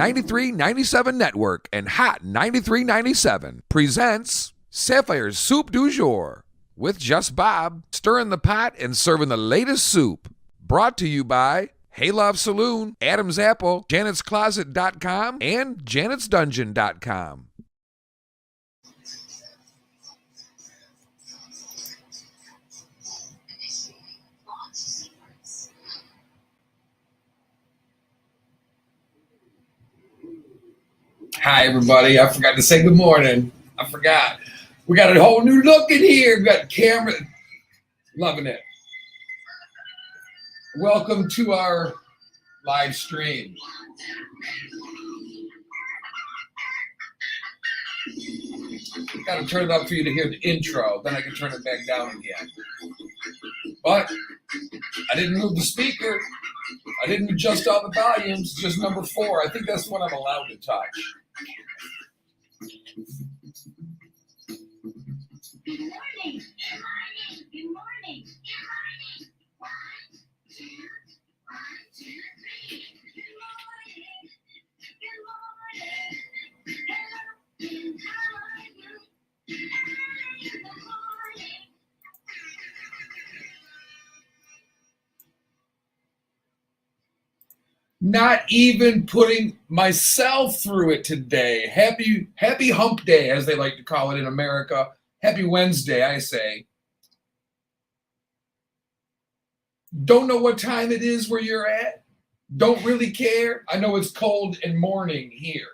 9397 Network and Hot 9397 presents Sapphire'S Soup du Jour with Just Bob, stirring the pot and serving the latest soup. Brought to you by Haylove Saloon, Adam's Apple, Janet'sCloset.com, and Janet'sDungeon.com. Hi, everybody. I forgot to say good morning. I forgot. We got a whole new look in here. We got camera. Loving it. Welcome to our live stream. Got to turn it up for you to hear the intro. Then I can turn it back down again. But I didn't move the speaker. I didn't adjust all the volumes. Just number 4. I think that's the one I'm allowed to touch. Good morning. Good morning. 1, 2, 1, 2, 3. Good morning. Good morning. Hello. How are you? Good morning. Not even putting myself through it today. Happy hump day, as they like to call it in America. Happy Wednesday, I say. Don't know what time it is where you're at. Don't really care. I know it's cold and morning here,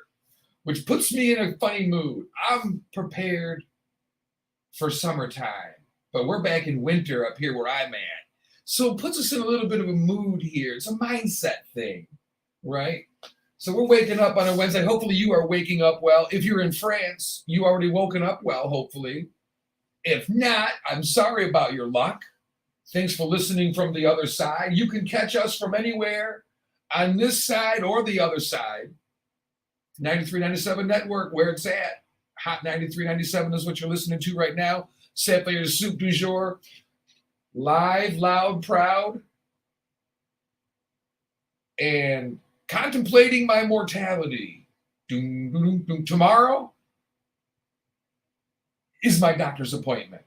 which puts me in a funny mood. I'm prepared for summertime, but we're back in winter up here where I'm at. So it puts us in a little bit of a mood here. It's a mindset thing, right? So we're waking up on a Wednesday. Hopefully you are waking up well. If you're in France, you already woken up well, hopefully. If not, I'm sorry about your luck. Thanks for listening from the other side. You can catch us from anywhere on this side or the other side. 9397 Network, where it's at. Hot 9397 is what you're listening to right now. Sapphire'S Soup du Jour. Live, loud, proud. And contemplating my mortality. Tomorrow is my doctor's appointment.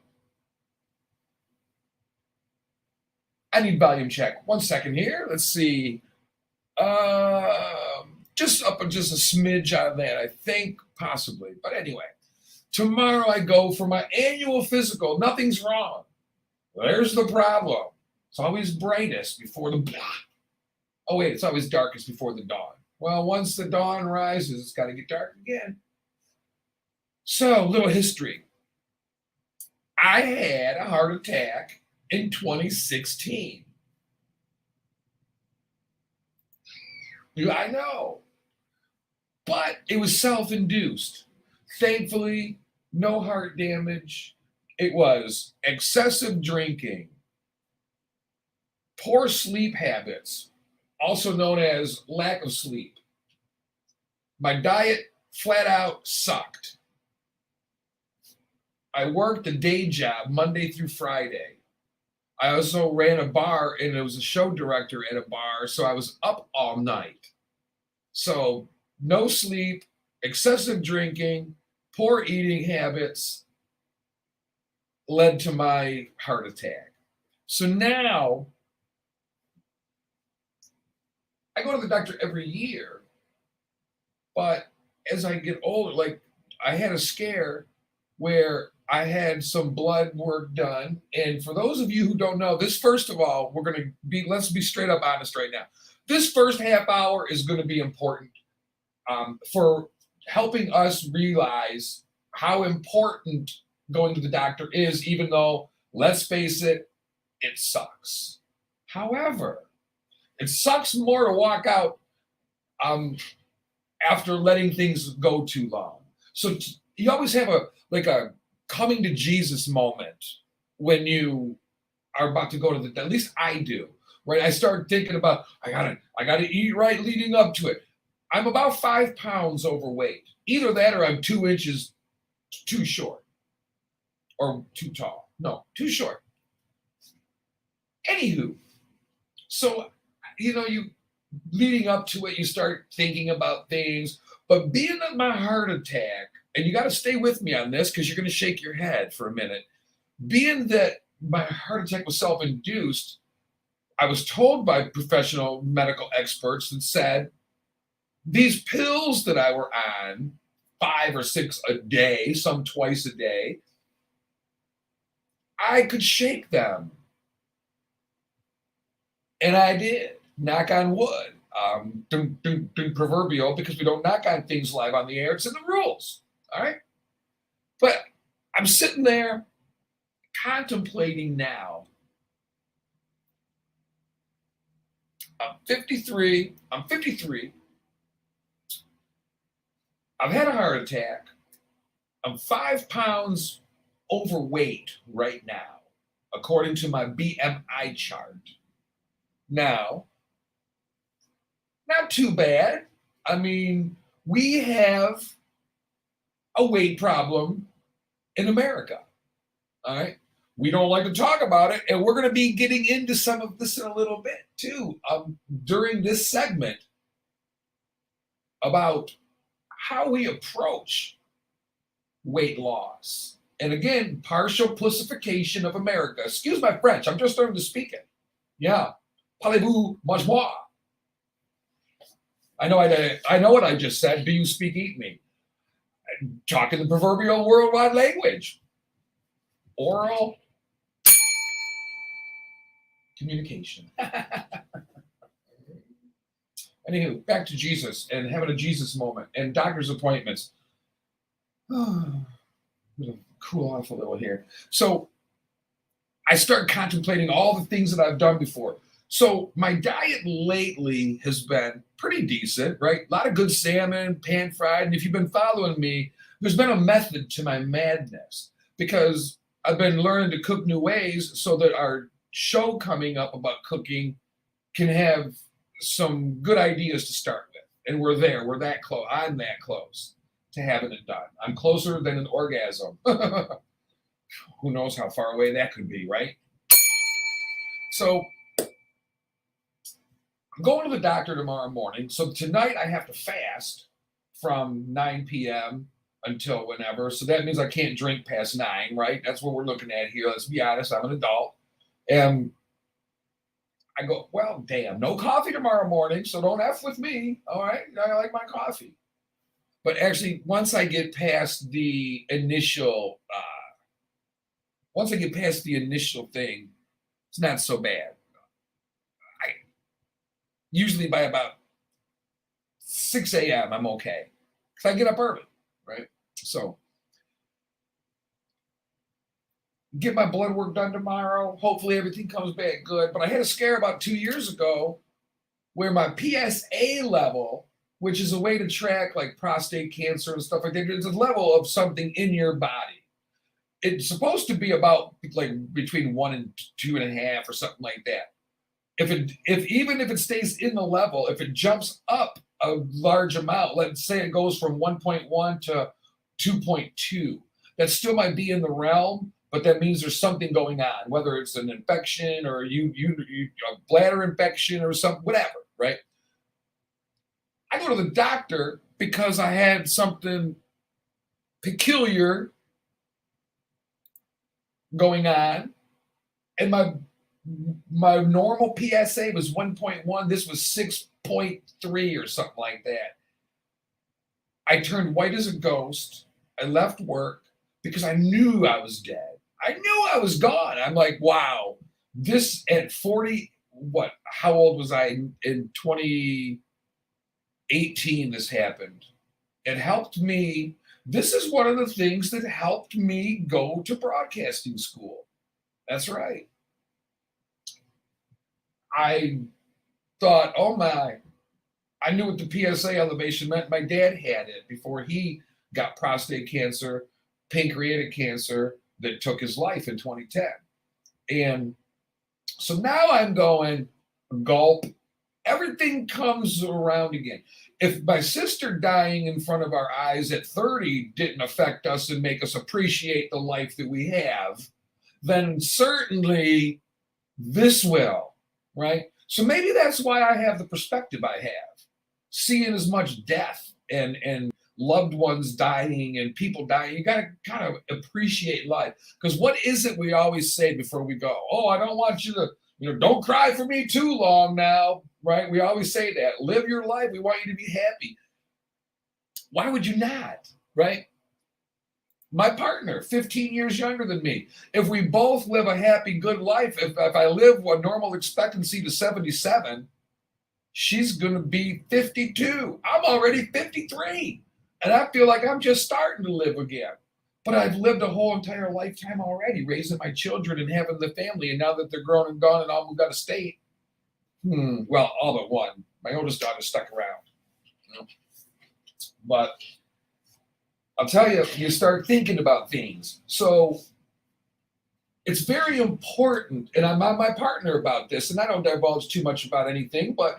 I need volume check. 1 second here. Let's see. Just a smidge on that, I think, possibly. But anyway, tomorrow I go for my annual physical. Nothing's wrong. There's the problem. It's always brightest before the... Oh, wait, it's always darkest before the dawn. Well, once the dawn rises, it's got to get dark again. So, little history. I had a heart attack in 2016. Yeah, I know. But it was self-induced. Thankfully, no heart damage. It was excessive drinking, poor sleep habits, also known as lack of sleep. My diet flat out sucked. I worked a day job Monday through Friday. I also ran a bar and I was a show director at a bar, so I was up all night. So no sleep, excessive drinking, poor eating habits led to my heart attack. So now I go to the doctor every year, but as I get older, like I had a scare where I had some blood work done. And for those of you who don't know, this, first of all, let's be straight up honest right now. This first half hour is going to be important for helping us realize how important going to the doctor is, even though, let's face it, it sucks. However, it sucks more to walk out after letting things go too long. So you always have a coming to Jesus moment when you are about to go to the, at least I do, right? I start thinking about, I gotta eat right leading up to it. I'm about 5 pounds overweight. Either that or I'm 2 inches too short or too tall. No, too short. Anywho, so, leading up to it, you start thinking about things. But being that my heart attack, and you got to stay with me on this because you're going to shake your head for a minute. Being that my heart attack was self-induced, I was told by professional medical experts that said these pills that I were on, 5 or 6 a day, some twice a day, I could shake them. And I did. Knock on wood. Proverbial, because we don't knock on things live on the air. It's in the rules. All right. But I'm sitting there contemplating now. I'm 53. I've had a heart attack. I'm 5 pounds overweight right now, according to my BMI chart. Now, not too bad. I mean, we have a weight problem in America. All right. We don't like to talk about it, and we're going to be getting into some of this in a little bit too during this segment about how we approach weight loss. And again, partial pussification of America. Excuse my French. I'm just starting to speak it. Yeah. Parlez-vous moi? I know what I just said. Do you speak eat me? Talking the proverbial worldwide language. Oral communication. Anywho, back to Jesus and having a Jesus moment and doctor's appointments. Cool off a little here. So I start contemplating all the things that I've done before. So my diet lately has been pretty decent, right? A lot of good salmon, pan fried. And if you've been following me, there's been a method to my madness because I've been learning to cook new ways so that our show coming up about cooking can have some good ideas to start with. And we're there. We're that close. I'm that close to having it done. I'm closer than an orgasm. Who knows how far away that could be, right? So I'm going to the doctor tomorrow morning. So tonight I have to fast from 9 p.m. until whenever. So that means I can't drink past 9, right? That's what we're looking at here. Let's be honest. I'm an adult. And I go, well, damn, no coffee tomorrow morning. So don't F with me. All right. I like my coffee. But actually, once I get past the initial thing, it's not so bad. Usually by about 6 a.m., I'm okay. Because I get up early, right? So get my blood work done tomorrow. Hopefully everything comes back good. But I had a scare about 2 years ago where my PSA level, which is a way to track like prostate cancer and stuff like that, it's a level of something in your body. It's supposed to be about like between 1 and 2.5 or something like that. Even if it stays in the level, if it jumps up a large amount, let's say it goes from 1.1 to 2.2, that still might be in the realm, but that means there's something going on, whether it's an infection or you a bladder infection or something, whatever, right? I go to the doctor because I had something peculiar going on, and my normal PSA was 1.1. This was 6.3 or something like that. I turned white as a ghost. I left work because I knew I was dead. I knew I was gone. I'm like, wow, this at 40, how old was I in 2018 this happened? It helped me. This is one of the things that helped me go to broadcasting school. That's right. I thought, oh my, I knew what the PSA elevation meant. My dad had it before he got prostate cancer, pancreatic cancer that took his life in 2010. And so now I'm going, gulp, everything comes around again. If my sister dying in front of our eyes at 30 didn't affect us and make us appreciate the life that we have, then certainly this will, right? So maybe that's why I have the perspective I have, seeing as much death and loved ones dying and people dying. You got to kind of appreciate life. Because what is it we always say before we go? Oh, I don't want you to, don't cry for me too long now, right? We always say that. Live your life. We want you to be happy. Why would you not, right? My partner, 15 years younger than me. If we both live a happy, good life, if I live a normal expectancy to 77, she's going to be 52. I'm already 53. And I feel like I'm just starting to live again. But I've lived a whole entire lifetime already, raising my children and having the family. And now that they're grown and gone and all moved out of state, well, all but one. My oldest daughter stuck around. But I'll tell you, you start thinking about things. So it's very important, and I'm on my partner about this, and I don't divulge too much about anything, but,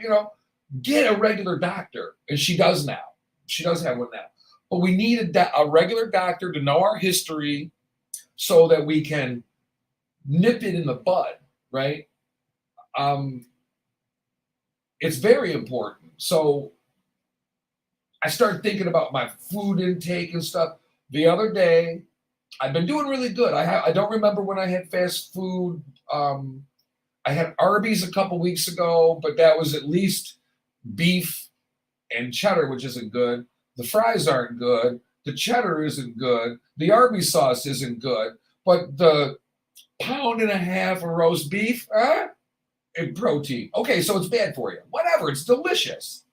get a regular doctor. And she does now. She does have one now. But we need a regular doctor to know our history so that we can nip it in the bud, right? It's very important. So I started thinking about my food intake and stuff. The other day, I've been doing really good. I don't remember when I had fast food. I had Arby's a couple weeks ago, but that was at least beef and cheddar, which isn't good. The fries aren't good. The cheddar isn't good. The Arby's sauce isn't good. But the pound and a half of roast beef, and protein. Okay, so it's bad for you. Whatever, it's delicious.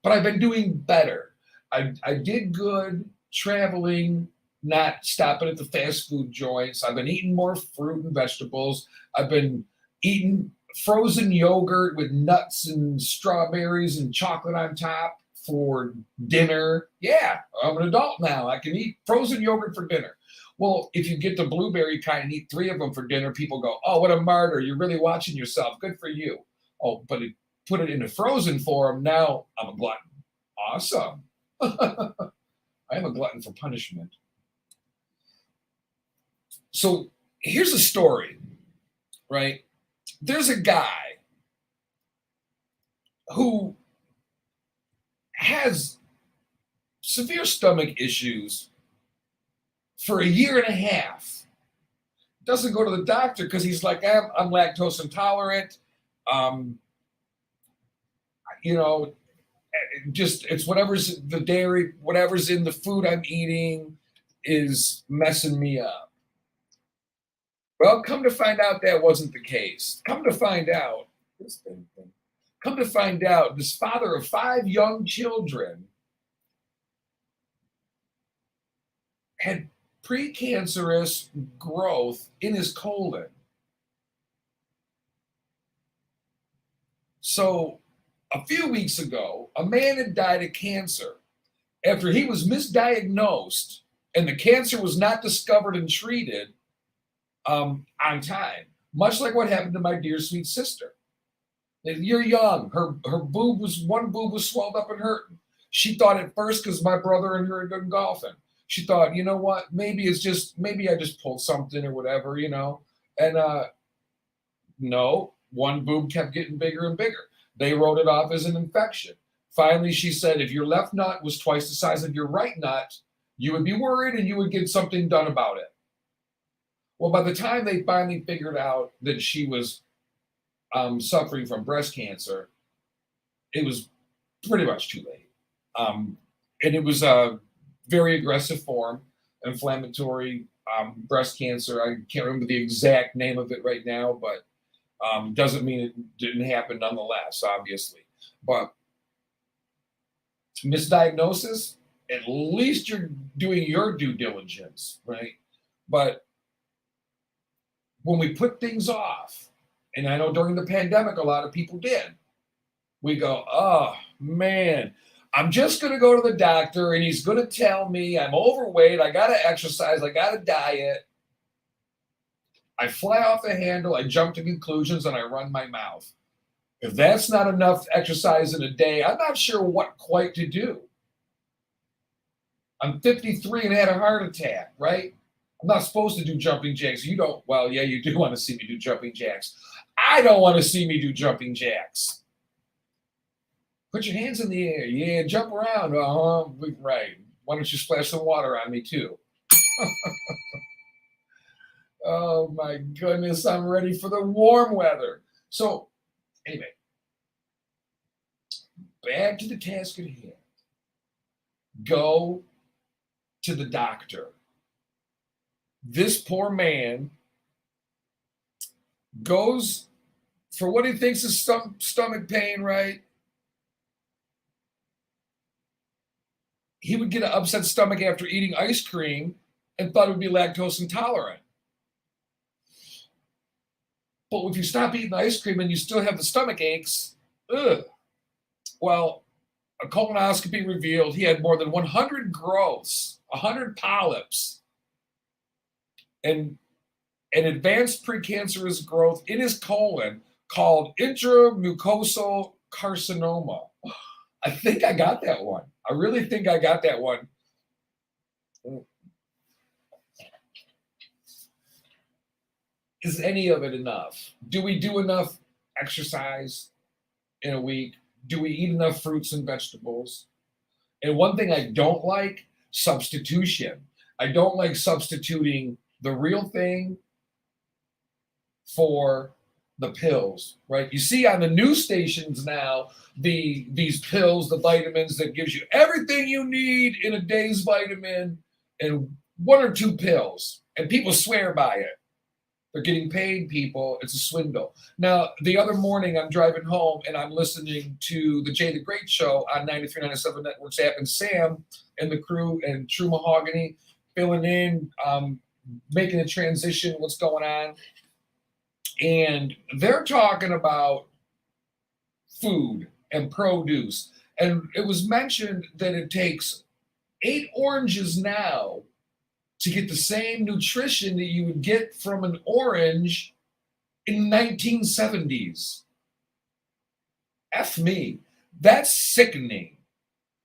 But I've been doing better. I did good traveling, not stopping at the fast food joints. I've been eating more fruit and vegetables. I've been eating frozen yogurt with nuts and strawberries and chocolate on top for dinner. Yeah, I'm an adult now. I can eat frozen yogurt for dinner. Well, if you get the blueberry kind and eat 3 of them for dinner, people go, oh, what a martyr. You're really watching yourself. Good for you. Oh, but put it in a frozen form. Now I'm a glutton. Awesome. I am a glutton for punishment. So here's a story, right? There's a guy who has severe stomach issues for a year and a half. Doesn't go to the doctor because he's like, I'm lactose intolerant. Just it's whatever's the dairy, whatever's in the food I'm eating is messing me up. Well, come to find out that wasn't the case. Come to find out, this father of 5 young children had precancerous growth in his colon. So a few weeks ago, a man had died of cancer after he was misdiagnosed and the cancer was not discovered and treated on time, much like what happened to my dear sweet sister. You're young. One boob was swelled up and hurting. She thought at first, because my brother and her had gone golfing, she thought, you know what, maybe I just pulled something or whatever, And no, one boob kept getting bigger and bigger. They wrote it off as an infection. Finally, she said, if your left nut was twice the size of your right nut, you would be worried and you would get something done about it. Well, by the time they finally figured out that she was suffering from breast cancer, it was pretty much too late. And it was a very aggressive form, inflammatory breast cancer. I can't remember the exact name of it right now, but doesn't mean it didn't happen nonetheless, obviously. But misdiagnosis, at least you're doing your due diligence, right? But when we put things off, and I know during the pandemic, a lot of people did, we go, oh, man, I'm just going to go to the doctor and he's going to tell me I'm overweight, I got to exercise, I got to diet. I fly off the handle, I jump to conclusions, and I run my mouth. If that's not enough exercise in a day, I'm not sure what quite to do. I'm 53 and had a heart attack, right? I'm not supposed to do jumping jacks. You don't, well, yeah, you do want to see me do jumping jacks. I don't want to see me do jumping jacks. Put your hands in the air. Yeah, jump around. Right. Why don't you splash some water on me too? Oh my goodness, I'm ready for the warm weather. So, anyway, back to the task at hand. Go to the doctor. This poor man goes for what he thinks is stomach pain, right? He would get an upset stomach after eating ice cream and thought it would be lactose intolerant. But if you stop eating ice cream and you still have the stomach aches, ugh. Well, a colonoscopy revealed he had more than 100 growths, 100 polyps, and an advanced precancerous growth in his colon called intramucosal carcinoma. I think I got that one. I really think I got that one. Is any of it enough? Do we do enough exercise in a week? Do we eat enough fruits and vegetables? And one thing I don't like, substitution. I don't like substituting the real thing for the pills, right? You see on the news stations now, these pills, the vitamins that gives you everything you need in a day's vitamin and 1 or 2 pills. And people swear by it. They're getting paid, people. It's a swindle. Now, the other morning, I'm driving home and I'm listening to the Jay the Great Show on 93.97 Networks app, and Sam and the crew and True Mahogany filling in, making a transition, what's going on. And they're talking about food and produce. And it was mentioned that it takes 8 oranges now to get the same nutrition that you would get from an orange in the 1970s. F me. That's sickening.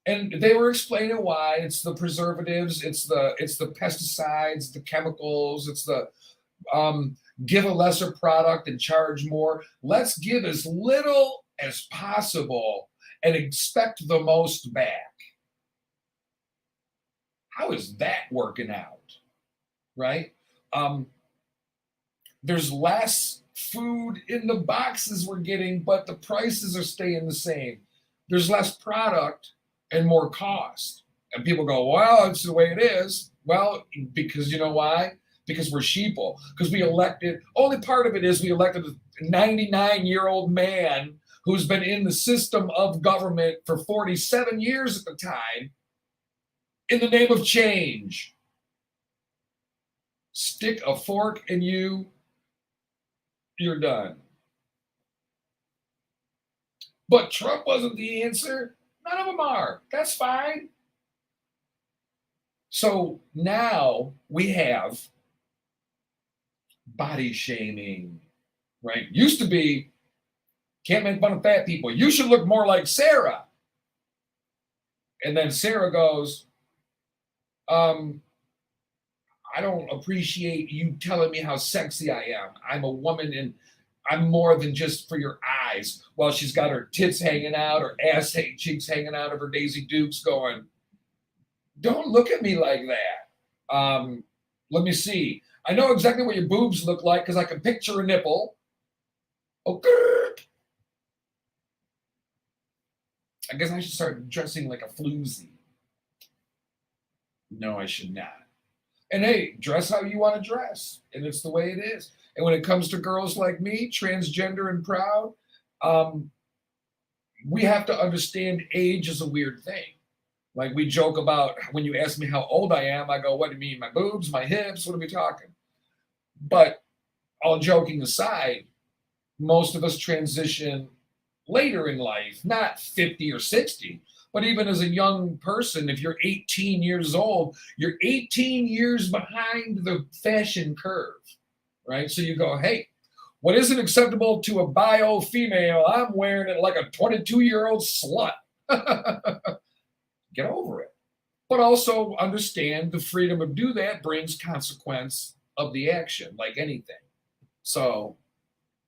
And they were explaining why. It's the preservatives, it's the pesticides, the chemicals, it's the give a lesser product and charge more. Let's give as little as possible and expect the most back. How is that working out? Right? There's less food in the boxes we're getting, but the prices are staying the same. There's less product and more cost. And people go, well, it's the way it is. Well, because you know why? Because we're sheeple. Because we elected, only part of it is we elected a 99-year-old man who's been in the system of government for 47 years at the time in the name of change. Stick a fork in you, you're done. But Trump wasn't the answer. None of them are. That's fine. So now we have body shaming, right? Used to be, can't make fun of fat people. You should look more like Sarah. And then Sarah goes, I don't appreciate you telling me how sexy I am. I'm a woman and I'm more than just for your eyes. While she's got her tits hanging out, her ass cheeks hanging out of her Daisy Dukes going, don't look at me like that. Let me see. I know exactly what your boobs look like because I can picture a nipple. Okay. I guess I should start dressing like a floozy. No, I should not. And hey, dress how you want to dress. And it's the way it is. And when it comes to girls like me, transgender and proud, we have to understand age is a weird thing. Like we joke about when you ask me how old I am, I go, what do you mean? My boobs, my hips? What are we talking? But all joking aside, most of us transition later in life, not 50 or 60. But even as a young person, if you're 18 years old, you're 18 years behind the fashion curve, right? So you go, hey, what isn't acceptable to a bio female, I'm wearing it like a 22-year-old slut. Get over it. But also understand the freedom to do that brings consequence of the action, like anything. So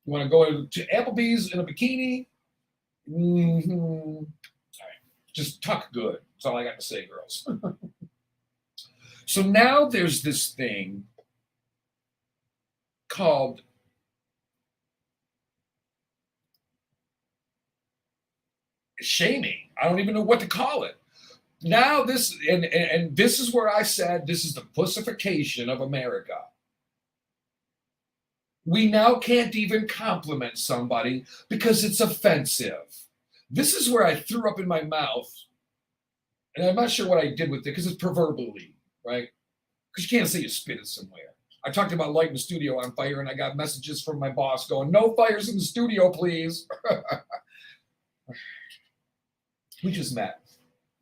You want to go to Applebee's in a bikini? All right. Just tuck good. That's all I got to say, girls. So now there's this thing called shaming. I don't even know what to call it. Now this and this is where I said this is the pussification of America. We now can't even compliment somebody because it's offensive. This is where I threw up in my mouth, and I'm not sure what I did with it because it's proverbially, right? Because you can't say you spit it somewhere. I talked about lighting the studio on fire, and I got messages from my boss going, "No fires in the studio, please." We just met.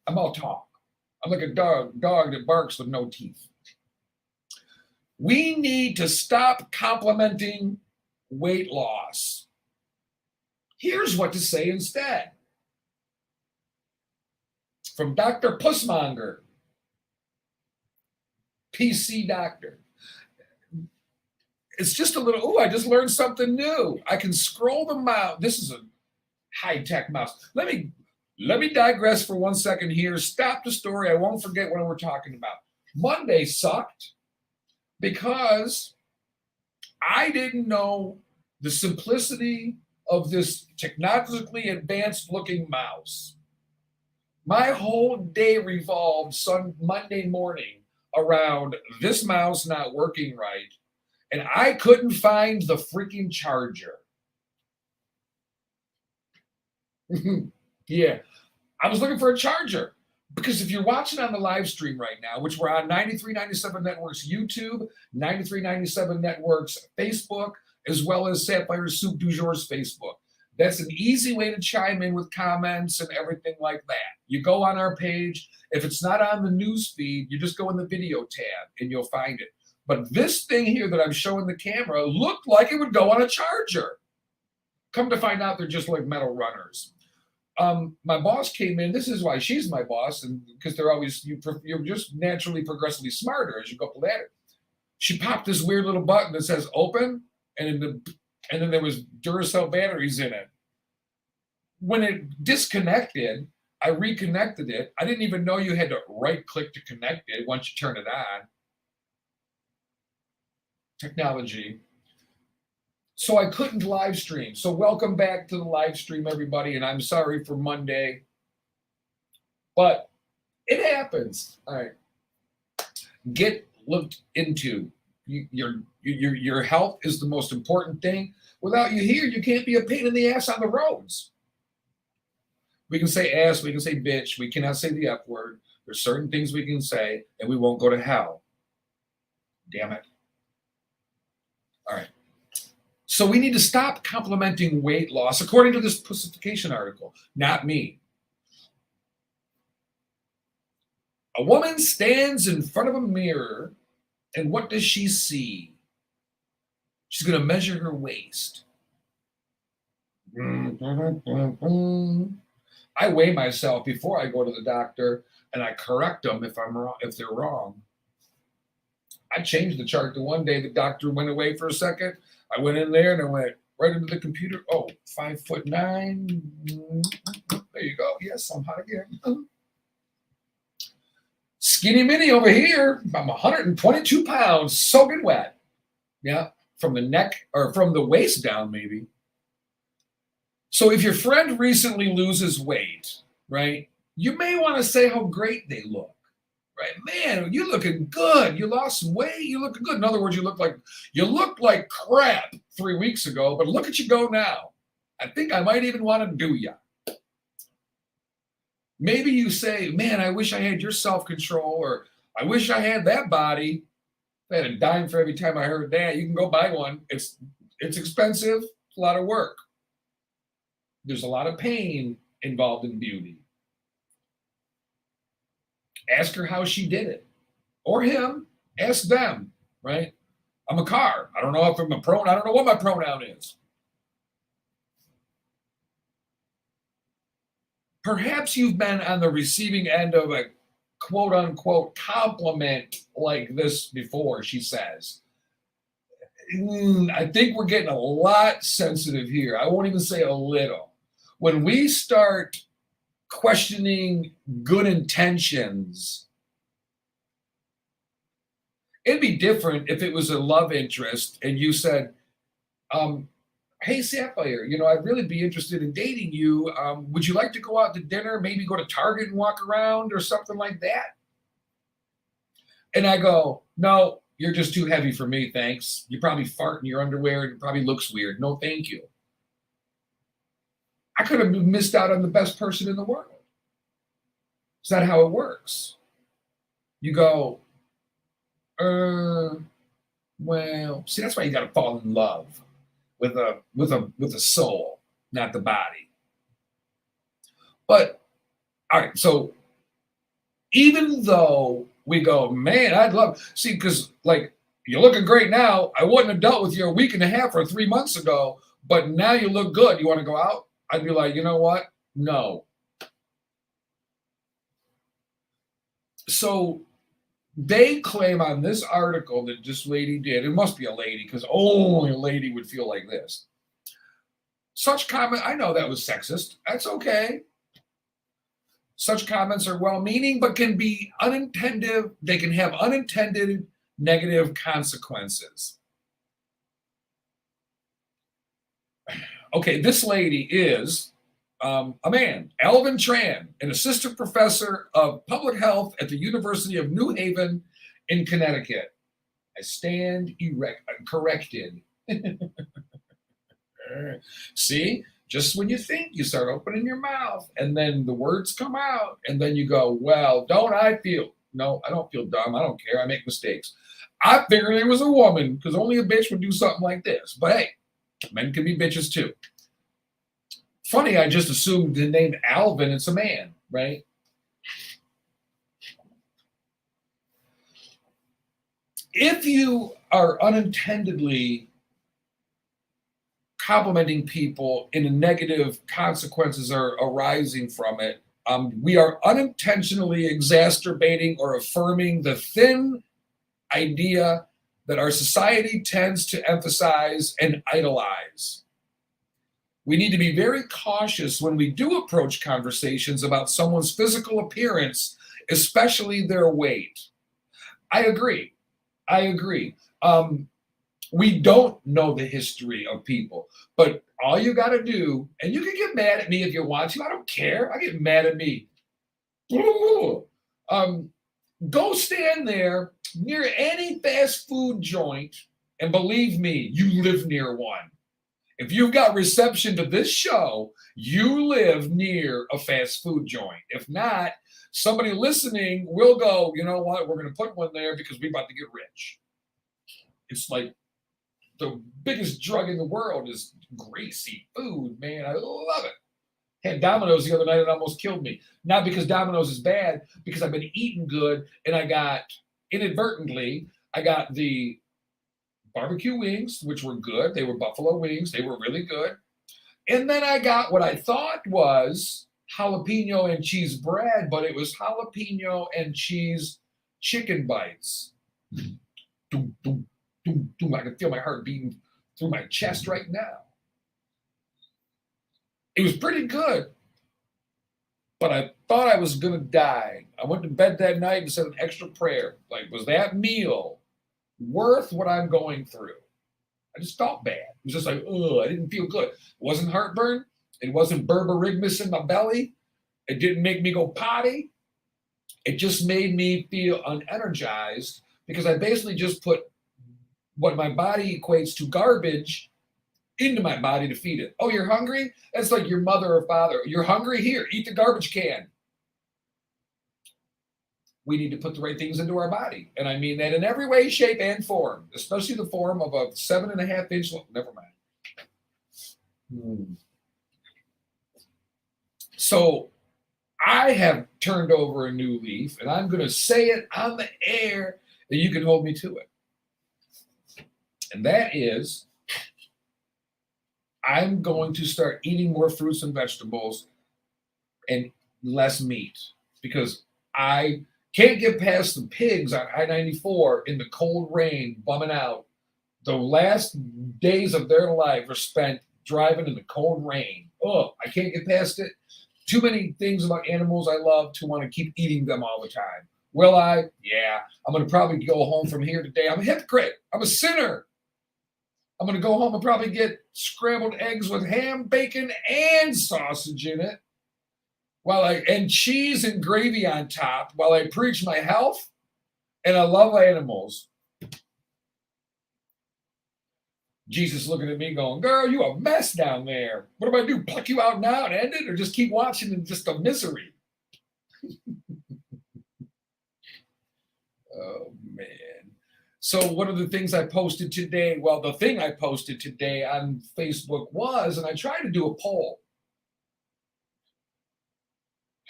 I'm all talk. I'm like a dog that barks with no teeth. We need to stop complimenting weight loss. Here's what to say instead. From Dr. Pussmonger, PC doctor. It's just a little, I just learned something new. I can scroll the mouse. This is a high-tech mouse. Let me digress for 1 second here. Stop the story. I won't forget what we're talking about. Monday sucked because I didn't know the simplicity of this technologically advanced looking mouse. My whole day revolved Monday morning around this mouse not working right, and I couldn't find the freaking charger. Yeah, I was looking for a charger because if you're watching on the live stream right now, which we're on 9397 Networks YouTube, 9397 Networks Facebook, as well as Sapphire'S Soup du Jour's Facebook. That's an easy way to chime in with comments and everything like that. You go on our page. If it's not on the news feed, you just go in the video tab and you'll find it. But this thing here that I'm showing the camera looked like it would go on a charger. Come to find out, they're just like metal runners. My boss came in. This is why she's my boss, and because they're always you're just naturally progressively smarter as you go up the ladder. She popped this weird little button that says open, and then there was Duracell batteries in it. When it disconnected, I reconnected it. I didn't even know you had to right click to connect it once you turn it on. Technology. So I couldn't live stream. So welcome back to the live stream, everybody. And I'm sorry for Monday, but it happens. All right. Get looked into. Your health is the most important thing. Without you here, you can't be a pain in the ass on the roads. We can say ass, we can say bitch, we cannot say the F word. There's certain things we can say, and we won't go to hell. Damn it. All right. So we need to stop complimenting weight loss, according to this pussification article. Not me. A woman stands in front of a mirror, and what does she see? She's going to measure her waist. I weigh myself before I go to the doctor, and I correct them if I'm wrong, if they're wrong. I changed the chart. The one day the doctor went away for a second. I went in there and I went right into the computer. Oh, 5'9". There you go. Yes, I'm hot again. Skinny mini over here. I'm 122 pounds, soaking wet. Yeah, from the neck or from the waist down, maybe. So if your friend recently loses weight, right, you may want to say how great they look. Right, man, you looking good. You lost some weight. You looking good. In other words, you looked like crap 3 weeks ago, but look at you go now. I think I might even want to do you. Maybe you say, man, I wish I had your self-control, or I wish I had that body. If I had a dime for every time I heard that, you can go buy one. It's expensive. It's a lot of work. There's a lot of pain involved in beauty. Ask her how she did it. Or him. Ask them, right? I'm a car. I don't know if I'm a pronoun. I don't know what my pronoun is. Perhaps you've been on the receiving end of a quote-unquote compliment like this before, she says. I think we're getting a lot sensitive here. I won't even say a little. When we start questioning good intentions, it'd be different if it was a love interest and you said, hey, Sapphire, I'd really be interested in dating you. Would you like to go out to dinner, maybe go to Target and walk around or something like that? And I go, no, you're just too heavy for me, thanks. You probably fart in your underwear and it probably looks weird. No, thank you. I could have missed out on the best person in the world. Is that how it works? You go, well, see, that's why you got to fall in love with a soul, not the body. But all right, so even though we go, man, I'd love see, because like you're looking great now. I wouldn't have dealt with you a week and a half or 3 months ago, but now you look good. You want to go out? I'd be like, you know what? No. So they claim on this article that this lady did, it must be a lady because only a lady would feel like this. Such comment, I know that was sexist. That's okay. Such comments are well-meaning, but can be unintended. They can have unintended negative consequences. Okay, this lady is a man, Alvin Tran, an assistant professor of public health at the University of New Haven in Connecticut. I stand corrected. See, just when you think, you start opening your mouth, and then the words come out, and then you go, well, don't I feel? No, I don't feel dumb. I don't care. I make mistakes. I figured it was a woman because only a bitch would do something like this. But hey, men can be bitches too. Funny, I just assumed the name Alvin, it's a man, right? If you are unintendedly complimenting people and the negative consequences are arising from it, we are unintentionally exacerbating or affirming the thin idea that our society tends to emphasize and idolize. We need to be very cautious when we do approach conversations about someone's physical appearance, especially their weight. I agree. We don't know the history of people, but all you got to do, and you can get mad at me if you want to. I don't care. I get mad at me. Go stand there near any fast food joint, and believe me, you live near one. If you've got reception to this show, you live near a fast food joint. If not, somebody listening will go, you know what, we're going to put one there because we're about to get rich. It's like the biggest drug in the world is greasy food, man. I love it. Had Domino's the other night and it almost killed me. Not because Domino's is bad, because I've been eating good and I got the barbecue wings, which were good. They were buffalo wings. They were really good. And then I got what I thought was jalapeno and cheese bread, but it was jalapeno and cheese chicken bites. Doom, doom, doom, doom. I can feel my heart beating through my chest right now. It was pretty good, but I thought I was going to die. I went to bed that night and said an extra prayer. Like, was that meal worth what I'm going through? I just felt bad. It was just like, I didn't feel good. It wasn't heartburn. It wasn't berberigmus in my belly. It didn't make me go potty. It just made me feel unenergized because I basically just put what my body equates to garbage into my body to feed it. Oh, you're hungry? That's like your mother or father. You're hungry? Here, eat the garbage can. We need to put the right things into our body. And I mean that in every way, shape, and form, especially the form of a 7.5 inch, never mind. So I have turned over a new leaf, and I'm going to say it on the air, and you can hold me to it. And that is, I'm going to start eating more fruits and vegetables and less meat because I can't get past the pigs on I-94 in the cold rain bumming out The last days of their life are spent driving in the cold rain. Oh, I can't get past it. Too many things about animals I love to want to keep eating them all the time. Will I? Yeah. I'm going to probably go home from here today. I'm a hypocrite. I'm a sinner. I'm going to go home and probably get scrambled eggs with ham, bacon, and sausage in it, and cheese and gravy on top, while I preach my health and I love animals. Jesus looking at me going, girl, you a mess down there. What do I do? Pluck you out now and end it, or just keep watching in just a misery? Oh, man. So one of the things I posted today, well, the thing I posted today on Facebook was, and I tried to do a poll.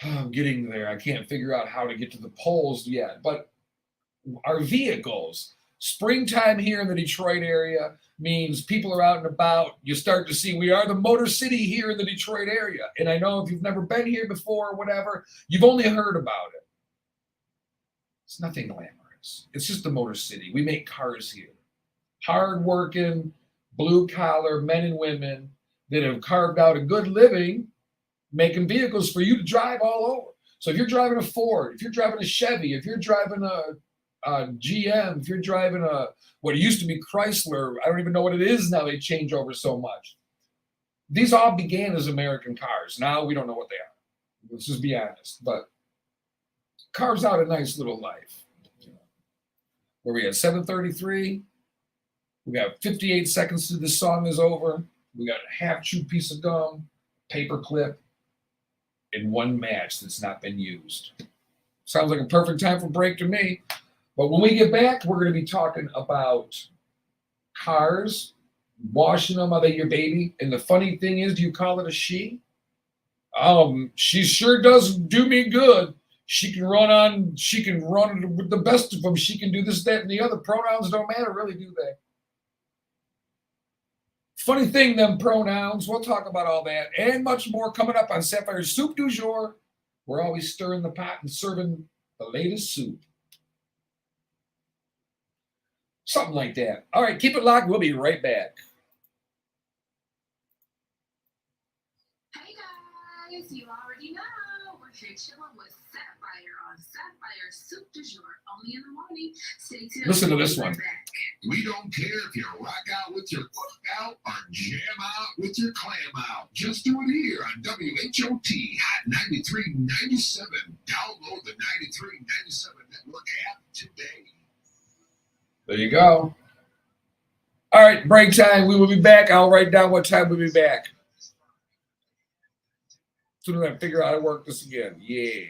I'm getting there. I can't figure out how to get to the polls yet, but our vehicles. Springtime here in the Detroit area means people are out and about. You start to see we are the Motor City here in the Detroit area. And I know if you've never been here before or whatever, you've only heard about it. It's nothing glamorous. It's just the Motor City. We make cars here. Hard-working, blue-collar men and women that have carved out a good living making vehicles for you to drive all over. So if you're driving a Ford, if you're driving a Chevy, if you're driving a GM, if you're driving what used to be Chrysler, I don't even know what it is now. They change over so much. These all began as American cars. Now we don't know what they are. Let's just be honest. But carves out a nice little life. Where we at 7:33, we got 58 seconds to this song is over. We got a half-chewed piece of gum, paper clip, and one match that's not been used. Sounds like a perfect time for break to me. But when we get back, we're going to be talking about cars, washing them. Are they your baby? And the funny thing is, do you call it a she? She sure does do me good. She can run with the best of them. She can do this, that, and the other. Pronouns don't matter, really, do they? Funny thing, them pronouns. We'll talk about all that and much more coming up on Sapphire's Soup du Jour. We're always stirring the pot and serving the latest soup. Something like that. All right, keep it locked. We'll be right back. Hey guys, you already know we're here chilling with Sapphire on Sapphire's Soup du Jour, only in the morning. Stay tuned. Listen to this one. We don't care if you rock out with your workout or jam out with your clam out. Just do it here on WHOT Hot 93.97. Download the 93.97 Network app today. There you go. All right, break time. We will be back. I'll write down what time we'll be back. As soon as I figure out how to work this again. Yeah.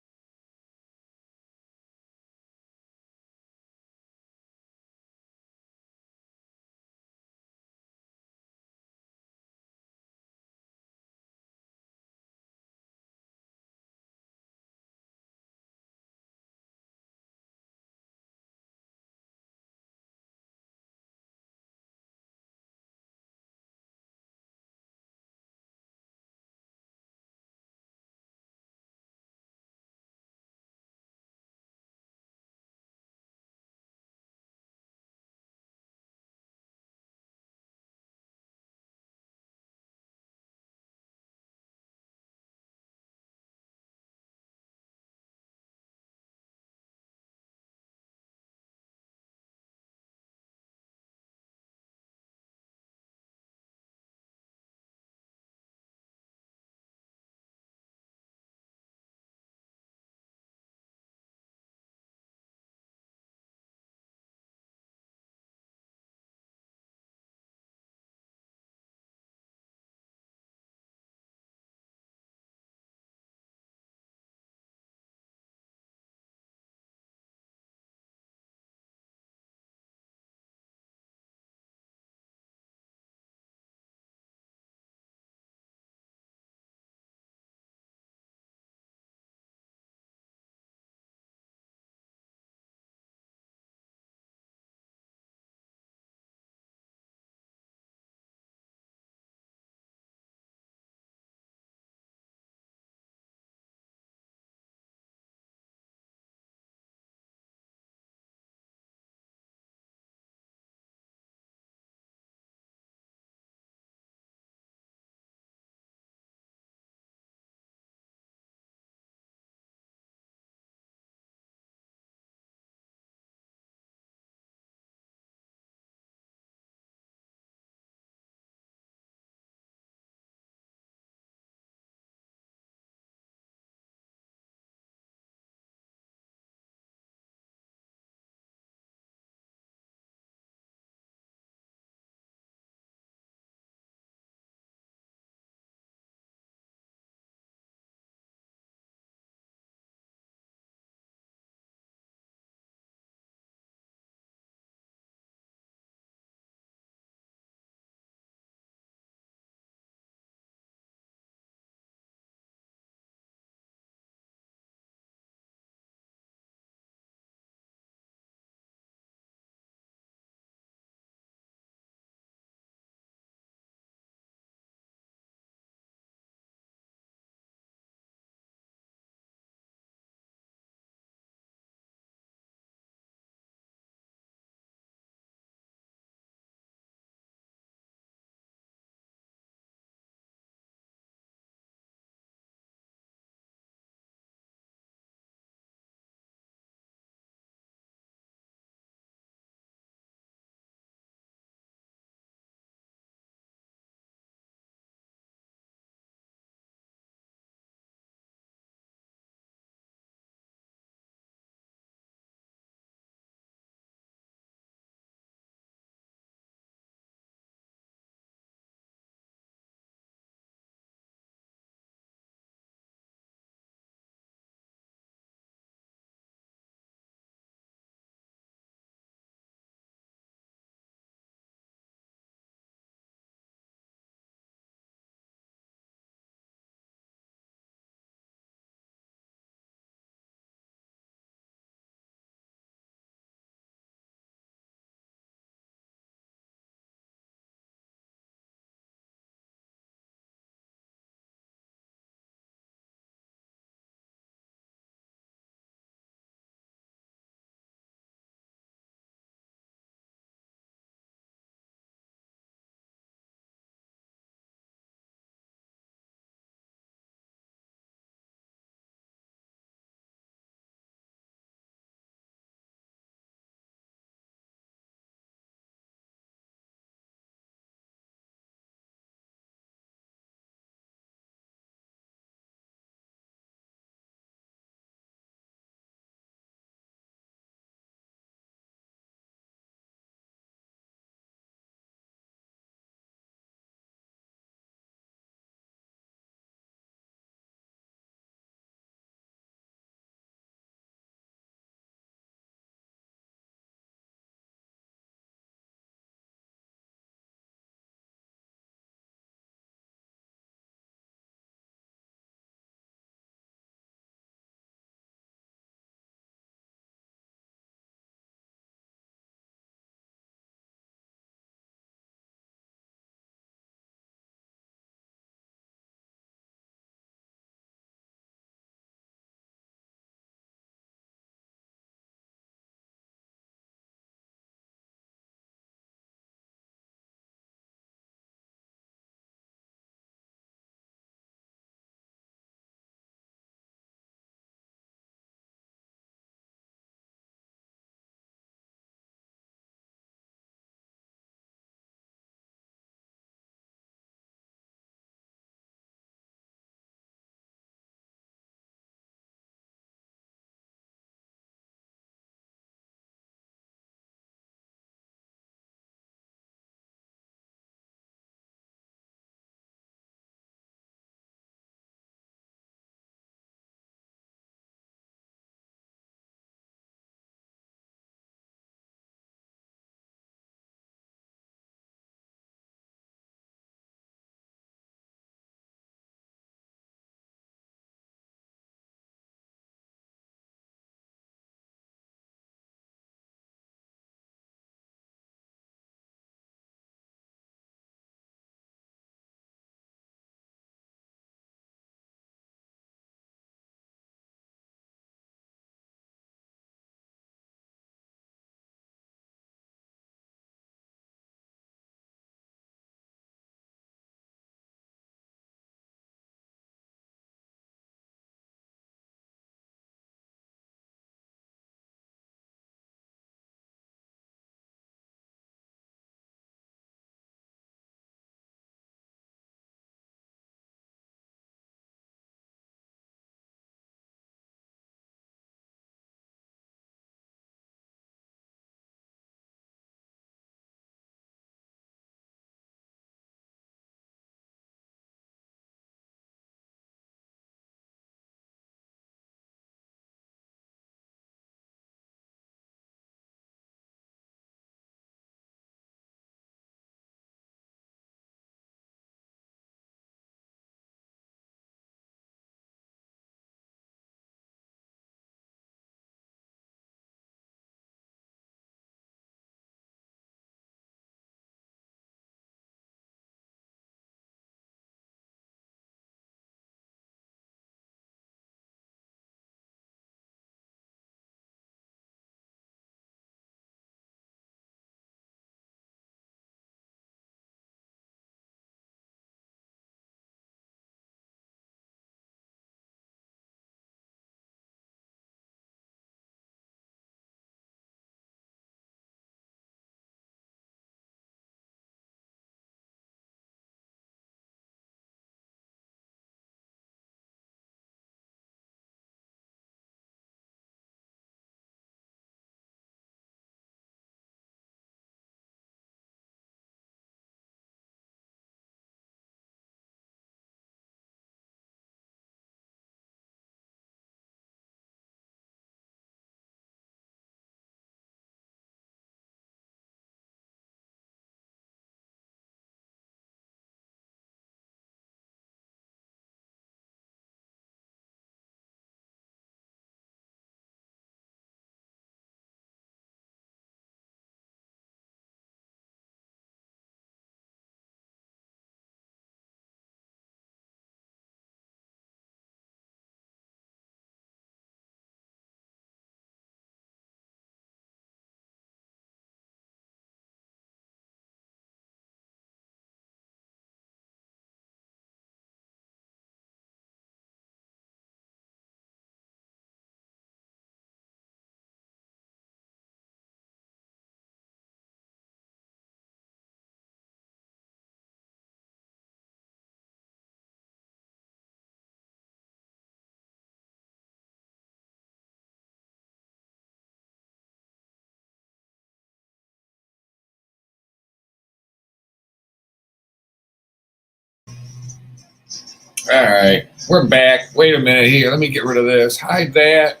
All right, we're back. Wait a minute here. Let me get rid of this. Hide that.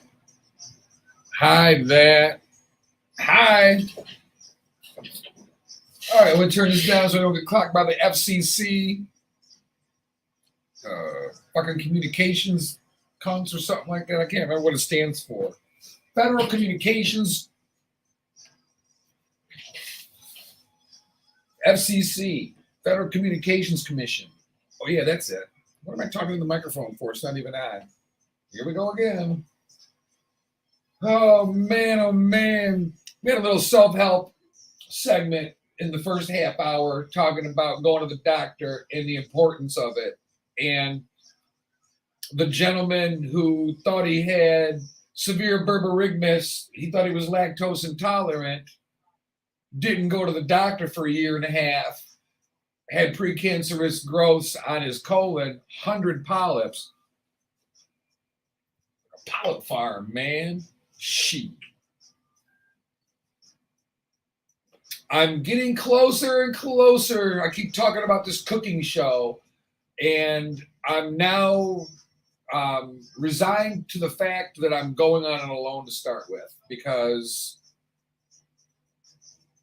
Hide that. Hide. All right, we'll turn this down so I don't get clocked by the FCC. Fucking communications cons or something like that. I can't remember what it stands for. Federal Communications, FCC, Federal Communications Commission. Oh yeah, that's it. What am I talking to the microphone for? It's not even on. Here we go again. Oh man. We had a little self-help segment in the first half hour talking about going to the doctor and the importance of it. And the gentleman who thought he had severe berberigmus, he thought he was lactose intolerant, didn't go to the doctor for a year and a half, had precancerous growths on his colon, 100 polyps. A polyp farm, man. Shit. I'm getting closer and closer. I keep talking about this cooking show, and I'm now resigned to the fact that I'm going on it alone to start with, because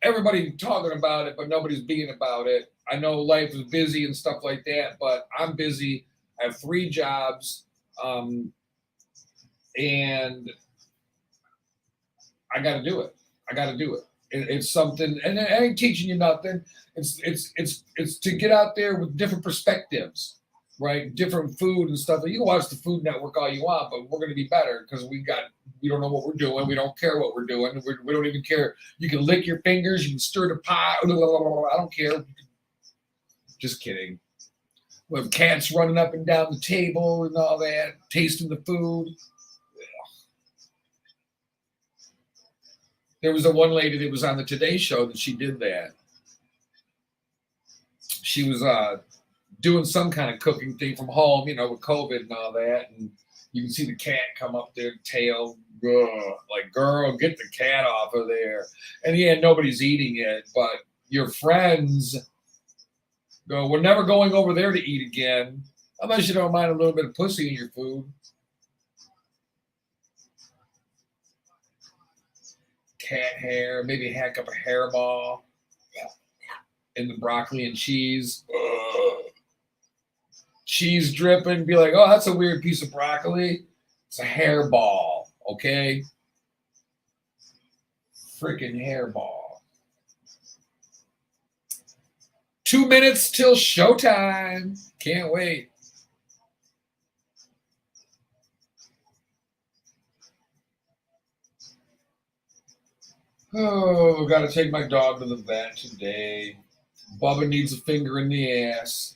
everybody's talking about it, but nobody's being about it. I know life is busy and stuff like that, but I'm busy. I have 3 jobs, and I got to do it. It's something, and I ain't teaching you nothing. It's to get out there with different perspectives, right? Different food and stuff. You can watch the Food Network all you want, but we're going to be better because we don't know what we're doing. We don't care what we're doing. We don't even care. You can lick your fingers. You can stir the pot. I don't care. Just kidding. We have cats running up and down the table and all that, tasting the food. There was a one lady that was on the Today Show that she did that. She was doing some kind of cooking thing from home, with COVID and all that. And you can see the cat come up there, tail, like, girl, get the cat off of there. And yeah, nobody's eating it, but your friends go, we're never going over there to eat again, unless you don't mind a little bit of pussy in your food. Cat hair, maybe hack up a hairball in the broccoli and cheese. Cheese dripping, be like, oh, that's a weird piece of broccoli. It's a hairball, okay? Freaking hairball. 2 minutes till showtime. Can't wait. Oh, got to take my dog to the vet today. Bubba needs a finger in the ass.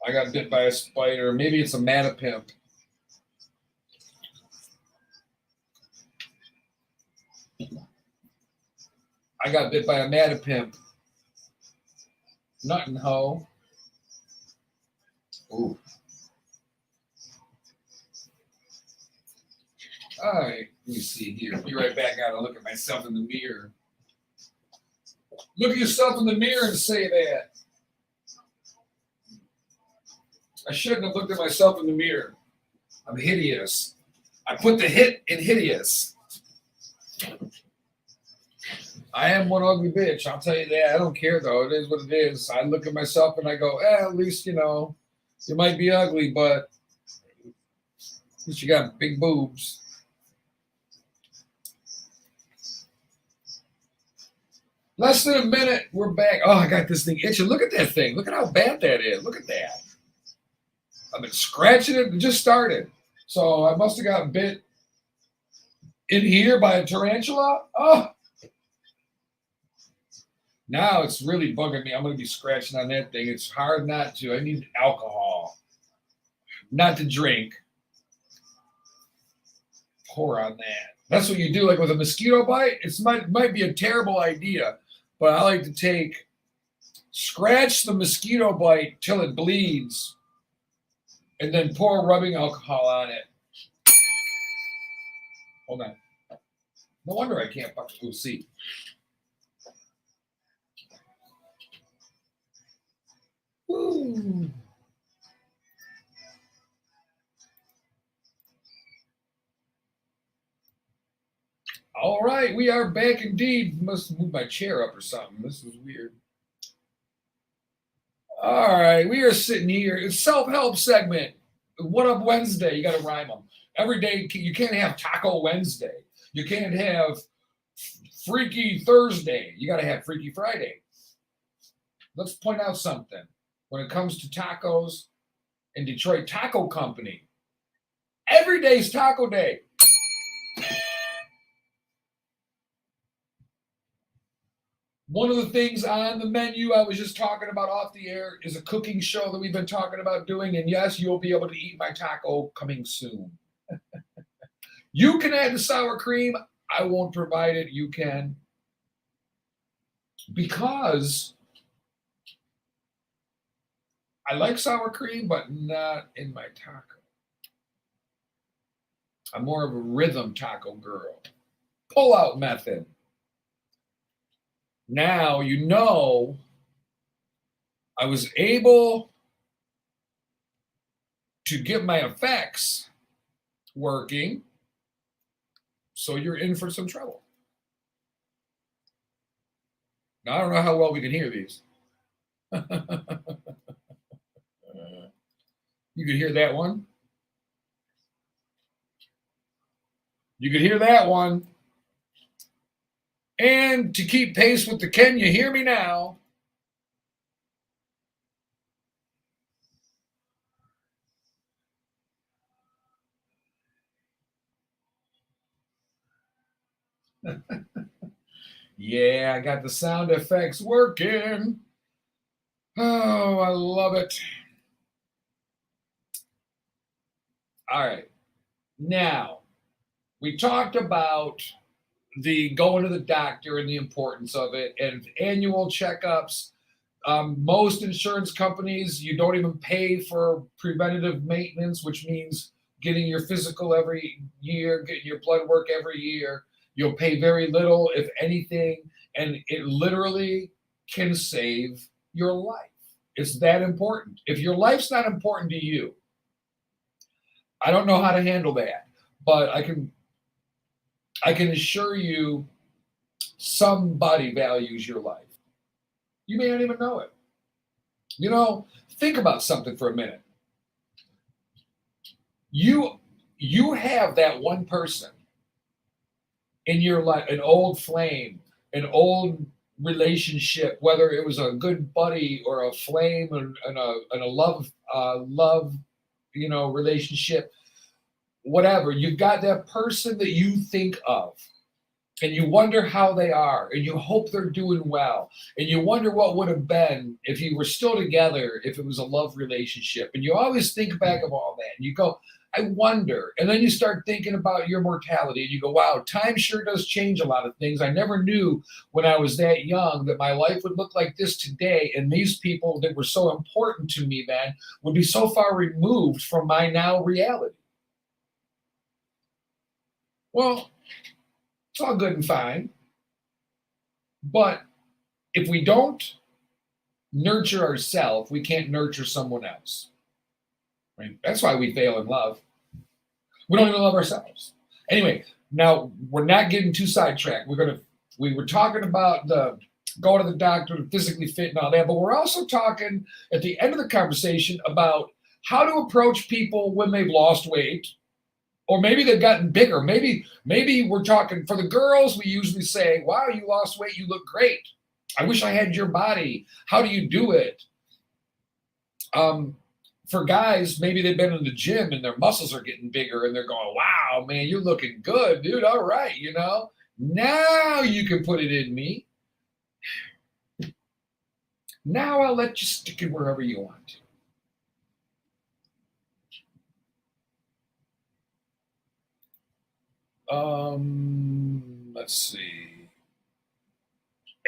I got bit by a spider. Maybe it's a matapimp. I got bit by a matapimp. Nothing, ho. Ooh. All right, let me see here. Be right back out and look at myself in the mirror. Look at yourself in the mirror and say that. I shouldn't have looked at myself in the mirror. I'm hideous. I put the hit in hideous. I am one ugly bitch. I'll tell you that. I don't care, though. It is what it is. I look at myself and I go, at least, you might be ugly, but at least you got big boobs. Less than a minute, we're back. Oh, I got this thing itching. Look at that thing. Look at how bad that is. Look at that. I've been scratching it. It just started. So I must have got bit in here by a tarantula. Oh. Now it's really bugging me. I'm going to be scratching on that thing. It's hard not to. I need alcohol. Not to drink. Pour on that. That's what you do. Like with a mosquito bite, it might be a terrible idea. But I like to scratch the mosquito bite till it bleeds, and then pour rubbing alcohol on it. Hold on. No wonder I can't fucking see. Woo. All right, we are back indeed. Must move my chair up or something. This is weird. All right, we are sitting here. It's self-help segment. What Up Wednesday? You got to rhyme them. Every day, you can't have Taco Wednesday. You can't have Freaky Thursday. You got to have Freaky Friday. Let's point out something. When it comes to tacos in Detroit Taco Company, every day's Taco Day. One of the things on the menu I was just talking about off the air is a cooking show that we've been talking about doing. And yes, you'll be able to eat my taco coming soon. You can add the sour cream. I won't provide it. You can. Because I like sour cream, but not in my taco. I'm more of a rhythm taco girl. Pull-out method. Now, you know, I was able to get my effects working, so you're in for some trouble. Now, I don't know how well we can hear these. You could hear that one. You could hear that one. And to keep pace with the Can You Hear Me Now? Yeah, I got the sound effects working. Oh, I love it. All right. Now, we talked about the going to the doctor and the importance of it and annual checkups. Most insurance companies, you don't even pay for preventative maintenance, which means getting your physical every year, getting your blood work every year. You'll pay very little, if anything, and it literally can save your life. It's that important. If your life's not important to you, I don't know how to handle that, but I can assure you somebody values your life. You may not even know it. You know, think about something for a minute. You have that one person in your life, an old flame, an old relationship, whether it was a good buddy or a flame and a love, relationship, whatever. You've got that person that you think of. And you wonder how they are, and you hope they're doing well, and you wonder what would have been if you were still together, if it was a love relationship. And you always think back of all that, and you go, I wonder. And then you start thinking about your mortality, and you go, wow, time sure does change a lot of things. I never knew when I was that young that my life would look like this today, and these people that were so important to me then would be so far removed from my now reality. Well, it's all good and fine. But if we don't nurture ourselves, we can't nurture someone else. Right? That's why we fail in love. We don't even love ourselves. Anyway, now we're not getting too sidetracked. We were talking about the going to the doctor to physically fit and all that, but we're also talking at the end of the conversation about how to approach people when they've lost weight. Or maybe they've gotten bigger. Maybe we're talking for the girls. We usually say, "Wow, you lost weight. You look great. I wish I had your body. How do you do it?" For guys, maybe they've been in the gym and their muscles are getting bigger, and they're going, "Wow, man, you're looking good, dude. All right, now you can put it in me. Now I'll let you stick it wherever you want to." Let's see.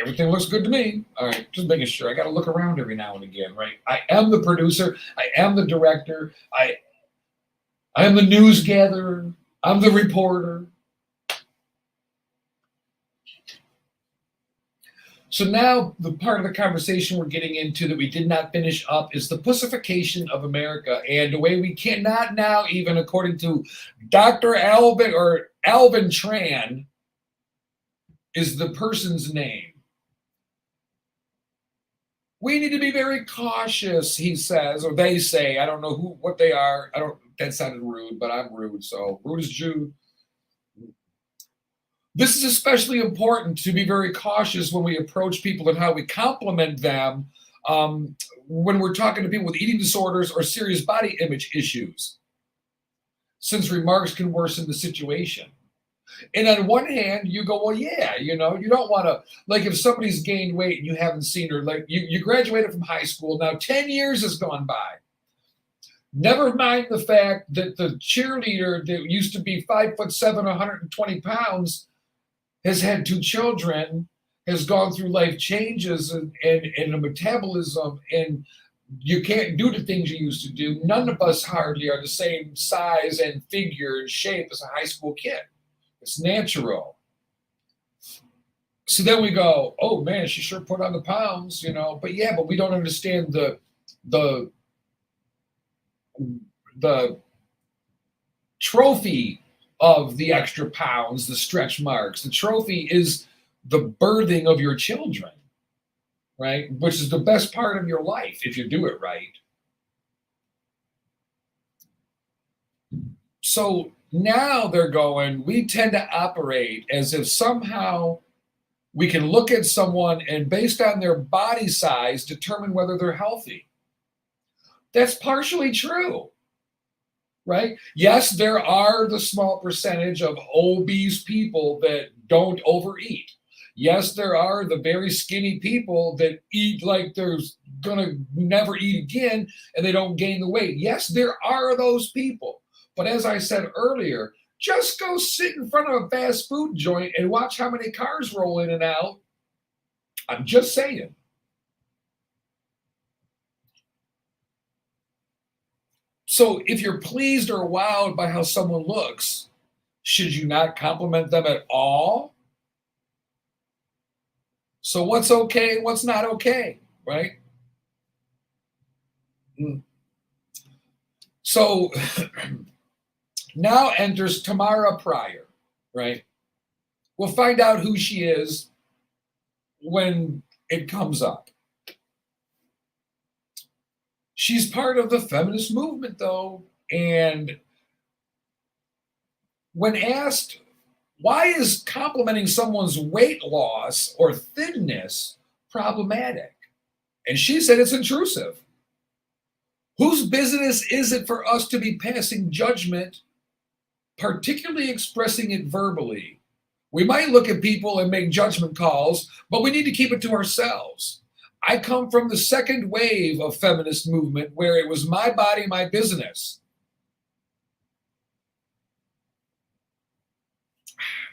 Everything looks good to me. All right, just making sure. I got to look around every now and again, right? I am the producer. I am the director. I am the news gatherer. I'm the reporter. So now the part of the conversation we're getting into that we did not finish up is the pussification of America, and the way we cannot now, even according to Dr. Alvin Tran, is the person's name. We need to be very cautious, he says, or they say. I don't know what they are. That sounded rude, but I'm rude, so rude as Jude. This is especially important to be very cautious when we approach people and how we compliment them when we're talking to people with eating disorders or serious body image issues, since remarks can worsen the situation. And on one hand, you go, well, yeah, you don't want to, like if somebody's gained weight and you haven't seen her, like you graduated from high school, now 10 years has gone by. Never mind the fact that the cheerleader that used to be 5'7", 120 pounds, has had 2 children, has gone through life changes and a metabolism, and you can't do the things you used to do. None of us hardly are the same size and figure and shape as a high school kid. It's natural. So then we go, oh man, she sure put on the pounds, But yeah, but we don't understand the trophy of the extra pounds, the stretch marks. The trophy is the birthing of your children, right? Which is the best part of your life if you do it right. So now they're going, we tend to operate as if somehow we can look at someone and based on their body size, determine whether they're healthy. That's partially true. Right? Yes, there are the small percentage of obese people that don't overeat. Yes, there are the very skinny people that eat like they're gonna never eat again and they don't gain the weight. Yes, there are those people. But as I said earlier, just go sit in front of a fast food joint and watch how many cars roll in and out. I'm just saying. So if you're pleased or wowed by how someone looks, should you not compliment them at all? So what's okay and what's not okay, right? So now enters Tamara Pryor, right? We'll find out who she is when it comes up. She's part of the feminist movement, though, and when asked, why is complimenting someone's weight loss or thinness problematic? And she said it's intrusive. Whose business is it for us to be passing judgment, particularly expressing it verbally? We might look at people and make judgment calls, but we need to keep it to ourselves. I come from the second wave of feminist movement where it was my body, my business.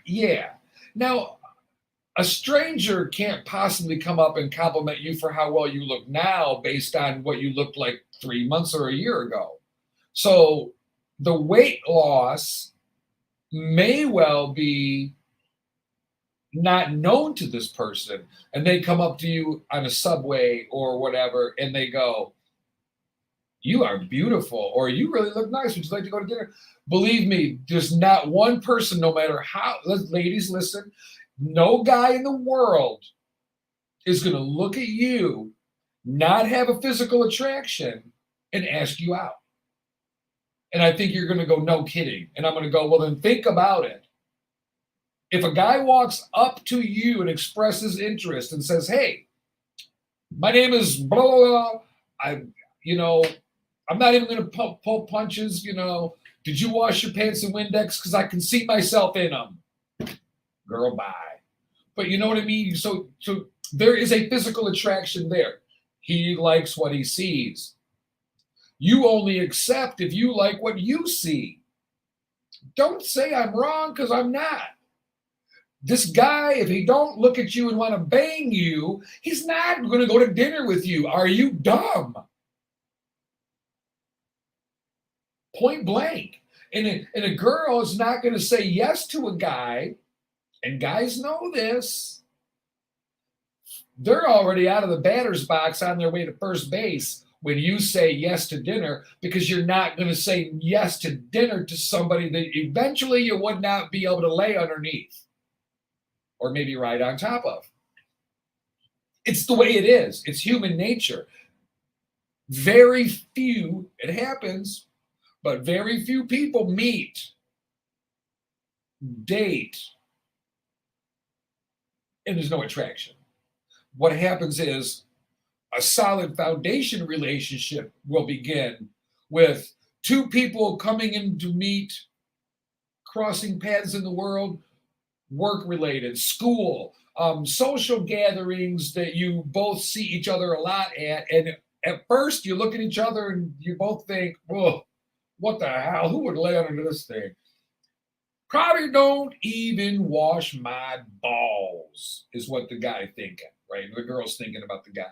Yeah. Now, a stranger can't possibly come up and compliment you for how well you look now based on what you looked like 3 months or a year ago. So the weight loss may well be not known to this person, and they come up to you on a subway or whatever and they go, you are beautiful, or you really look nice, would you like to go to dinner? Believe me, there's not one person, no matter how, ladies, listen, no guy in the world is going to look at you, not have a physical attraction, and ask you out. And I think you're going to go, no kidding. And I'm going to go, well, then think about it. If a guy walks up to you and expresses interest and says, hey, my name is blah, blah, blah. I'm not even going to pull punches, Did you wash your pants in Windex? Because I can see myself in them. Girl, bye. But you know what I mean? So there is a physical attraction there. He likes what he sees. You only accept if you like what you see. Don't say I'm wrong, because I'm not. This guy, if he don't look at you and want to bang you, he's not going to go to dinner with you. Are you dumb? Point blank. And a girl is not going to say yes to a guy, and guys know this, They're already out of the batter's box on their way to first base when you say yes to dinner, because you're not going to say yes to dinner to somebody that eventually you would not be able to lay underneath or maybe right on top of. It's the way it is. It's human nature. Very few, it happens, but very few people meet, date, and there's no attraction. What happens is a solid foundation relationship will begin with two people coming in to meet, crossing paths in the world, work-related, school, social gatherings that you both see each other a lot at. And at first, you look at each other and you both think, "Whoa, what the hell? Who would lay under this thing?" Probably don't even wash my balls, is what the guy thinking, right? The girl's thinking about the guy.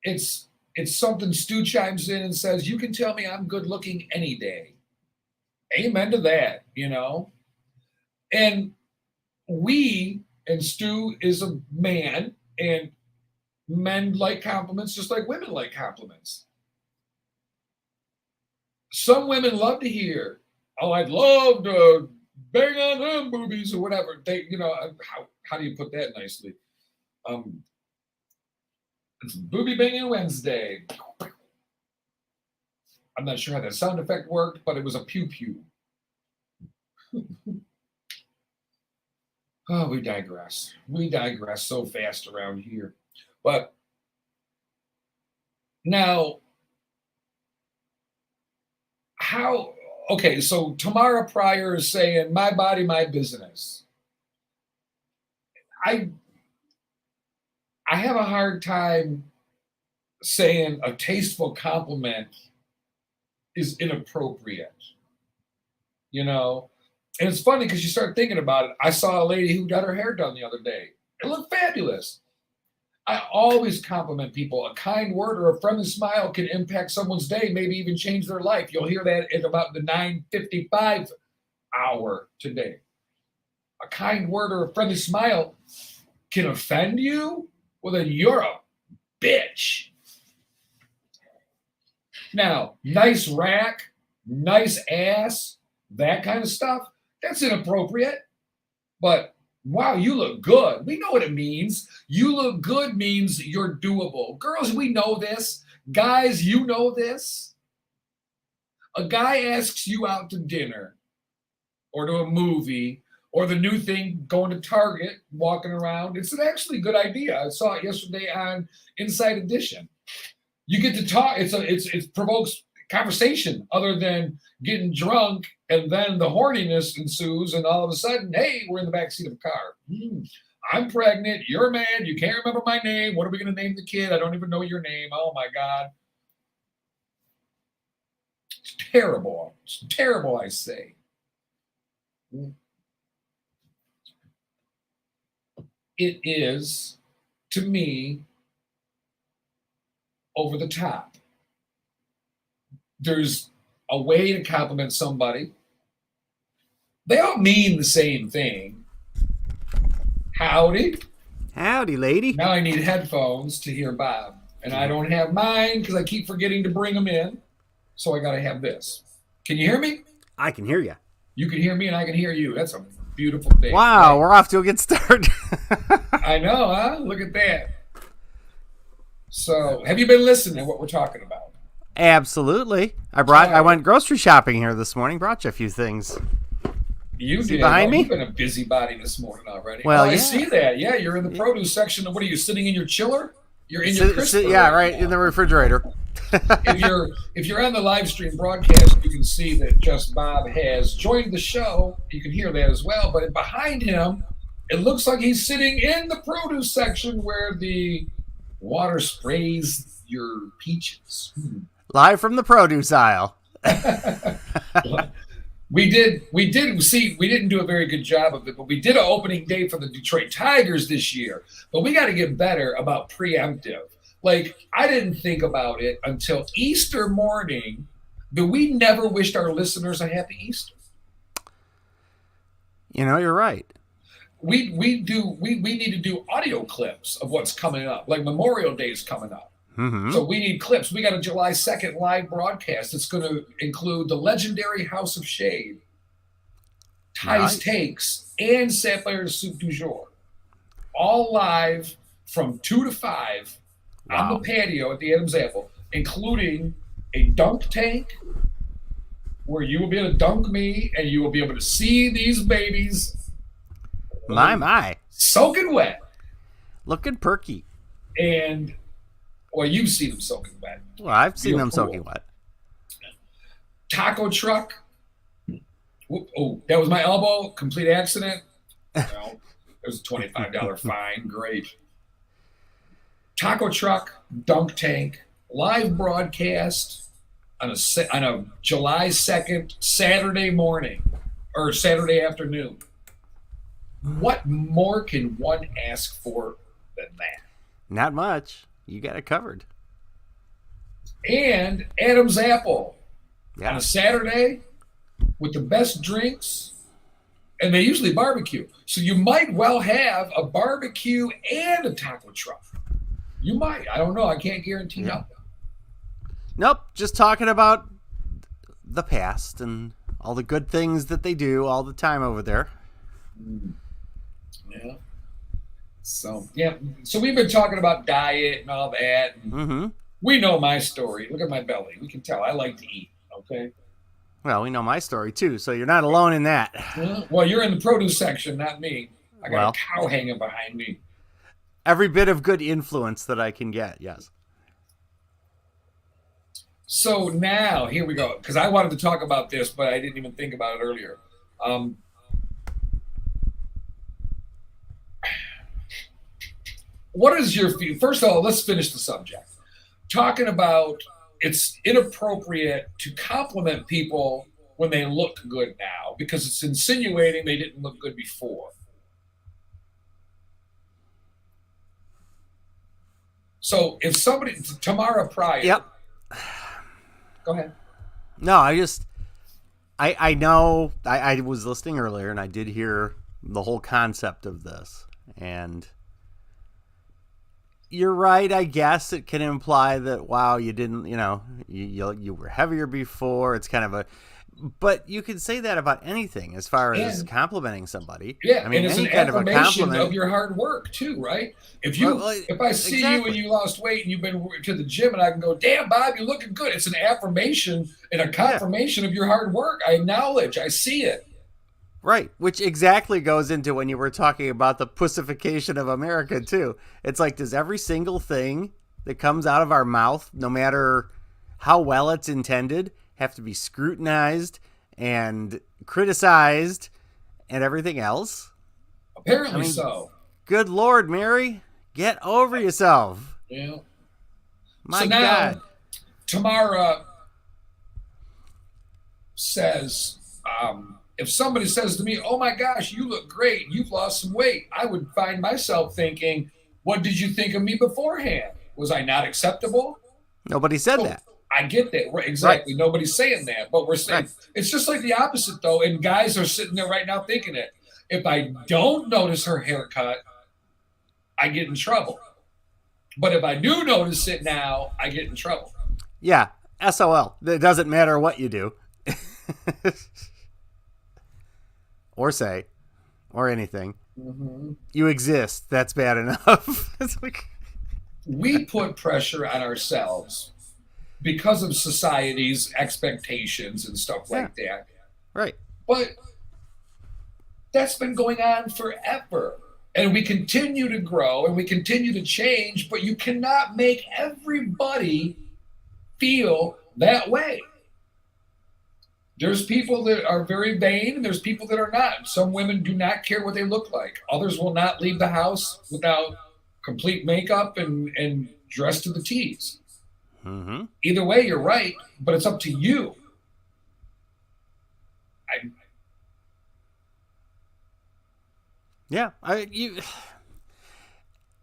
It's something Stu chimes in and says, "You can tell me I'm good looking any day." Amen to that, you know? And Stu is a man, and men like compliments just like women like compliments. Some women love to hear, "Oh, I'd love to bang on them boobies," or whatever. They, how do you put that nicely? It's Booby Banging Wednesday. I'm not sure how that sound effect worked, but it was a pew-pew. Oh, we digress. We digress so fast around here. But now, so Tamara Pryor is saying, "My body, my business." I have a hard time saying a tasteful compliment is inappropriate, And it's funny because you start thinking about it. I saw a lady who got her hair done the other day. It looked fabulous. I always compliment people. A kind word or a friendly smile can impact someone's day, maybe even change their life. You'll hear that at about the 9:55 hour today. A kind word or a friendly smile can offend you? Well, then you're a bitch. Now, nice rack, nice ass, that kind of stuff, that's inappropriate. But wow, you look good. We know what it means. You look good means you're doable. Girls, we know this. Guys, you know this. A guy asks you out to dinner or to a movie or the new thing, going to Target, walking around. It's an actually good idea. I saw it yesterday on Inside Edition. You get to talk. It provokes conversation other than getting drunk, and then the horniness ensues, and all of a sudden, hey, we're in the backseat of a car. I'm pregnant. You're mad. You can't remember my name. What are we going to name the kid? I don't even know your name. Oh, my God. It's terrible. It's terrible, I say. It is, to me, over the top. There's a way to compliment somebody. They all mean the same thing. Howdy. Howdy, lady. Now I need headphones to hear Bob. And I don't have mine because I keep forgetting to bring them in. So I got to have this. Can you hear me? I can hear you. You can hear me and I can hear you. That's a beautiful thing. Wow, right? We're off to a good start. I know, huh? Look at that. So, have you been listening to what we're talking about? Absolutely. I went grocery shopping here this morning. Brought you a few things. You See did. behind me? You've been a busybody this morning already. Well, I yeah. see that. Yeah, you're in the produce section. What are you, sitting in your chiller? You're in your crisper. Yeah, right in the refrigerator. If you're on the live stream broadcast, you can see that Just Bob has joined the show. You can hear that as well. But behind him, it looks like he's sitting in the produce section where the water sprays your peaches. Live from the produce aisle. We didn't do a very good job of it, but we did an opening day for the Detroit Tigers this year. But we got to get better about preemptive. Like, I didn't think about it until Easter morning that we never wished our listeners a happy Easter. You know, you're right. we need to do audio clips of what's coming up. Like Memorial Day is coming up. Mm-hmm. So we need clips. We got a July 2nd live broadcast. It's going to include the legendary House of Shade, Ty's Takes, and Sapphire'S Soup du Jour. All live from 2 to 5 on the patio at the Adam's Apple, including a dunk tank where you will be able to dunk me and you will be able to see these babies. My. Soaking wet. Looking perky. And, well, you've seen them soaking wet. Well, I've seen them Cool. soaking wet. Taco truck. Oh, that was my elbow. Complete accident. Well, it was a $25 fine. Great. Taco truck, dunk tank, live broadcast on a July 2nd Saturday morning or Saturday afternoon. What more can one ask for than that? Not much. You got it covered. And Adam's Apple Yeah. on a Saturday with the best drinks, and they usually barbecue. So you might well have a barbecue and a taco truck. You might. I don't know. I can't guarantee nothing. Nope. Just talking about the past and all the good things that they do all the time over there. Yeah. So, yeah. So we've been talking about diet and all that. And Mm-hmm. we know my story. Look at my belly. We can tell I like to eat. Okay. Well, we know my story too, so you're not alone in that. Well, you're in the produce section, not me. I got Well. a cow hanging behind me. Every bit of good influence that I can get, yes. So now, here we go. Because I wanted to talk about this, but I didn't even think about it earlier. What is your view? First of all, let's finish the subject. Talking about it's inappropriate to compliment people when they look good now because it's insinuating they didn't look good before. So if somebody, Tamara Pryor. Yep. Go ahead. No, I know, I was listening earlier and I did hear the whole concept of this. And you're right, I guess it can imply that, wow, you didn't, you were heavier before. It's kind of a, but you could say that about anything as far as complimenting somebody. Yeah, I mean, and it's any an kind of a affirmation compliment of your hard work too, right? If I see you and you lost weight and you've been to the gym and I can go, damn, Bob, you're looking good. It's an affirmation and a confirmation of your hard work. I acknowledge, I see it. Right, which exactly goes into when you were talking about the pussification of America too. It's like, does every single thing that comes out of our mouth, no matter how well it's intended, have to be scrutinized and criticized and everything else? Apparently so. Good Lord, Mary, get over yourself. Yeah. My so now, God. Tamara says, if somebody says to me, oh my gosh, you look great, you've lost some weight, I would find myself thinking, what did you think of me beforehand? Was I not acceptable? Nobody said that. I get that. Right, exactly. Right. Nobody's saying that, but we're saying it's just like the opposite though. And guys are sitting there right now thinking it. If I don't notice her haircut, I get in trouble. But if I do notice it now, I get in trouble. Yeah. SOL. It doesn't matter what you do. Or say, or anything. Mm-hmm. You exist. That's bad enough. It's like... We put pressure on ourselves because of society's expectations and stuff like that. Right. But that's been going on forever. And we continue to grow and we continue to change, but you cannot make everybody feel that way. There's people that are very vain and there's people that are not. Some women do not care what they look like. Others will not leave the house without complete makeup and dressed to the T's. Mm-hmm. Either way, you're right, but it's up to you.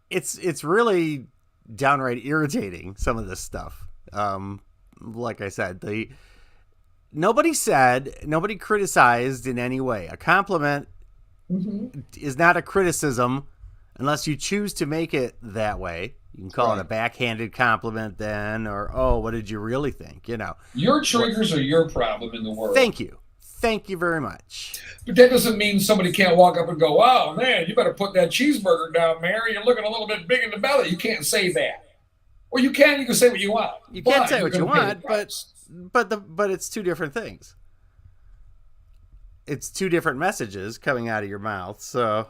It's really downright irritating, some of this stuff. Like I said, nobody criticized in any way. A compliment is not a criticism unless you choose to make it that way. You can call it a backhanded compliment then, or, oh, what did you really think? Your triggers are your problem in the world. Thank you. Thank you very much. But that doesn't mean somebody can't walk up and go, "Wow, man, you better put that cheeseburger down, Mary. You're looking a little bit big in the belly." You can't say that. Or you can say what you want. You can say what you want, but it's two different things. It's two different messages coming out of your mouth. So,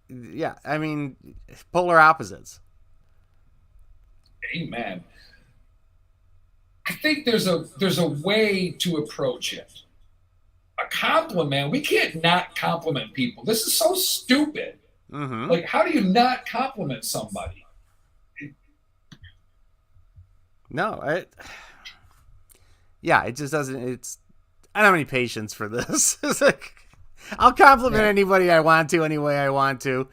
yeah, I mean, polar opposites. Amen. I think there's a way to approach it. A compliment, we can't not compliment people. This is so stupid. Mm-hmm. Like, how do you not compliment somebody? No, it just doesn't. I don't have any patience for this. It's like, I'll compliment anybody I want to, any way I want to,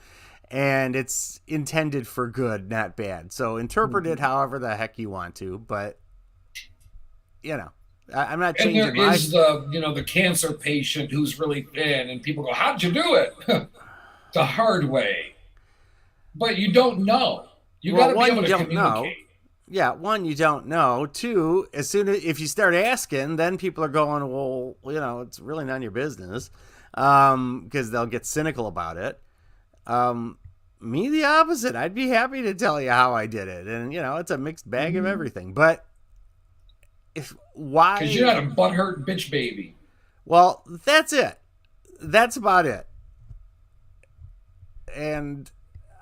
and it's intended for good, not bad. So interpret it however the heck you want to, but I'm not changing. And there is the cancer patient who's really thin, and people go, "How'd you do it?" The hard way. But you don't know. You got to be able to communicate. Know. Yeah, one, you don't know. Two, if you start asking, then people are going, well, it's really none of your business, because they'll get cynical about it. Me, the opposite. I'd be happy to tell you how I did it, and it's a mixed bag of everything. But why? Because you're not a butthurt bitch baby. Well, that's it. That's about it. And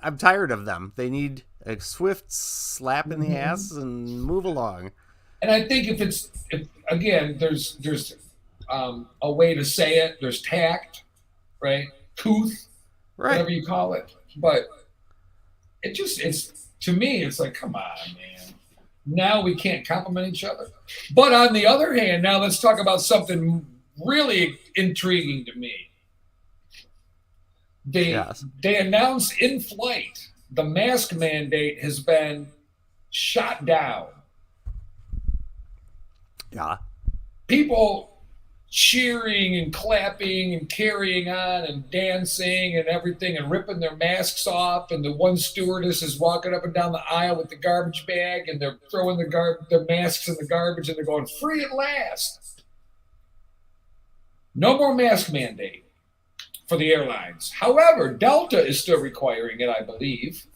I'm tired of them. They need a swift slap in the ass and move along. And I think if there's a way to say it. There's tact, right? Couth, whatever you call it. But it's to me, it's like, come on, man. Now we can't compliment each other. But on the other hand, now let's talk about something really intriguing to me. They announced in flight the mask mandate has been shot down. Yeah. People cheering and clapping and carrying on and dancing and everything and ripping their masks off, and the one stewardess is walking up and down the aisle with the garbage bag, and they're throwing their masks in the garbage, and they're going, "Free at last." No more mask mandate for the airlines. However, Delta is still requiring it, I believe.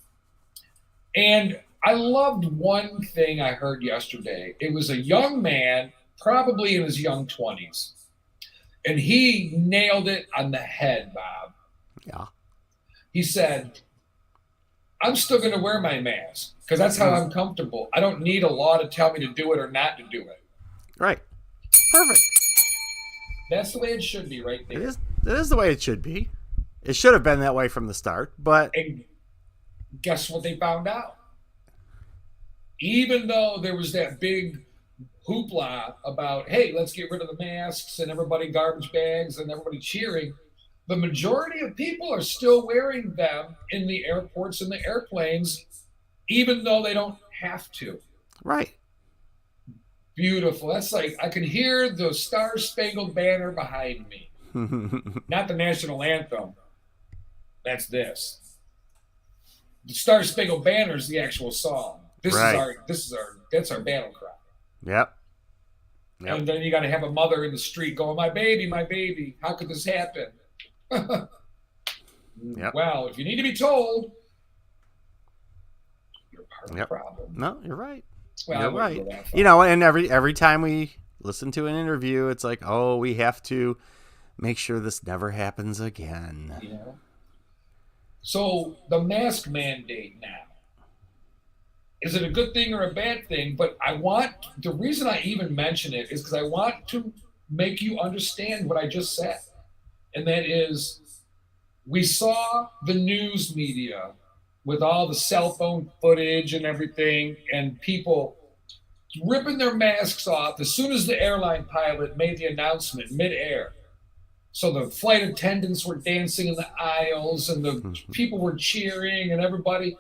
And I loved one thing I heard yesterday. It was a young man, probably in his young 20s. And he nailed it on the head, Bob. Yeah. He said, "I'm still going to wear my mask because that's how I'm comfortable. I don't need a law to tell me to do it or not to do it." Right. Perfect. That's the way it should be right there. That is the way it should be. It should have been that way from the start, but... And guess what they found out? Even though there was that big hoopla about, hey, let's get rid of the masks and everybody garbage bags and everybody cheering, the majority of people are still wearing them in the airports and the airplanes, even though they don't have to. Right. Beautiful. That's like, I can hear the Star-Spangled Banner behind me. Not the national anthem. That's this. The Star-Spangled Banner is the actual song. That's our battle cry. Yep. And then you got to have a mother in the street going, my baby, how could this happen?" Yep. Well, if you need to be told, you're part of the problem. No, you're right. Well, you're right. And every time we listen to an interview, it's like, oh, we have to make sure this never happens again. Yeah. So the mask mandate now, is it a good thing or a bad thing? But the reason I even mention it is because I want to make you understand what I just said. And that is, we saw the news media with all the cell phone footage and everything, and people ripping their masks off as soon as the airline pilot made the announcement midair. So the flight attendants were dancing in the aisles, and the people were cheering, and everybody.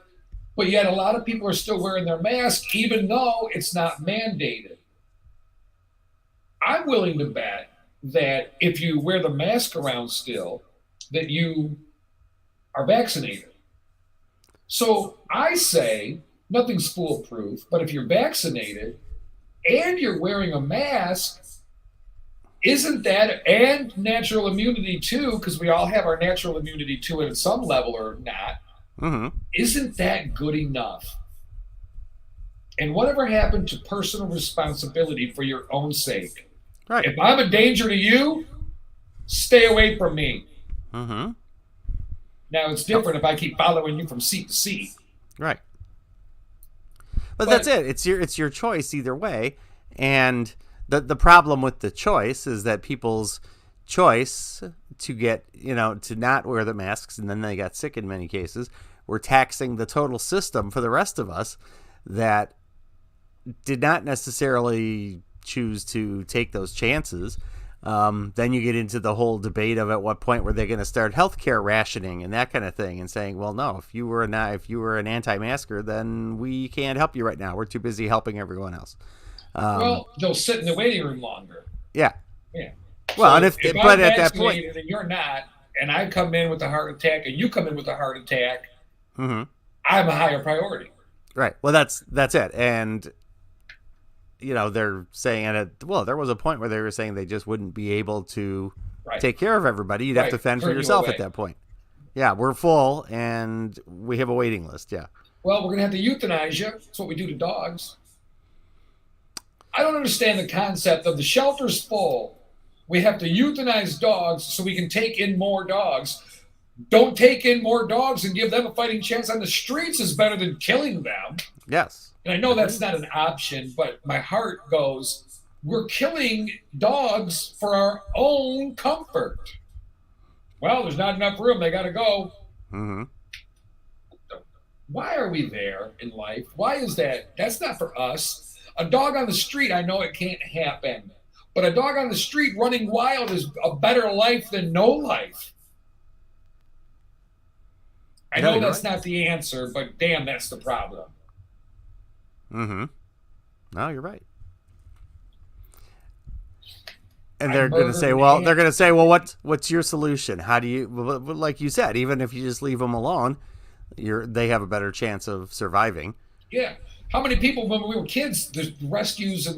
But yet a lot of people are still wearing their mask, even though it's not mandated. I'm willing to bet that if you wear the mask around still, that you are vaccinated. So I say nothing's foolproof, but if you're vaccinated and you're wearing a mask, isn't that, and natural immunity too, because we all have our natural immunity to it at some level or not, isn't that good enough? And whatever happened to personal responsibility for your own sake? Right. If I'm a danger to you, stay away from me. Mm-hmm. Now, it's different if I keep following you from seat to seat. Right. But that's it. It's your choice either way. And the problem with the choice is that people's choice to get, to not wear the masks, and then they got sick in many cases, we're taxing the total system for the rest of us that did not necessarily choose to take those chances. Then you get into the whole debate of at what point were they going to start healthcare rationing and that kind of thing, and saying, well, no, if you were an anti-masker, then we can't help you right now. We're too busy helping everyone else. Well, they'll sit in the waiting room longer. Yeah. Yeah. Well, so and but at that point, and you're not, and I come in with a heart attack, and you come in with a heart attack, I'm a higher priority. Right. Well, that's it. And they're saying there was a point where they were saying they just wouldn't be able to take care of everybody. You'd have to fend for yourself at that point. Yeah, we're full and we have a waiting list. Yeah. Well, we're going to have to euthanize you. That's what we do to dogs. I don't understand the concept of the shelter's full. We have to euthanize dogs so we can take in more dogs. Don't take in more dogs and give them a fighting chance on the streets is better than killing them. Yes. And I know that's not an option, but my heart goes, we're killing dogs for our own comfort. Well, there's not enough room. They got to go. Why are we there in life? Why is that? That's not for us. A dog on the street, I know it can't happen. But a dog on the street running wild is a better life than no life. I know that's not the answer, but damn, that's the problem. No, you're right. And they're going to say, well, what's your solution? How do you, like you said, even if you just leave them alone, they have a better chance of surviving. Yeah. How many people, when we were kids, the rescues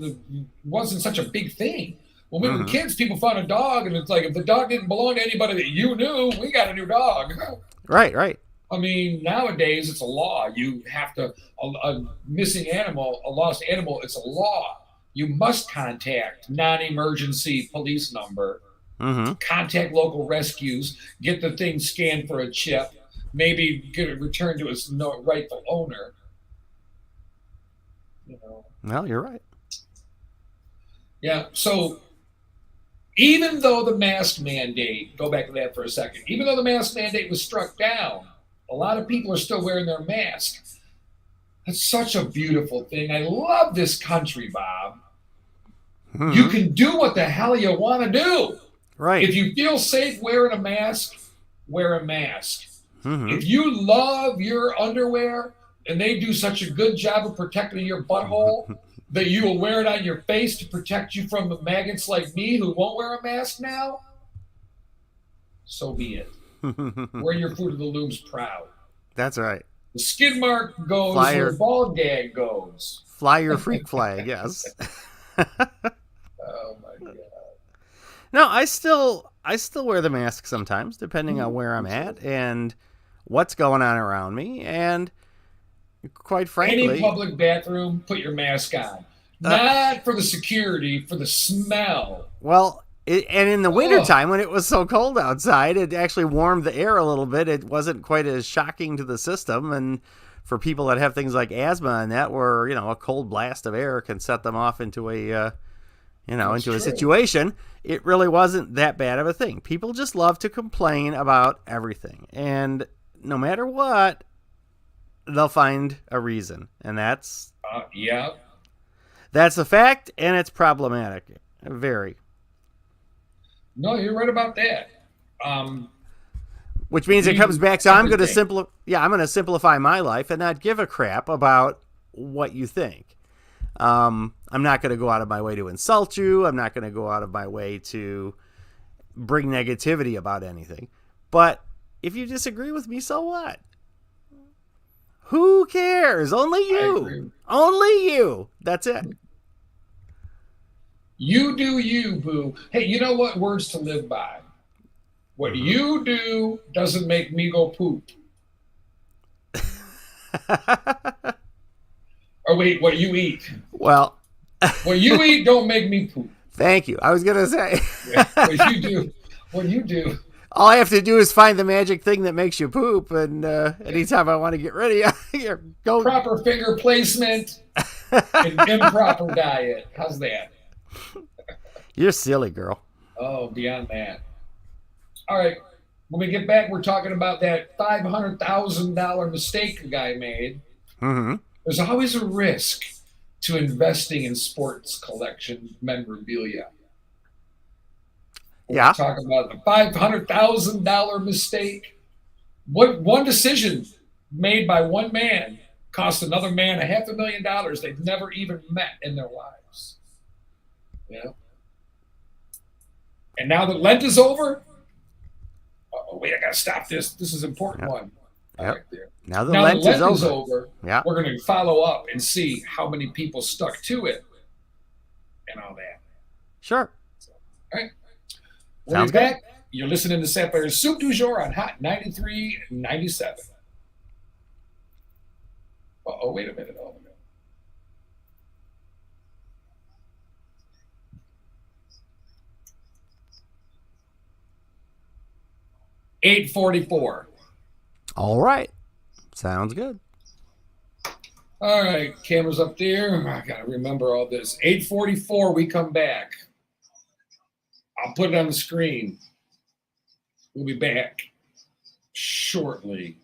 wasn't such a big thing. When we were kids, people found a dog, and it's like, if the dog didn't belong to anybody that you knew, we got a new dog. Right. I mean, nowadays it's a law. You have to, a missing animal, a lost animal, it's a law. You must contact non-emergency police number, contact local rescues, get the thing scanned for a chip, maybe get it returned to its rightful owner. No, you're right. Yeah, so even though the mask mandate, go back to that for a second, even though the mask mandate was struck down, a lot of people are still wearing their masks. That's such a beautiful thing. I love this country, Bob. You can do what the hell you want to do. Right. If you feel safe wearing a mask, wear a mask. If you love your underwear and they do such a good job of protecting your butthole that you will wear it on your face to protect you from the maggots like me who won't wear a mask now, so be it. Wear your Fruit of the Looms proud. That's right. The skid mark goes where the ball gag goes. Fly your freak flag, yes. Oh my God. No, I still wear the mask sometimes, depending on where I'm at and what's going on around me. And quite frankly, any public bathroom, put your mask on. Not for the security, for the smell. Well, and in the wintertime, when it was so cold outside, it actually warmed the air a little bit. It wasn't quite as shocking to the system. And for people that have things like asthma and that, where, a cold blast of air can set them off into a situation, it really wasn't that bad of a thing. People just love to complain about everything. And no matter what, they'll find a reason. And that's a fact, and it's problematic. Very. No, you're right about that. Which means it comes back. So I'm going to simplify my life and not give a crap about what you think. I'm not going to go out of my way to insult you. I'm not going to go out of my way to bring negativity about anything. But if you disagree with me, so what? Who cares? Only I you. agree. Only you. That's it. You do you, boo. Hey, you know what? Words to live by. What you do doesn't make me go poop. Or wait, what you eat. Well, What you eat don't make me poop. thank you. I was going to say. What you do. All I have to do is find the magic thing that makes you poop, and anytime I want to get rid of you, go. Proper finger placement and improper diet. How's that? You're silly, girl. Oh, beyond that. All right. When we get back, we're talking about that $500,000 mistake a guy made. Mm-hmm. There's always a risk to investing in sports collection memorabilia. Yeah. We're talking about the $500,000 mistake. What one decision made by one man cost another man $500,000 they've never even met in their lives. You know? And now that Lent is over, wait, I gotta stop this. This is an important one. Yep. Right there. Now the Now Lent that Lent is is over. over, Yeah. we're going to follow up and see how many people stuck to it and all that. Sure. All right. Sounds We're good. back. You're listening to Sapphire'S Soup du Jour on Hot 93.97. Oh, wait a minute. Oh, no. $8.44. All right. Sounds good. All right, cameras up there. I gotta remember all this. 8:44. We come back. I'll put it on the screen. We'll be back shortly.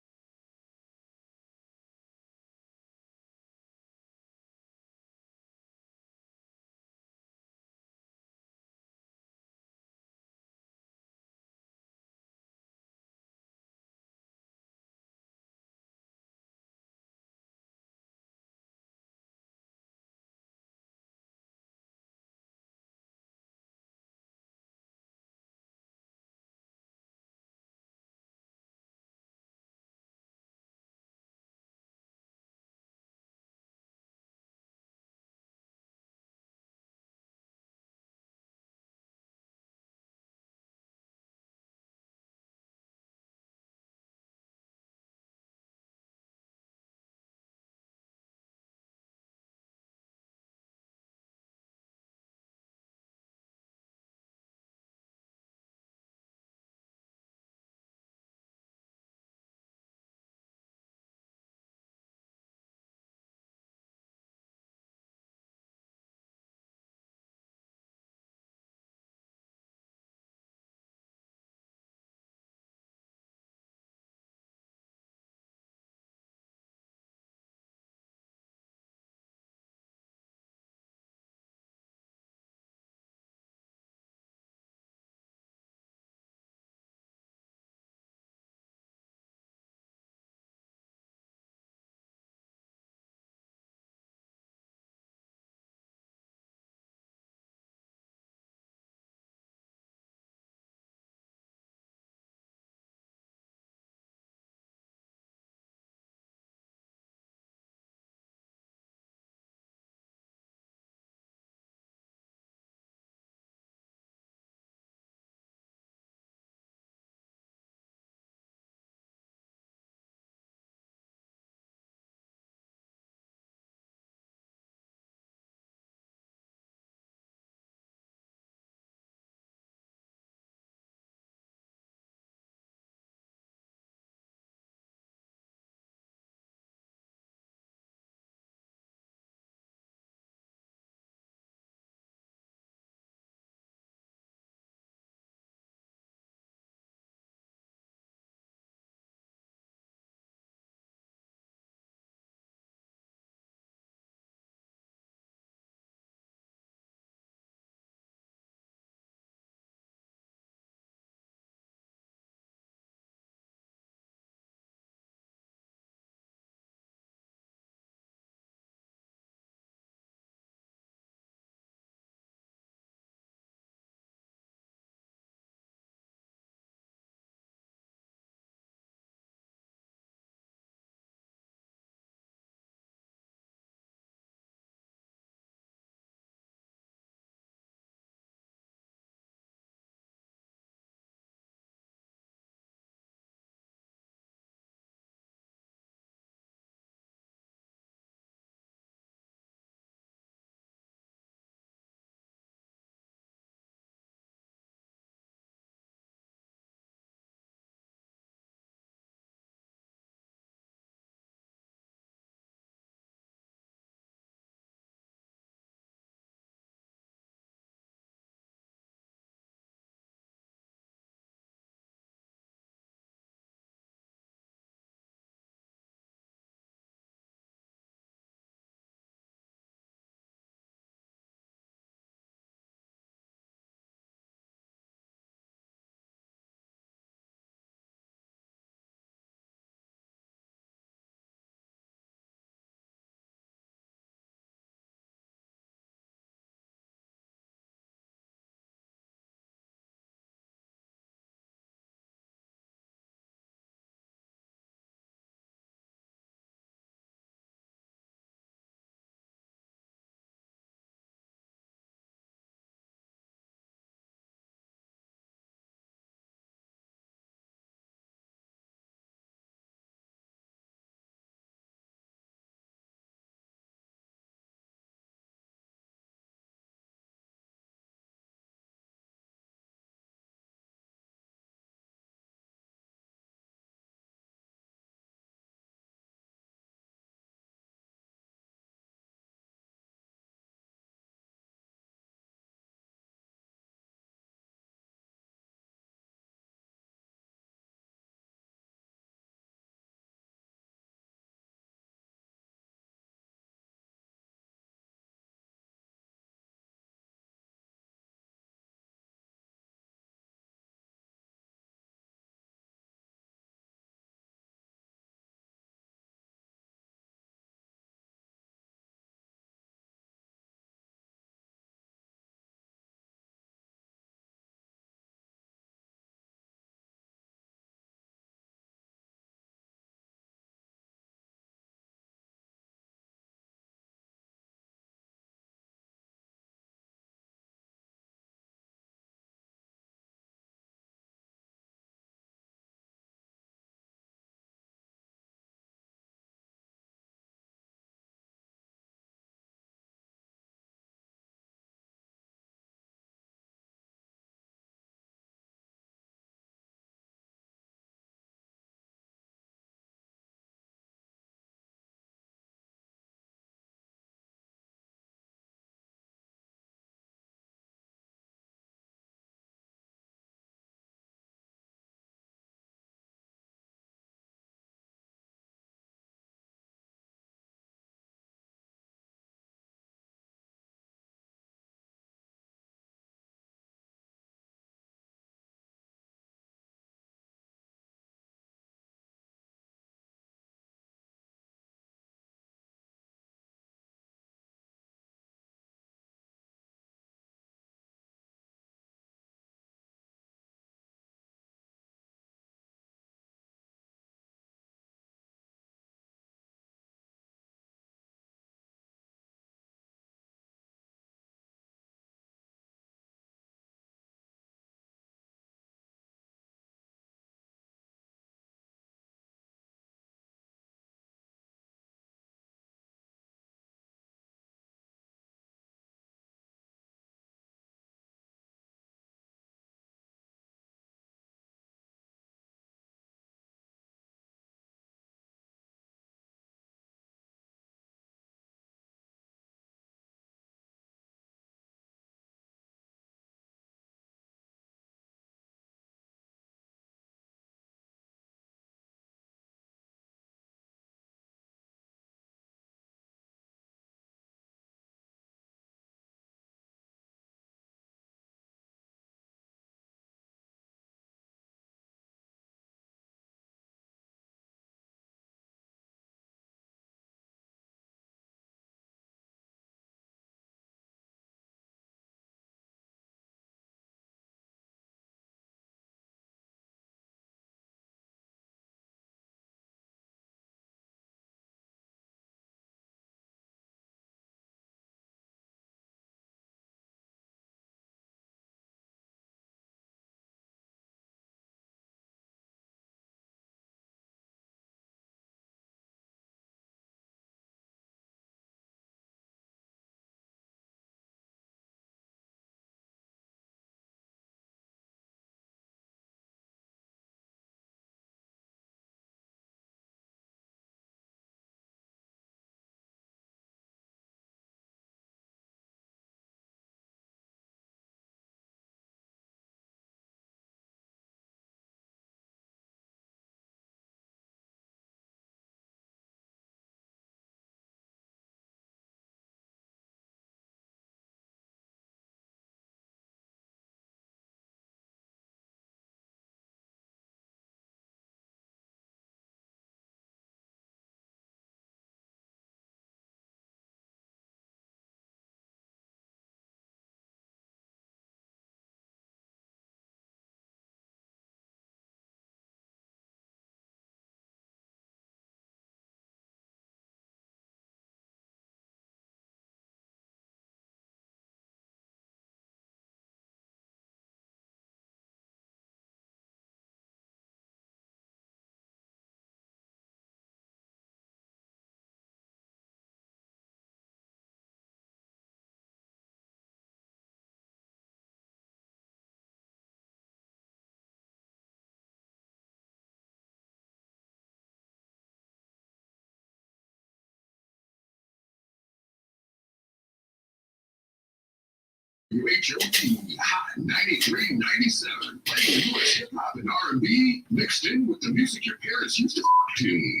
WHOT Hot 93.97. Playing U.S. hip hop and R&B mixed in with the music your parents used to.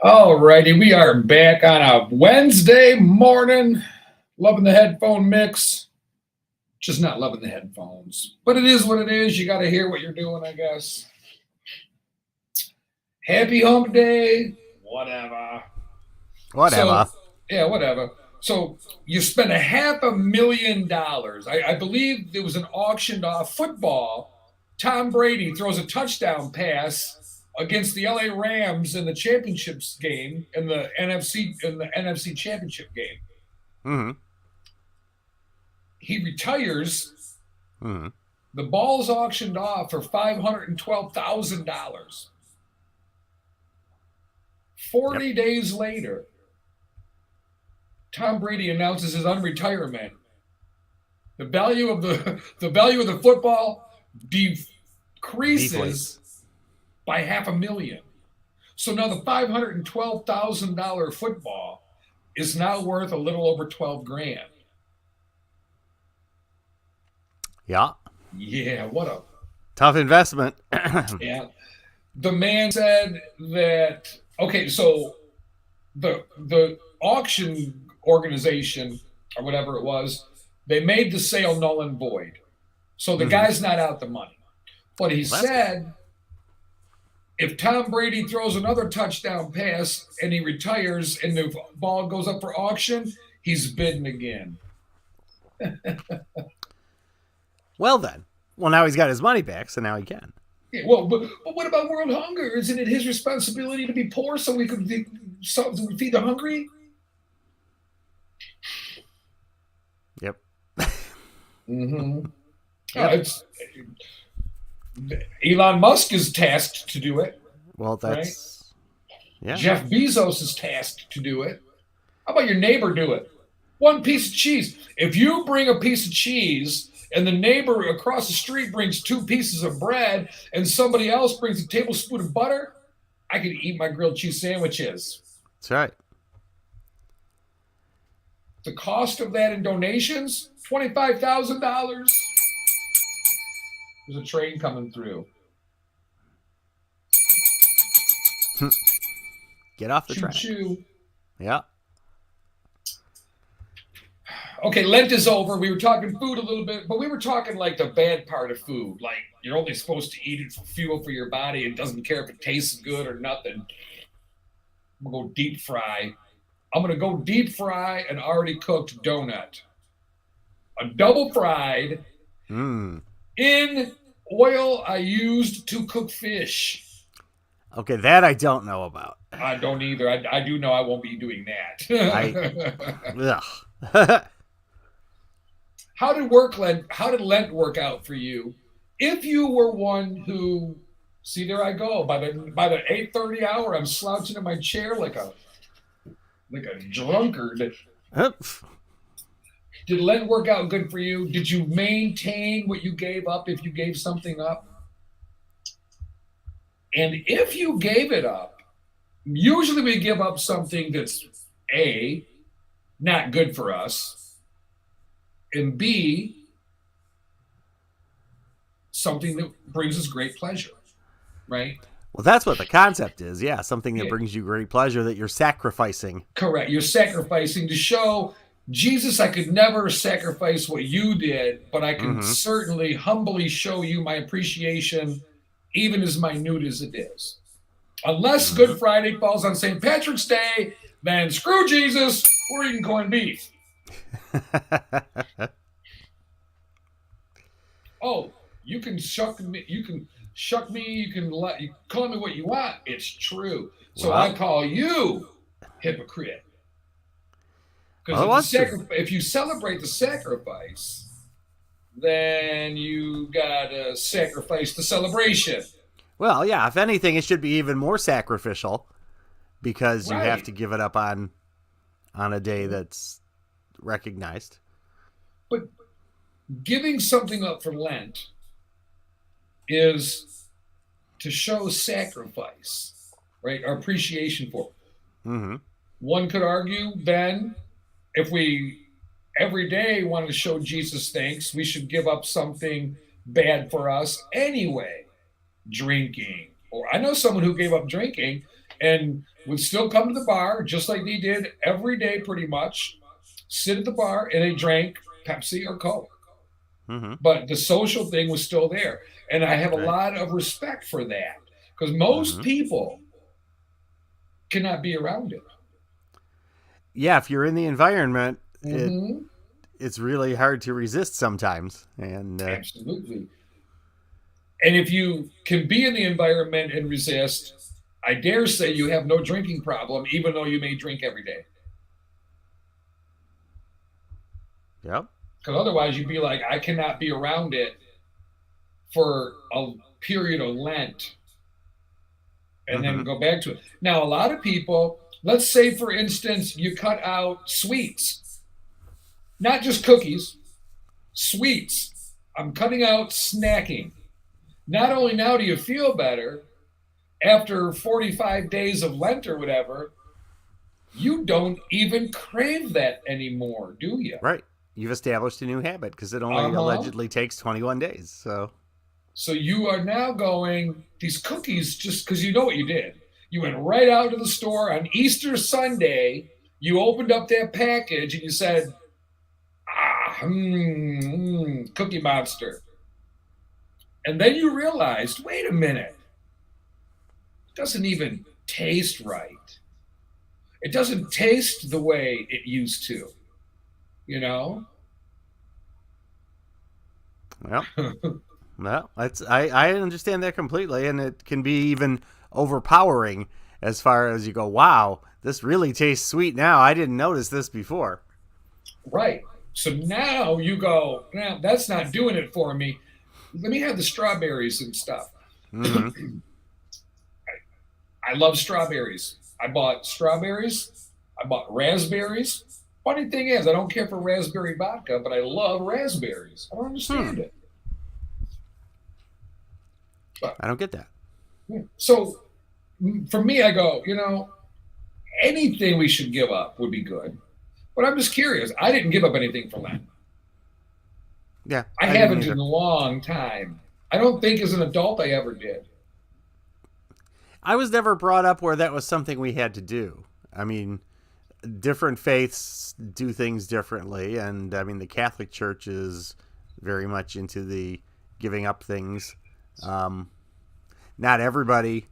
All righty, we are back on a Wednesday morning. Loving the headphone mix. Just not loving the headphones. But it is what it is. You got to hear what you're doing, I guess. Happy hump day. Whatever. Whatever. So, whatever. So you spend $500,000. I believe there was an auctioned off football. Tom Brady throws a touchdown pass against the LA Rams in the championships game, in the NFC championship game. Mm-hmm. He retires. Mm-hmm. The ball's auctioned off for $512,000. 40 days later, Tom Brady announces his unretirement. The value of the football decreases by $500,000. So now the $512,000 football is now worth a little over $12,000. Yeah. Yeah, what a tough investment. Yeah. The man said that, okay, so the auction organization or whatever it was, they made the sale null and void. So the guy's not out the money. But he said if Tom Brady throws another touchdown pass and he retires and the ball goes up for auction, he's bidding again. Well then. Well, now he's got his money back, so now he can. Yeah, well, but what about world hunger? Isn't it his responsibility to be poor so we could feed the hungry? Yep. Mm-hmm. Yep. Elon Musk is tasked to do it. Well, that's... Right? Yeah. Jeff Bezos is tasked to do it. How about your neighbor do it? One piece of cheese. If you bring a piece of cheese and the neighbor across the street brings 2 pieces of bread and somebody else brings a tablespoon of butter, I could eat my grilled cheese sandwiches. That's right. The cost of that in donations, $25,000. There's a train coming through. Get off the train. Choo-choo. Yeah. Okay, Lent is over. We were talking food a little bit, but we were talking like the bad part of food. Like you're only supposed to eat it for fuel for your body. It doesn't care if it tastes good or nothing. I'm going to go deep fry. I'm going to go deep fry an already cooked donut. A double fried in oil I used to cook fish. Okay, that I don't know about. I don't either. I do know I won't be doing that. How did Lent work out for you? If you were one who, see, there I go. By the 8:30 hour, I'm slouching in my chair like a drunkard. Did Lent work out good for you? Did you maintain what you gave up if you gave something up? And if you gave it up, usually we give up something that's A, not good for us, and B, something that brings us great pleasure, right? Well, that's what the concept is. Yeah, something that brings you great pleasure that you're sacrificing. Correct. You're sacrificing to show Jesus, I could never sacrifice what you did, but I can certainly humbly show you my appreciation, even as minute as it is. Unless Good Friday falls on St. Patrick's Day, then screw Jesus, we're eating corned beef. Oh, you can shuck me, you can call me what you want. It's true. So I call you hypocrite. Because if you celebrate the sacrifice, then you gotta sacrifice the celebration. Well, yeah, if anything, it should be even more sacrificial because you have to give it up on a day that's recognized. But giving something up for Lent is to show sacrifice, right? Our appreciation for it. Mm-hmm. One could argue then, if we every day want to show Jesus thanks, we should give up something bad for us anyway. Drinking. Or I know someone who gave up drinking and would still come to the bar just like they did every day pretty much, sit at the bar and they drank Pepsi or Coke. Mm-hmm. But the social thing was still there. And I have a Right. lot of respect for that because most Mhm. people cannot be around it. Yeah, if you're in the environment, Mhm. it's really hard to resist sometimes. And Absolutely. And if you can be in the environment and resist, I dare say you have no drinking problem, even though you may drink every day. yep. Because otherwise you'd be like, I cannot be around it for a period of Lent and then Mhm. go back to it. Now, a lot of people, let's say, for instance, you cut out sweets, not just cookies, sweets. I'm cutting out snacking. Not only now do you feel better, after 45 days of Lent or whatever, you don't even crave that anymore, do you? Right. You've established a new habit because it only Uh-huh. allegedly takes 21 days. So you are now going, these cookies, just because you know what you did. You went right out to the store on Easter Sunday, you opened up that package and you said, Cookie Monster. And then you realized, wait a minute, it doesn't even taste right. It doesn't taste the way it used to, you know? Well, I understand that completely, and it can be even overpowering as far as you go, wow, this really tastes sweet now. I didn't notice this before. Right. So now you go, now that's not doing it for me. Let me have the strawberries and stuff. Mm-hmm. I love strawberries. I bought strawberries. I bought raspberries. Funny thing is, I don't care for raspberry vodka, but I love raspberries. I don't understand it. I don't get that. So for me, I go, anything we should give up would be good. But I'm just curious. I didn't give up anything for Lent. Yeah, I didn't haven't either. in a long time. I don't think as an adult I ever did. I was never brought up where that was something we had to do. I mean, different faiths do things differently, and I mean, the Catholic Church is very much into the giving up things. Not everybody,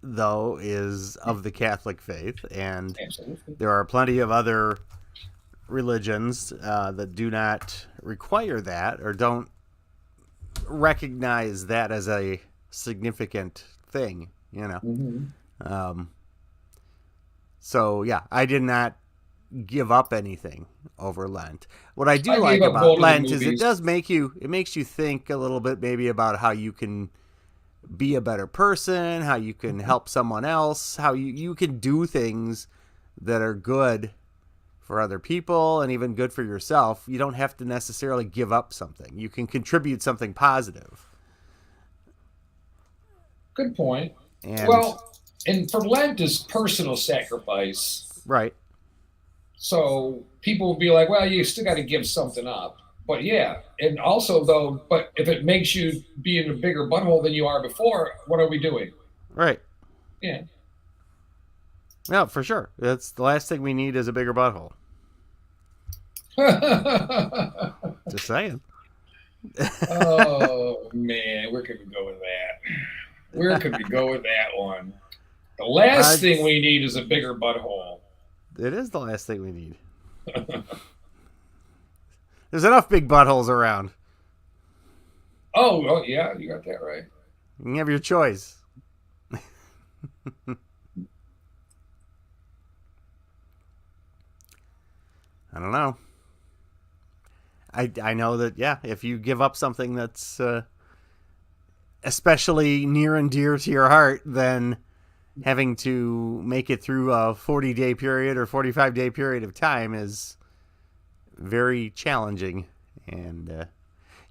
though, is of the Catholic faith, and Absolutely. there are plenty of other religions that do not require that or don't recognize that as a significant thing, Mm-hmm. So yeah, I did not give up anything over Lent. What I do I like gave up about going to the Lent is movies. it makes you think a little bit maybe about how you can be a better person, how you can help someone else, how you can do things that are good for other people and even good for yourself. You don't have to necessarily give up something. You can contribute something positive. Good point. And Well, and for Lent is personal sacrifice. right. So people will be like, well, you still got to give something up. But yeah, and also though, but if it makes you be in a bigger butthole than you are before, what are we doing? Right. Yeah. Yeah, for sure. That's the last thing we need is a bigger butthole. Just saying. Oh man, where could we go with that? Where could we go with that one? The last thing we need is a bigger butthole. It is the last thing we need. There's enough big buttholes around. Oh, well, yeah, you got that right. You can have your choice. I don't know. I know that, yeah, if you give up something that's especially near and dear to your heart, then having to make it through a 40-day period or 45-day period of time is very challenging, and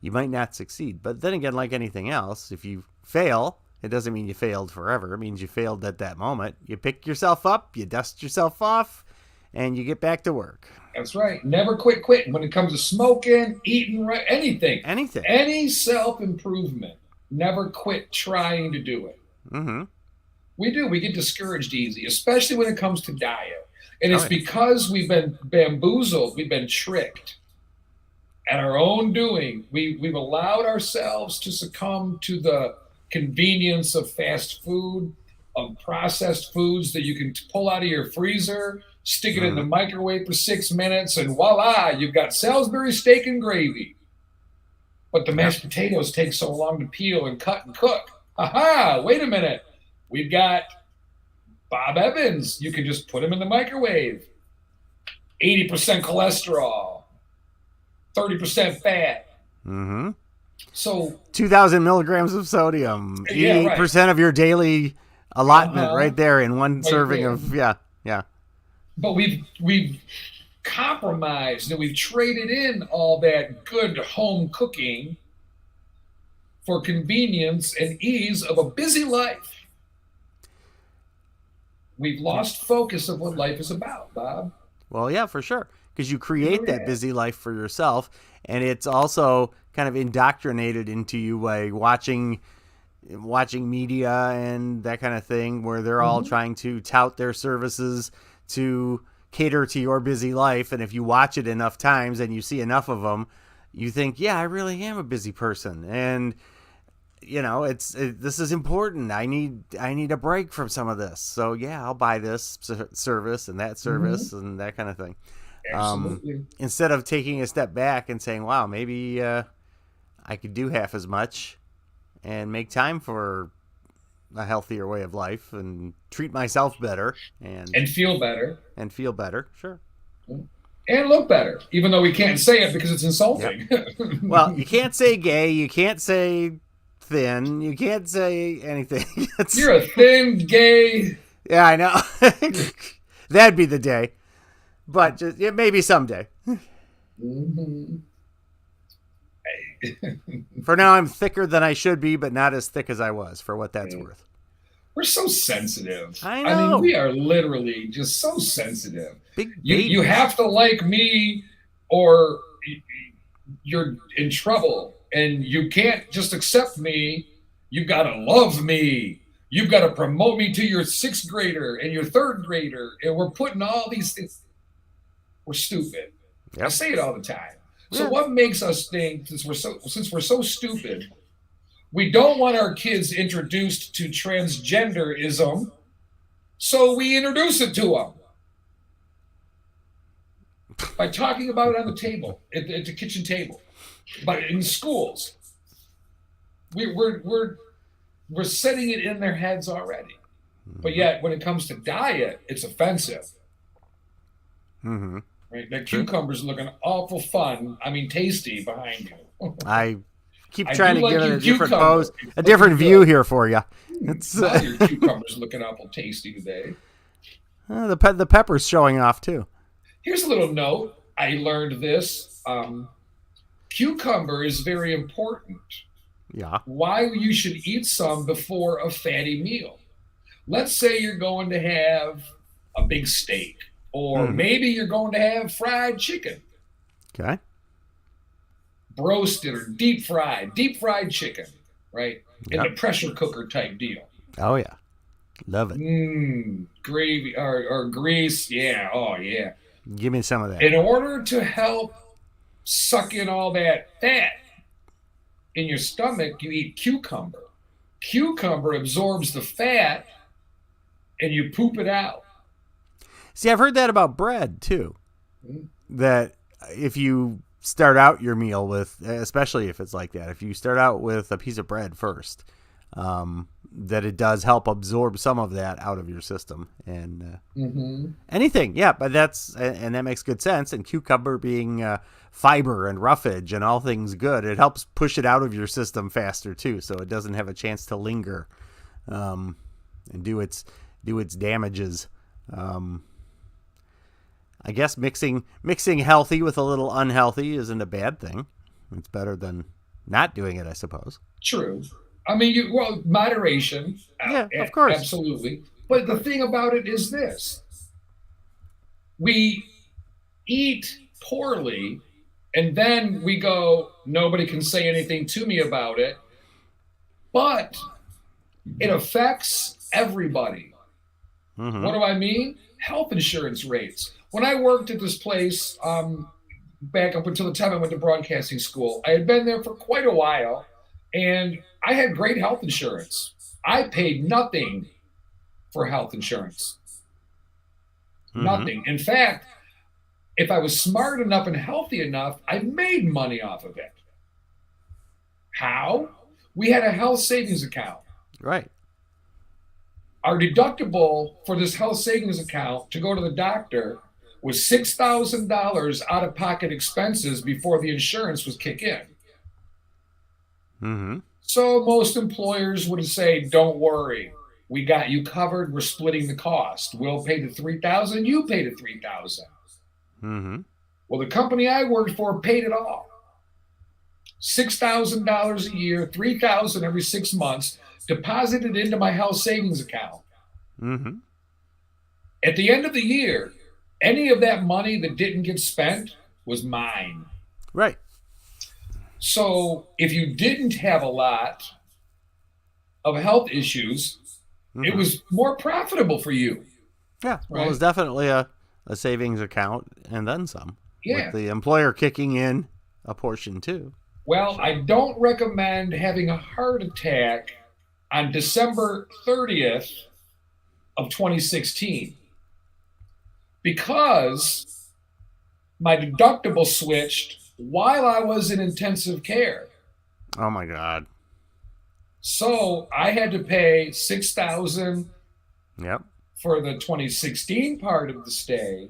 you might not succeed. But then again, like anything else, if you fail, it doesn't mean you failed forever. It means you failed at that moment. You pick yourself up, you dust yourself off, and you get back to work. That's right. Never quit quitting. When it comes to smoking, eating, anything. Any self-improvement, never quit trying to do it. Mm-hmm. We do. We get discouraged easy, especially when it comes to diet. And it's because we've been bamboozled, we've been tricked at our own doing. We've allowed ourselves to succumb to the convenience of fast food, of processed foods that you can pull out of your freezer, stick it in the microwave for 6 minutes, and voila, you've got Salisbury steak and gravy. But the mashed potatoes take so long to peel and cut and cook. Aha, wait a minute. We've got Bob Evans. You can just put him in the microwave. 80% cholesterol, 30% fat. Mm-hmm. So 2,000 milligrams of sodium, 80% of your daily allotment right there in one serving of, yeah. But we've compromised and we've traded in all that good home cooking for convenience and ease of a busy life. We've lost focus of what life is about, Bob. Well, yeah, for sure. Because you create that busy life for yourself, and it's also kind of indoctrinated into you by watching media and that kind of thing, where they're all trying to tout their services to cater to your busy life. And if you watch it enough times and you see enough of them, you think, yeah, I really am a busy person. And, you know, this is important. I need a break from some of this. So, yeah, I'll buy this service and that service and that kind of thing. Absolutely. Instead of taking a step back and saying, wow, maybe I could do half as much and make time for a healthier way of life and treat myself better and feel better. Sure. And look better, even though we can't say it because it's insulting. Yep. Well, you can't say gay. You can't say thin. You can't say anything. You're a thin, gay. Yeah, I know. That'd be the day. But just, maybe someday. For now, I'm thicker than I should be, but not as thick as I was, for what that's worth. We're so sensitive. I know. I mean, we are literally just so sensitive. Big you have to like me or you're in trouble. And you can't just accept me. You've got to love me. You've got to promote me to your 6th grader and your 3rd grader. And we're putting all these things. We're stupid. Yep. I say it all the time. So what makes us think, since we're so stupid, we don't want our kids introduced to transgenderism, so we introduce it to them by talking about it on the table, at the kitchen table, but in schools. We're setting it in their heads already. But yet, when it comes to diet, it's offensive. Mm-hmm. Right? The cucumber's looking awful fun. I mean, tasty behind you. I keep trying to give it a different pose, a It's different view here for you. It's your cucumber's looking awful tasty today. The pepper's showing off too. Here's a little note. I learned this. Cucumber is very important. Yeah. Why you should eat some before a fatty meal. Let's say you're going to have a big steak, or maybe you're going to have fried chicken. Okay. Roasted or deep fried chicken, right? In the pressure cooker type deal. Oh yeah. Love it. Gravy or grease. Yeah. Oh yeah. Give me some of that. In order to help suck in all that fat in your stomach, you eat cucumber. Cucumber absorbs the fat and you poop it out. See, I've heard that about bread too. That if you start out your meal with, especially if it's like that, if you start out with a piece of bread first, that it does help absorb some of that out of your system. And anything, but that makes good sense. And cucumber being fiber and roughage and all things good, it helps push it out of your system faster too, so it doesn't have a chance to linger and do its damages. I guess mixing healthy with a little unhealthy isn't a bad thing. It's better than not doing it, I suppose. True. I mean, moderation. Yeah, of course. Absolutely. But the thing about it is this: we eat poorly, and then we go, nobody can say anything to me about it. But it affects everybody. Mm-hmm. What do I mean? Health insurance rates. When I worked at this place, back up until the time I went to broadcasting school, I had been there for quite a while, and I had great health insurance. I paid nothing for health insurance. Mm-hmm. Nothing. In fact, if I was smart enough and healthy enough, I made money off of it. How? We had a health savings account. Right. Our deductible for this health savings account to go to the doctor was $6,000 out-of-pocket expenses before the insurance was kick in. Mm-hmm. So most employers would say, don't worry, we got you covered, we're splitting the cost. We'll pay the $3,000, you pay the $3,000. Mm-hmm. Well, the company I worked for paid it all. $6,000 a year, $3,000 every 6 months, deposited into my health savings account. Mm-hmm. At the end of the year, any of that money that didn't get spent was mine. Right. So if you didn't have a lot of health issues, Mm-hmm. it was more profitable for you. Yeah. Well, Right. it was definitely a savings account and then some. Yeah. With the employer kicking in a portion too. Well, I don't recommend having a heart attack on December 30th of 2016 because my deductible switched while I was in intensive care. Oh my God. So I had to pay $6,000 Yep. for the 2016 part of the stay.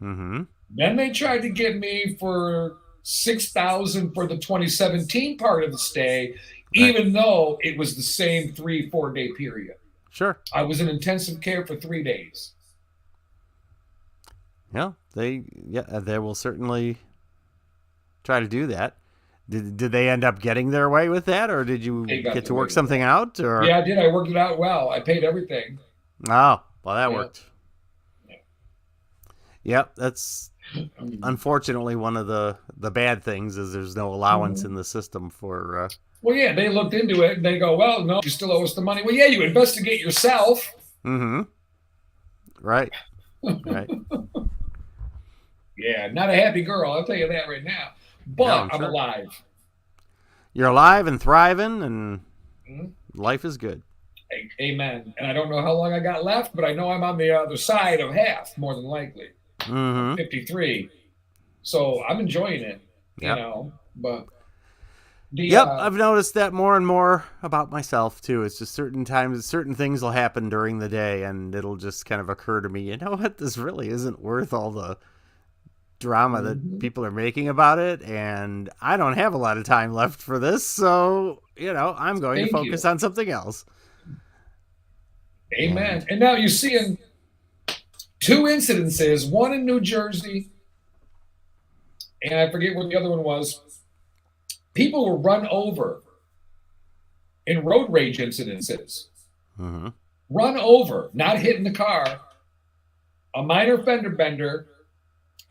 Mm-hmm. Then they tried to get me for $6,000 for the 2017 part of the stay, even though it was the same 3-4 day period. Sure. I was in intensive care for 3 days. Yeah. They will certainly try to do that. Did they end up getting their way with that, or did you They got get to their way work with something out? Or Yeah, I did. I worked it out well. I paid everything. Oh, well, that Yeah. worked. Yep, that's unfortunately one of the bad things is there's no allowance in the system for. Well, yeah, they looked into it and they go, well, no, you still owe us the money. Well, yeah, you investigate yourself. Mm-hmm. Right. Right. Yeah, not a happy girl. I'll tell you that right now. But Yeah, I'm I'm sure. alive. You're alive and thriving, and Mhm. life is good. Amen. And I don't know how long I got left, but I know I'm on the other side of half, more than likely. Mm-hmm. 53. So I'm enjoying it, Yep. you know. But the Yep, I've noticed that more and more about myself too. It's just certain times, certain things will happen during the day, and it'll just kind of occur to me, you know what, this really isn't worth all the drama that people are making about it, and I don't have a lot of time left for this, so, you know, I'm going Thank to focus you. on something else. Amen. And now you're seeing 2 incidences, one in New Jersey, and I forget what the other one was. People were run over in road rage incidences. Mm-hmm. Run over, not hit in the car. A minor fender bender.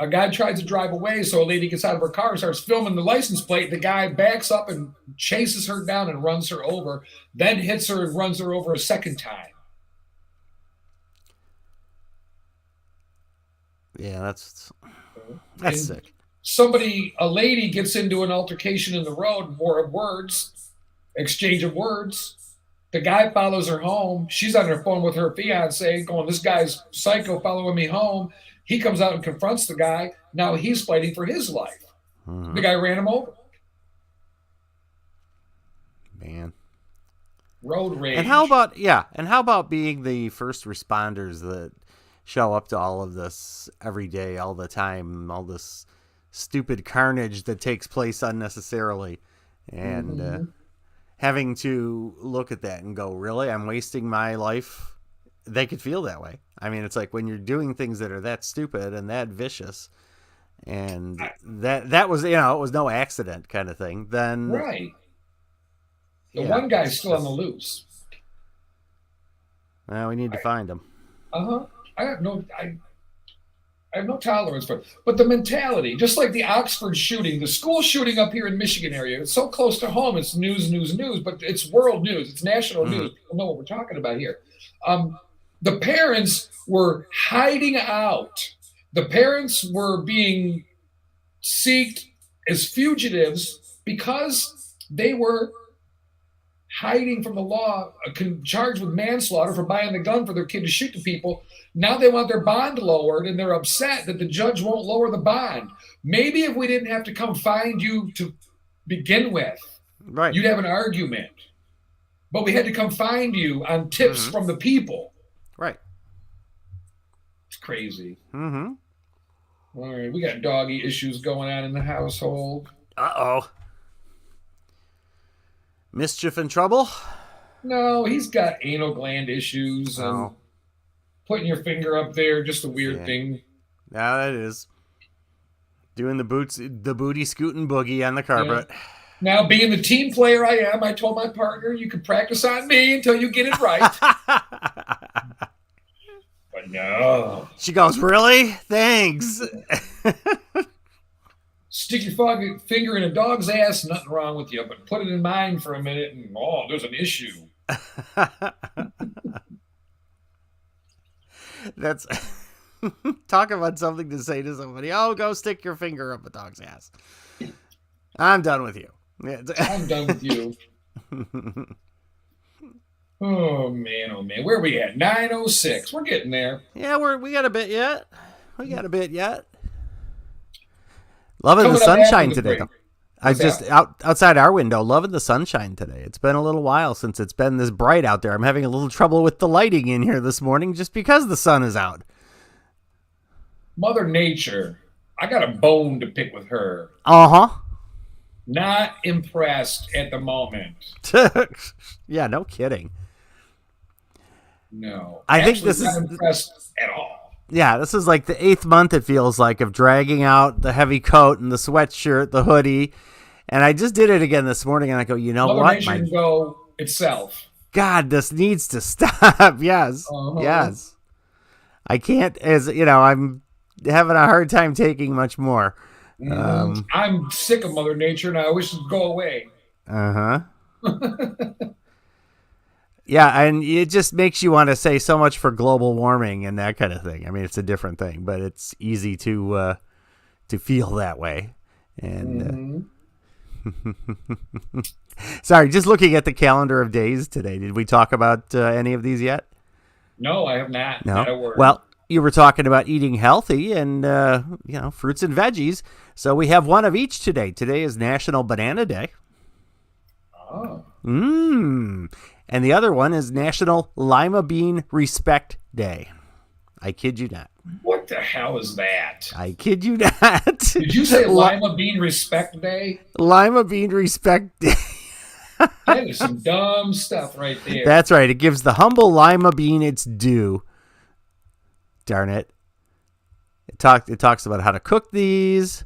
A guy tries to drive away, so a lady gets out of her car and starts filming the license plate. The guy backs up and chases her down and runs her over, then hits her and runs her over a second time. Yeah, that's And sick. a lady gets into an altercation in the road, exchange of words. The guy follows her home. She's on her phone with her fiance going, this guy's psycho following me home. He comes out and confronts the guy. Now he's fighting for his life. Mm-hmm. The guy ran him over. Man. Road rage. And how about being the first responders that show up to all of this every day, all the time, all this stupid carnage that takes place unnecessarily, and having to look at that and go, really, I'm wasting my life they could feel that way. I mean, it's like when you're doing things that are that stupid and that vicious, and that was, it was no accident kind of thing. Then right. The one guy's still on the loose. Well, we need to find him. I have no tolerance for it. But the mentality, just like the Oxford shooting, the school shooting up here in Michigan area, it's so close to home. It's news, but it's world news. It's national news. People know what we're talking about here. The parents were hiding out. The parents were being sought as fugitives because they were hiding from the law, charged with manslaughter for buying the gun for their kid to shoot the people. Now they want their bond lowered, and they're upset that the judge won't lower the bond. Maybe if we didn't have to come find you to begin with, right, you'd have an argument. But we had to come find you on tips from the people. Right. It's crazy. Mm-hmm. All right, we got doggy issues going on in the household. Uh-oh. Mischief and trouble? No, he's got anal gland issues and putting your finger up there, just a weird thing. Yeah, that is. Doing the booty scooting boogie on the carpet. Yeah. Now, being the team player I am, I told my partner, you can practice on me until you get it right. But no. She goes, really? Thanks. Stick your finger in a dog's ass, nothing wrong with you, but put it in mine for a minute and, there's an issue. That's talk about something to say to somebody. Oh, go stick your finger up a dog's ass. I'm done with you. I'm done with you. Oh man. Where are we at? 9:06. We're getting there. Yeah, we got a bit yet. Loving the sunshine today, though. I was just outside our window, loving the sunshine today. It's been a little while since it's been this bright out there. I'm having a little trouble with the lighting in here this morning just because the sun is out. Mother Nature, I got a bone to pick with her. Not impressed at the moment. Yeah, no kidding. No. I think this not impressed at all. Yeah, this is like the 8th month, it feels like, of dragging out the heavy coat and the sweatshirt, the hoodie. And I just did it again this morning, and I go, you know Mother what? Nature can go itself. God, this needs to stop. Yes. Yes. I can't, I'm having a hard time taking much more. I'm sick of Mother Nature, and I wish it would go away. Yeah, and it just makes you want to say so much for global warming and that kind of thing. I mean, it's a different thing, but it's easy to feel that way. And sorry, just looking at the calendar of days today. Did we talk about any of these yet? No, I have not. No. Not a word. Well, you were talking about eating healthy and fruits and veggies. So we have one of each today. Today is National Banana Day. Oh. And the other one is National Lima Bean Respect Day. I kid you not. What the hell is that? I kid you not. Did you say Lima Bean Respect Day? Lima Bean Respect Day. That is some dumb stuff right there. That's right. It gives the humble lima bean its due. Darn it. It talks about how to cook these.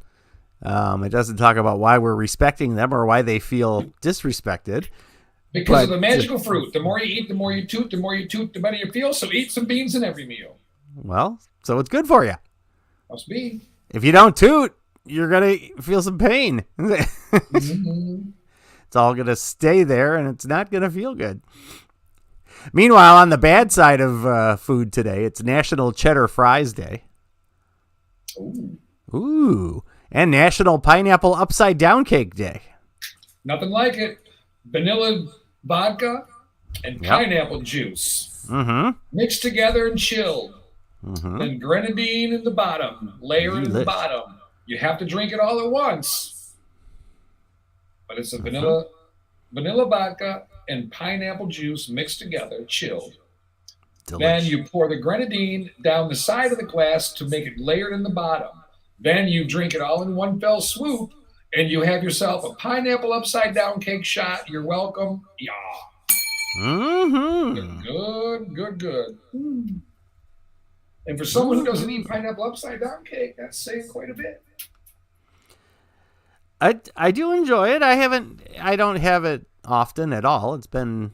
It doesn't talk about why we're respecting them or why they feel disrespected. Because of the magical fruit. The more you eat, the more you toot. The more you toot, the better you feel. So eat some beans in every meal. Well, so it's good for you. Must be. If you don't toot, you're going to feel some pain. It's all going to stay there, and it's not going to feel good. Meanwhile, on the bad side of food today, it's National Cheddar Fries Day. Ooh. And National Pineapple Upside Down Cake Day. Nothing like it. Vanilla vodka and pineapple juice. Mixed together and chilled. Then grenadine in the bottom. Layer in the bottom. You have to drink it all at once. But it's a vanilla vodka and pineapple juice mixed together, chilled. Delish. Then you pour the grenadine down the side of the glass to make it layered in the bottom. Then you drink it all in one fell swoop, and you have yourself a pineapple upside down cake shot. You're welcome. Yeah. Mm-hmm. Good. And for someone who doesn't eat pineapple upside down cake, that's saying quite a bit. I do enjoy it. I don't have it often at all. It's been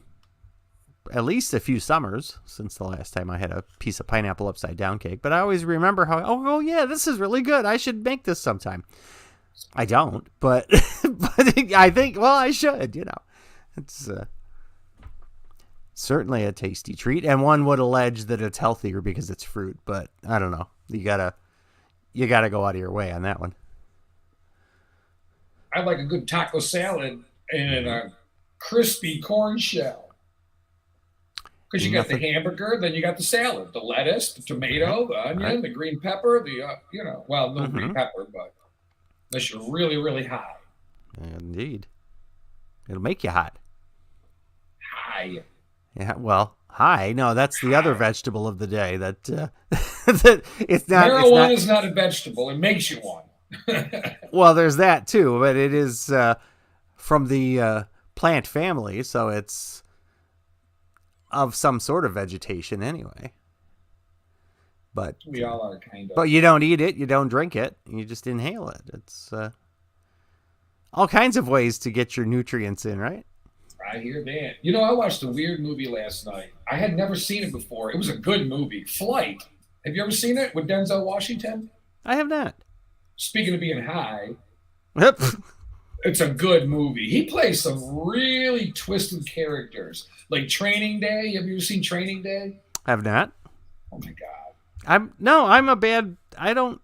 at least a few summers since the last time I had a piece of pineapple upside down cake. But I always remember oh yeah, this is really good. I should make this sometime. I don't, but but I think, well, I should. It's certainly a tasty treat, and one would allege that it's healthier because it's fruit. But I don't know. You gotta go out of your way on that one. I like a good taco salad and a crispy corn shell. Because you got the hamburger, then you got the salad, the lettuce, the tomato, the onion, the green pepper, no green pepper, but unless you're really, really high. Indeed. It'll make you hot. High. Yeah, well, high. No, that's the other vegetable of the day. That that it's not. Marijuana is not a vegetable. It makes you one. Well, there's that too, but it is from the plant family, so it's of some sort of vegetation anyway. But we all are kind of. But you don't eat it, you don't drink it, you just inhale it. It's all kinds of ways to get your nutrients in, right? I hear that. I watched a weird movie last night. I had never seen it before. It was a good movie. Flight. Have you ever seen it with Denzel Washington? I have not. Speaking of being high, Yep. it's a good movie. He plays some really twisted characters, like Training Day. Have you ever seen Training Day? I have not. Oh my God. I don't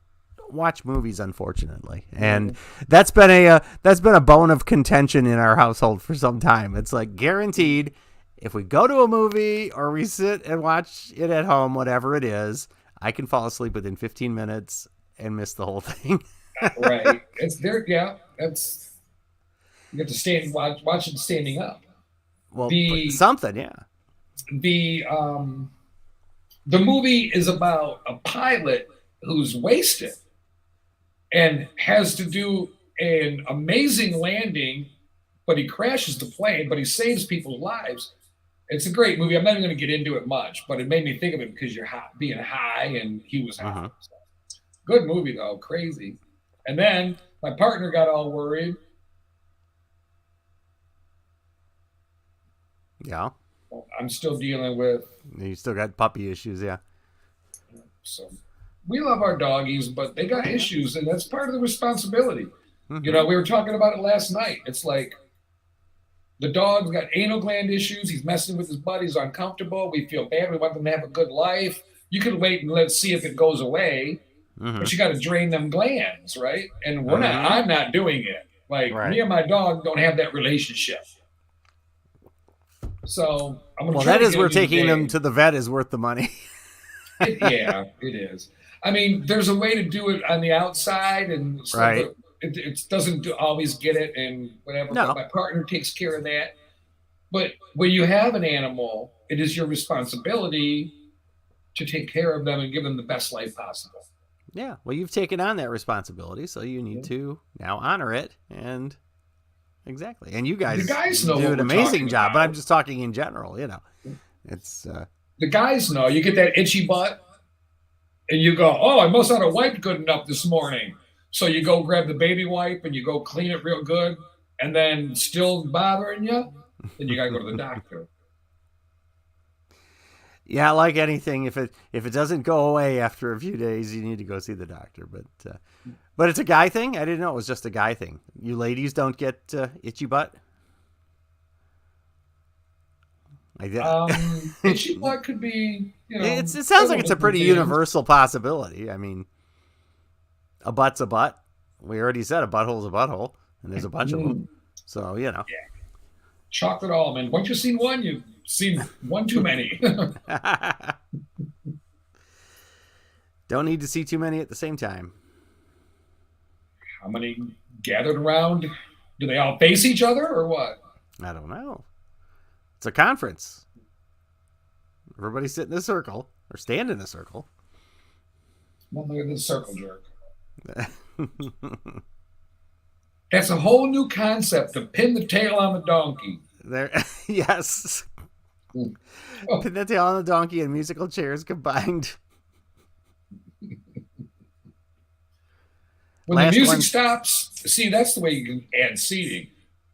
watch movies, unfortunately, and that's been a bone of contention in our household for some time. It's like guaranteed, if we go to a movie or we sit and watch it at home, whatever it is, I can fall asleep within 15 minutes and miss the whole thing. Right. It's there. Yeah. That's, you have to watch it standing up. Well, something. Yeah. The movie is about a pilot who's wasted and has to do an amazing landing, but he crashes the plane, but he saves people's lives. It's a great movie. I'm not even going to get into it much, but it made me think of it because you're being high and he was high. So, good movie, though. Crazy. And then my partner got all worried. Yeah. Well, I'm still dealing with. You still got puppy issues, yeah. So we love our doggies, but they got issues, and that's part of the responsibility. We were talking about it last night. It's like the dog's got anal gland issues. He's messing with his butt. He's uncomfortable. We feel bad. We want them to have a good life. You could wait and let's see if it goes away, but you got to drain them glands, right? And we're not. I'm not doing it. Like me and my dog don't have that relationship. So I'm gonna. Well, that is where taking them to the vet is worth the money. Yeah, it is. I mean, there's a way to do it on the outside, and so it doesn't always get it and whatever. No. But my partner takes care of that. But when you have an animal, it is your responsibility to take care of them and give them the best life possible. Yeah, well, you've taken on that responsibility, so you need to now honor it. And exactly, and you guys do an amazing job. But I'm just talking in general. It's the guys know. You get that itchy butt, and you go, "Oh, I must not have wiped good enough this morning." So you go grab the baby wipe and you go clean it real good, and then still bothering you, then you gotta go to the doctor. Yeah, like anything, if it doesn't go away after a few days, you need to go see the doctor. But it's a guy thing. I didn't know it was just a guy thing. You ladies don't get itchy butt. Like that. Itchy butt could be. It sounds like it's a pretty universal possibility. I mean, a butt's a butt. We already said a butthole's a butthole, and there's a bunch of them. So Yeah. Chocolate almond. Once you've seen one, you've seen one too many. Don't need to see too many at the same time. How many gathered around? Do they all face each other or what? I don't know. It's a conference. Everybody sit in a circle or stand in a circle. Well, look at this circle jerk. That's a whole new concept to pin the tail on the donkey. There, yes. Oh, Pin the tail on the donkey and musical chairs combined. when the Last music one. stops, see, that's the way you can add seating.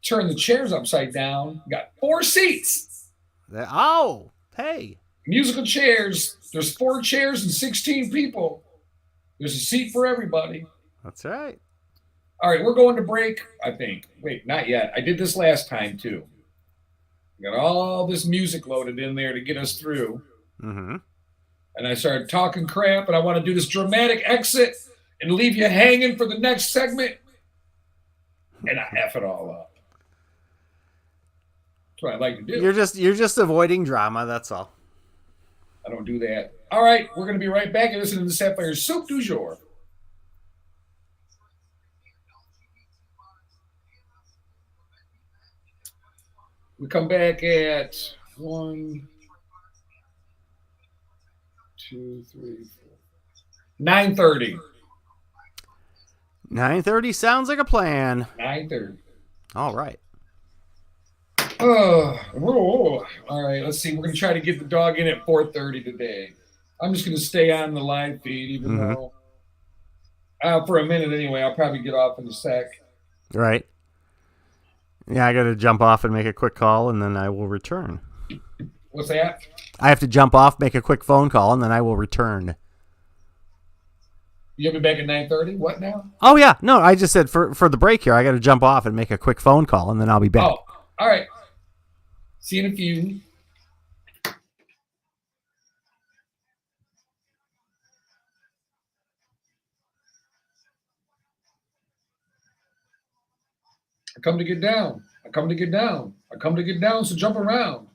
Turn the chairs upside down. Got 4 seats. Oh, hey. Musical chairs. There's 4 chairs and 16 people. There's a seat for everybody. That's right. All right, we're going to break, I think. Wait, not yet. I did this last time, too. Got all this music loaded in there to get us through. Mm-hmm. And I started talking crap, and I want to do this dramatic exit and leave you hanging for the next segment. And I F it all up. That's what I like to do. You're just avoiding drama, that's all. I don't do that. All right, we're going to be right back and listen to the Sapphire'S Soup du Jour. We come back at 1, 2, 3, 4. 9:30. 9:30 sounds like a plan. 9:30. All right. All right, let's see. We're going to try to get the dog in at 4:30 today. I'm just going to stay on the live feed, even though for a minute anyway. I'll probably get off in a sec. Right. Yeah, I got to jump off and make a quick call, and then I will return. What's that? I have to jump off, make a quick phone call, and then I will return. You'll be back at 9:30? What now? Oh, yeah. No, I just said for the break here, I got to jump off and make a quick phone call, and then I'll be back. Oh, all right. See you in a few. I come to get down. I come to get down. I come to get down, so jump around.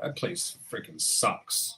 That place freaking sucks.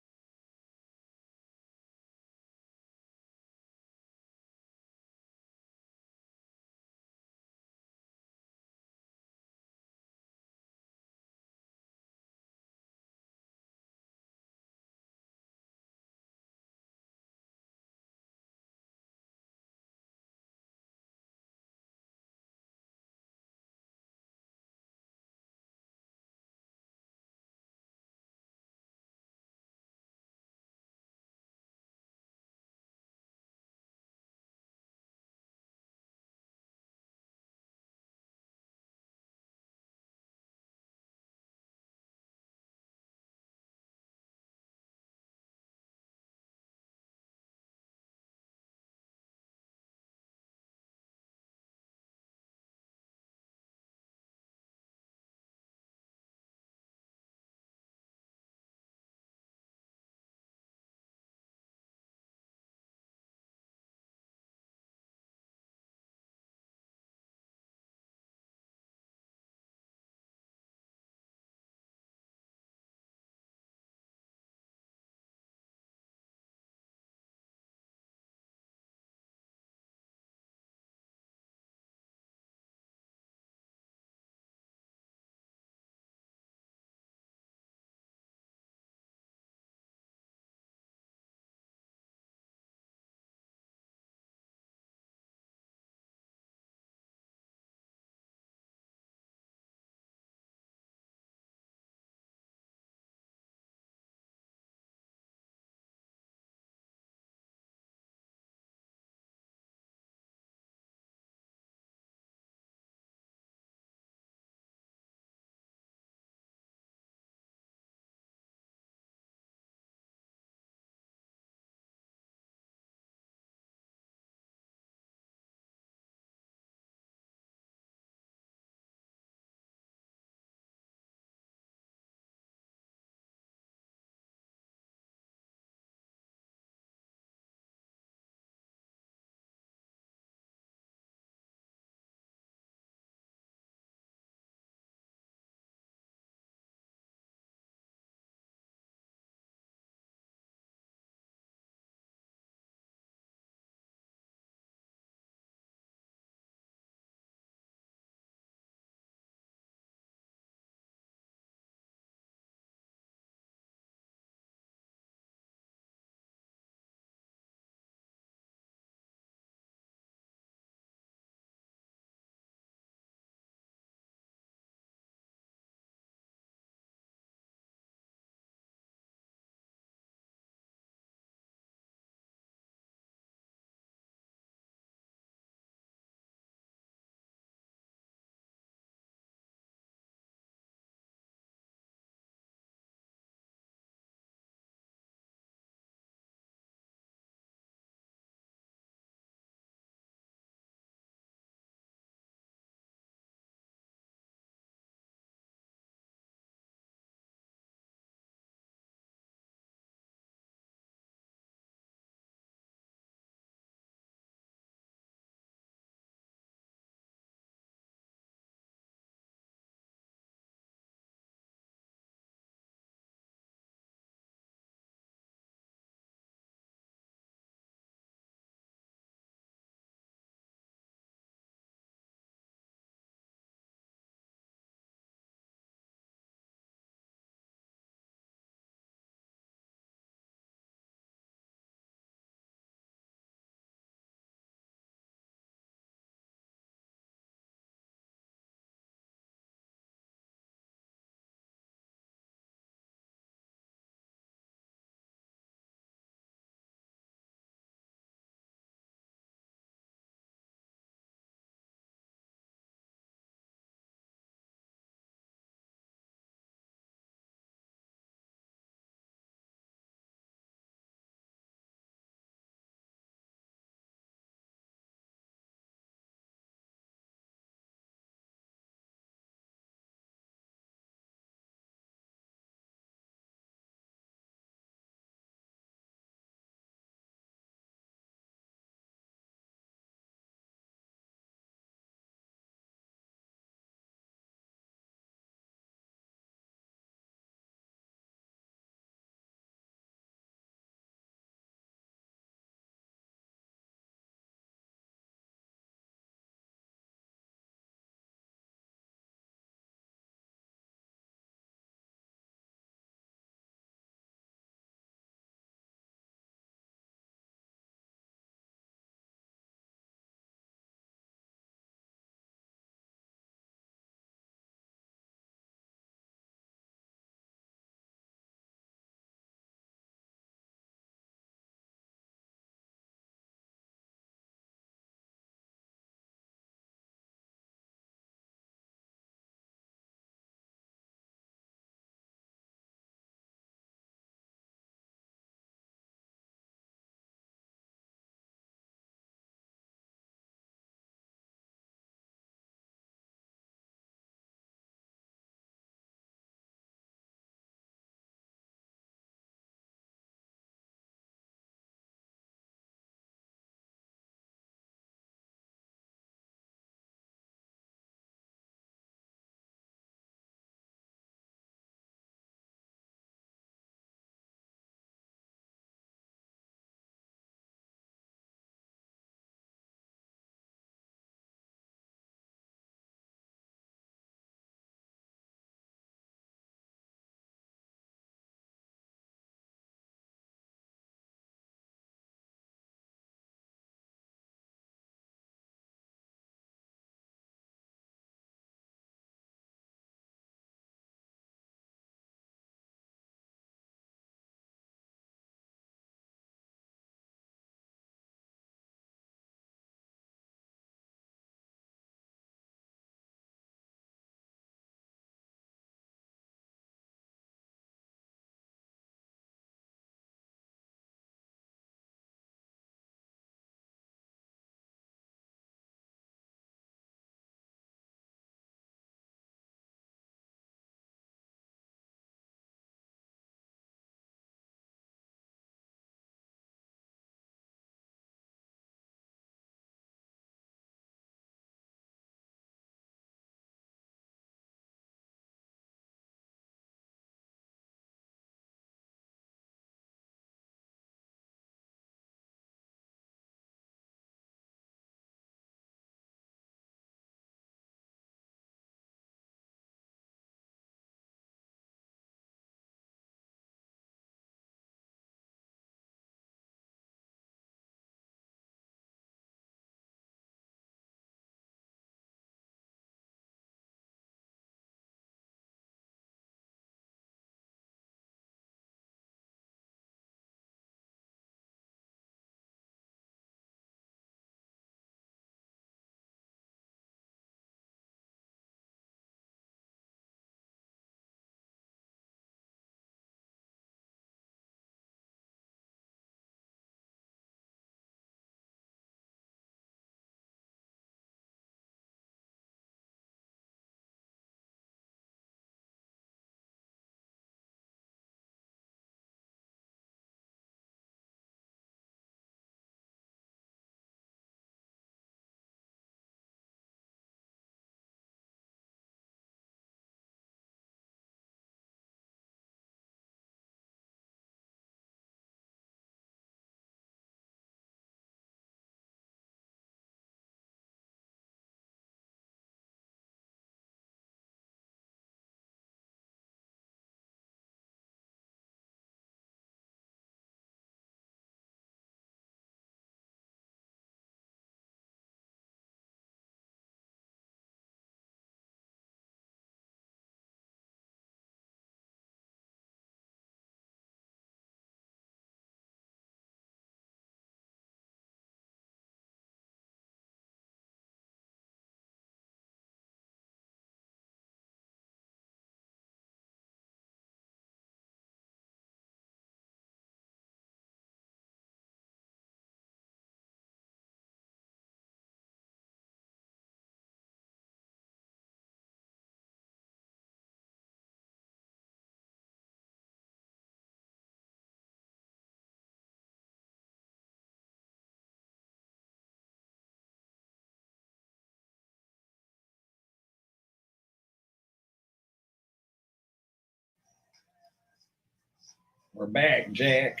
We're back, Jack.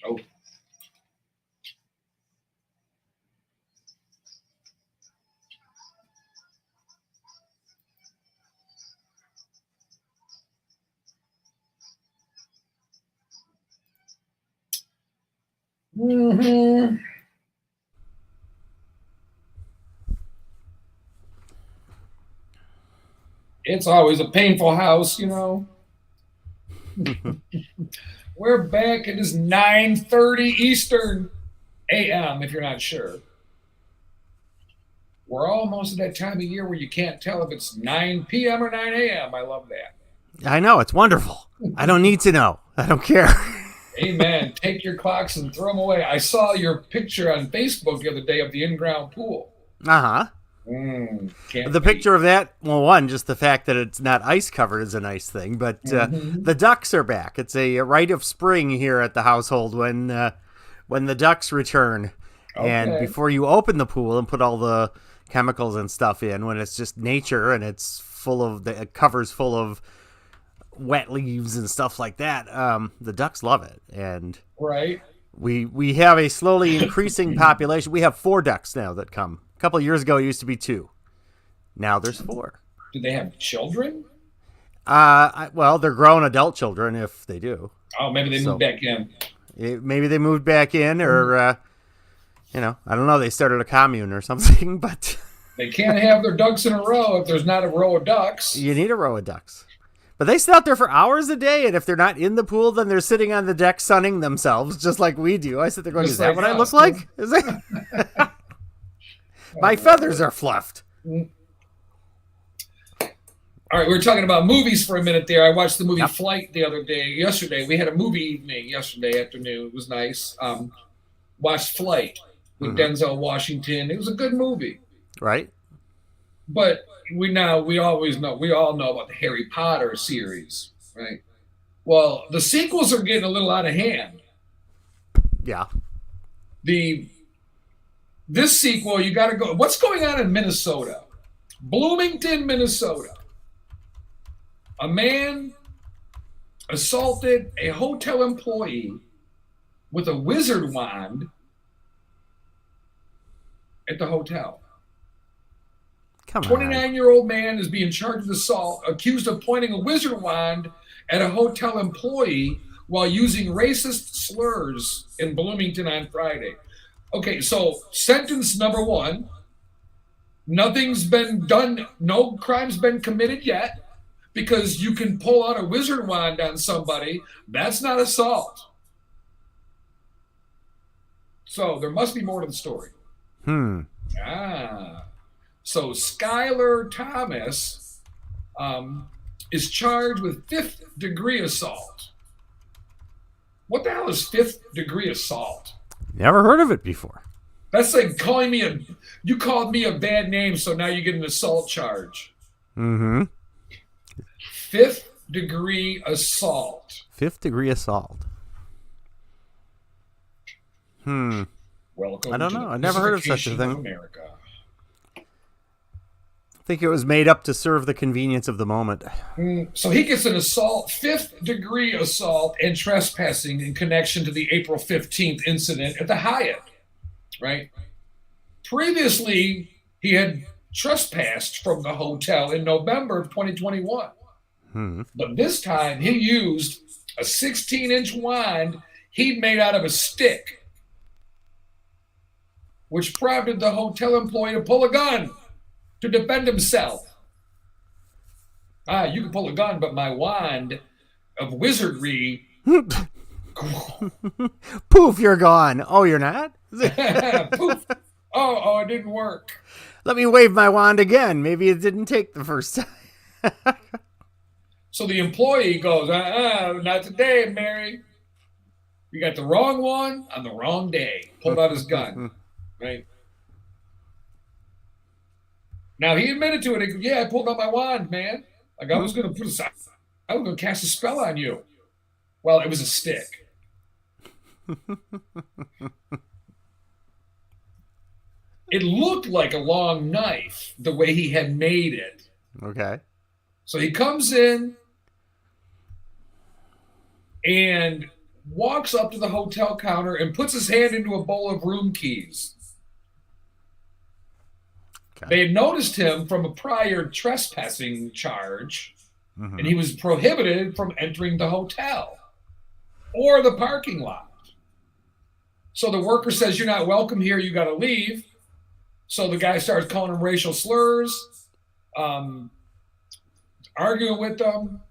Oh. Mm-hmm. It's always a painful house, you know. We're back. It is 9:30 Eastern a.m. if you're not sure. We're almost at that time of year where you can't tell if it's 9 p.m. or 9 a.m. I love that. I know. It's wonderful. I don't need to know. I don't care. Amen. Take your clocks and throw them away. I saw your picture on Facebook the other day of the in-ground pool. Uh-huh. The picture of that, well, one, just the fact that it's not ice covered is a nice thing, but the ducks are back. It's a rite of spring here at the household when the ducks return. Okay. And before you open the pool and put all the chemicals and stuff in, when it's just nature and it's full of the covers full of wet leaves and stuff like that, the ducks love it. And right, we have a slowly increasing population. We have 4 ducks now that come. A couple of years ago, it used to be 2. Now there's 4. Do they have children? Well, they're grown adult children if they do. Oh, maybe they moved back in. Maybe they moved back in, or I don't know. They started a commune or something, but they can't have their ducks in a row if there's not a row of ducks. You need a row of ducks. But they sit out there for hours a day, and if they're not in the pool, then they're sitting on the deck sunning themselves, just like we do. I sit there going, is that what I look like? Is that... My feathers are fluffed. All right, we were talking about movies for a minute there. I watched the movie Flight yesterday. We had a movie evening yesterday afternoon. It was nice. Watched Flight with Denzel Washington. It was a good movie. Right. But we all know about the Harry Potter series, right? Well, the sequels are getting a little out of hand. Yeah. This sequel, you got to go. What's going on in Minnesota? Bloomington, Minnesota. A man assaulted a hotel employee with a wizard wand at the hotel. 29-year-old man is being charged with assault, accused of pointing a wizard wand at a hotel employee while using racist slurs in Bloomington on Friday. Okay, so sentence number 1, nothing's been done, no crime's been committed yet, because you can pull out a wizard wand on somebody. That's not assault. So there must be more to the story. So Skylar Thomas is charged with 5th-degree assault. What the hell is 5th-degree assault? Never heard of it before. That's like you called me a bad name, so now you get an assault charge. 5th-degree assault. 5th-degree assault. Welcome. I don't know. I never heard of such a thing. America. I think it was made up to serve the convenience of the moment. So he gets an assault, 5th-degree assault and trespassing in connection to the April 15th incident at the Hyatt, right? Previously, he had trespassed from the hotel in November of 2021. But this time, he used a 16-inch wand he'd made out of a stick, which prompted the hotel employee to pull a gun to defend himself. You can pull a gun, but my wand of wizardry... Poof, you're gone. Oh, you're not? Poof. Oh, it didn't work. Let me wave my wand again. Maybe it didn't take the first time. So the employee goes, not today, Mary. You got the wrong one on the wrong day. Pulled out his gun, right? Now he admitted to it. Yeah, I pulled out my wand, man. Like I was going to cast a spell on you. Well, it was a stick. It looked like a long knife the way he had made it. Okay. So he comes in and walks up to the hotel counter and puts his hand into a bowl of room keys. Okay. They had noticed him from a prior trespassing charge, Mhm. and he was prohibited from entering the hotel or the parking lot. So the worker says, "You're not welcome here. You got to leave." So the guy starts calling him racial slurs, arguing with them.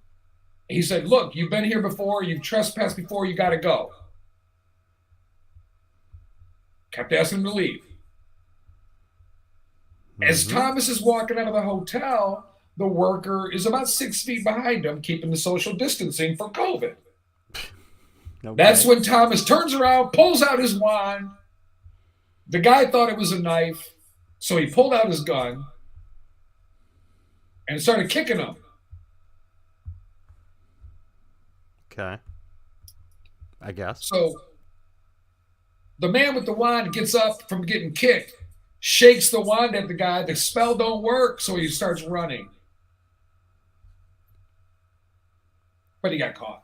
He said, "Look, you've been here before. You've trespassed before. You got to go." Kept asking him to leave. As Thomas is walking out of the hotel, the worker is about 6 feet behind him, keeping the social distancing for COVID. Okay. That's when Thomas turns around, pulls out his wand. The guy thought it was a knife, so he pulled out his gun and started kicking him. Okay. I guess. So the man with the wand gets up from getting kicked, shakes the wand at the guy. The spell don't work, so he starts running. But he got caught.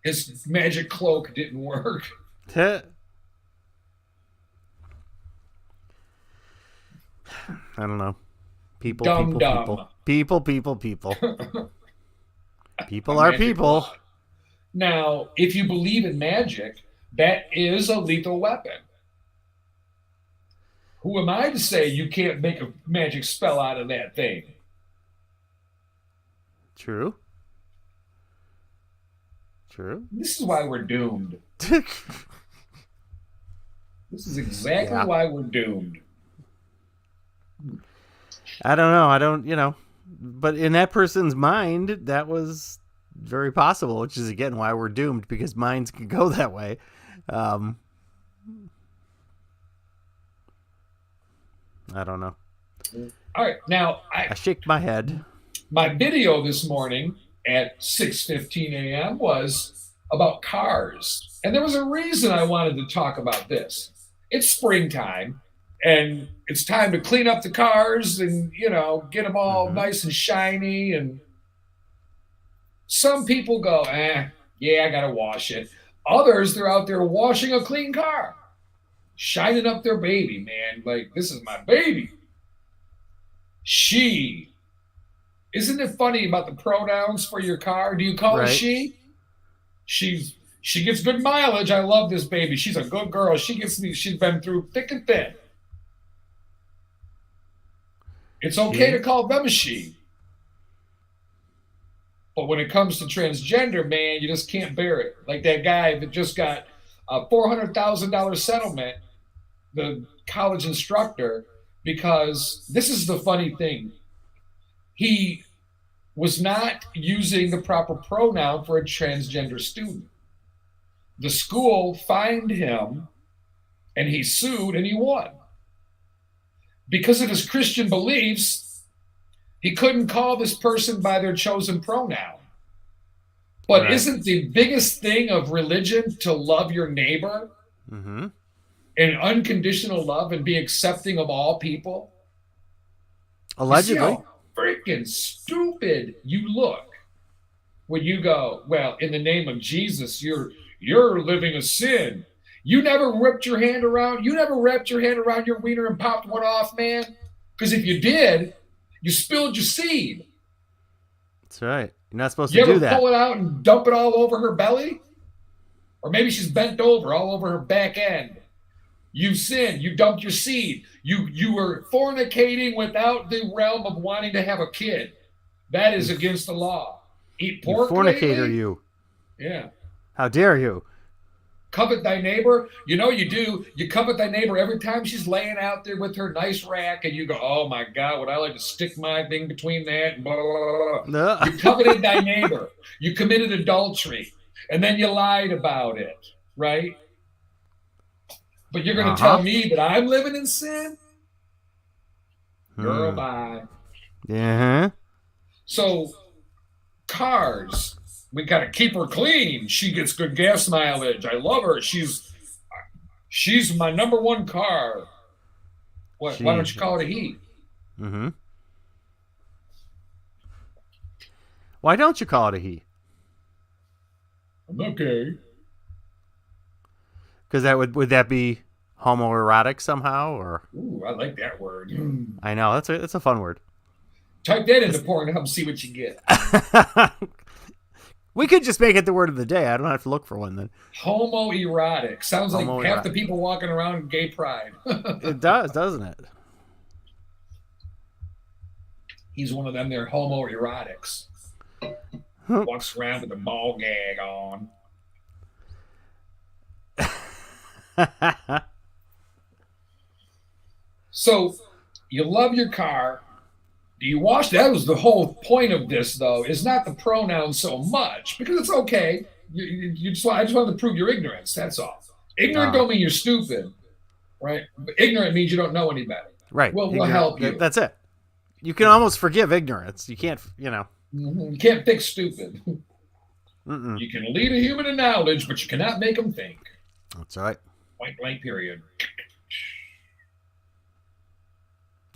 His magic cloak didn't work. I don't know. People. Dumb. People. People are people. Now, if you believe in magic, that is a lethal weapon. Who am I to say you can't make a magic spell out of that thing? True. This is why we're doomed. This is exactly why we're doomed. I don't know. But in that person's mind, that was very possible, which is, again, why we're doomed, because minds can go that way. I don't know. All right, now I shake my head. my video this morning at 6:15 a.m. was about cars. And there was a reason I wanted to talk about this. It's springtime, and it's time to clean up the cars and, get them all nice and shiny. And some people go, yeah, I got to wash it. Others, they're out there washing a clean car, shining up their baby, man. Like, this is my baby. She. Isn't it funny about the pronouns for your car? Do you call her she? She gets good mileage. I love this baby. She's a good girl. She's been through thick and thin. It's okay to call them a she. But when it comes to transgender, man, you just can't bear it. Like that guy that just got a $400,000 settlement, the college instructor, because this is the funny thing. He was not using the proper pronoun for a transgender student. The school fined him, and he sued, and he won. Because of his Christian beliefs, he couldn't call this person by their chosen pronoun. But isn't the biggest thing of religion to love your neighbor and unconditional love and be accepting of all people? Allegedly. Freaking stupid you look when you go, well, in the name of Jesus, you're living a sin. You never wrapped your hand around your wiener and popped one off, man. Because if you did, you spilled your seed. That's right. You're not supposed to do that. You ever pull it out and dump it all over her belly? Or maybe she's bent over all over her back end. You sinned. You dumped your seed. You were fornicating without the realm of wanting to have a kid. That is against the law. Eat pork, you fornicator, lately? you. Yeah. How dare you? Covet thy neighbor. You know you do. You covet thy neighbor every time she's laying out there with her nice rack, and you go, oh my God, would I like to stick my thing between that and blah, blah, blah, blah. You coveted thy neighbor. You committed adultery, and then you lied about it, right? But you're going to tell me that I'm living in sin? Girl, bye. Yeah. So, cars, we got to keep her clean. She gets good gas mileage. I love her. She's my number one car. Why don't you call it a he? Why don't you call it a he? Okay. Because would that be homoerotic somehow, or? Ooh, I like that word. I know it's a fun word. Type that into Pornhub and see what you get. We could just make it the word of the day. I don't have to look for one then. Homoerotic. Sounds like Homoerotic. half the people walking around in gay pride. It does, doesn't it? He's one of them. They're homoerotics. Walks around with a ball gag on. So, you love your car. Do you wash? That was the whole point of this, though, is not the pronouns so much, because it's okay. I just wanted to prove your ignorance. That's all. Ignorant don't mean you're stupid, right? But ignorant means you don't know any better. Right. We'll help you. That's it. You can almost forgive ignorance. You can't, You can't fix stupid. Mm-mm. You can lead a human to knowledge, but you cannot make them think. That's right. Point blank period.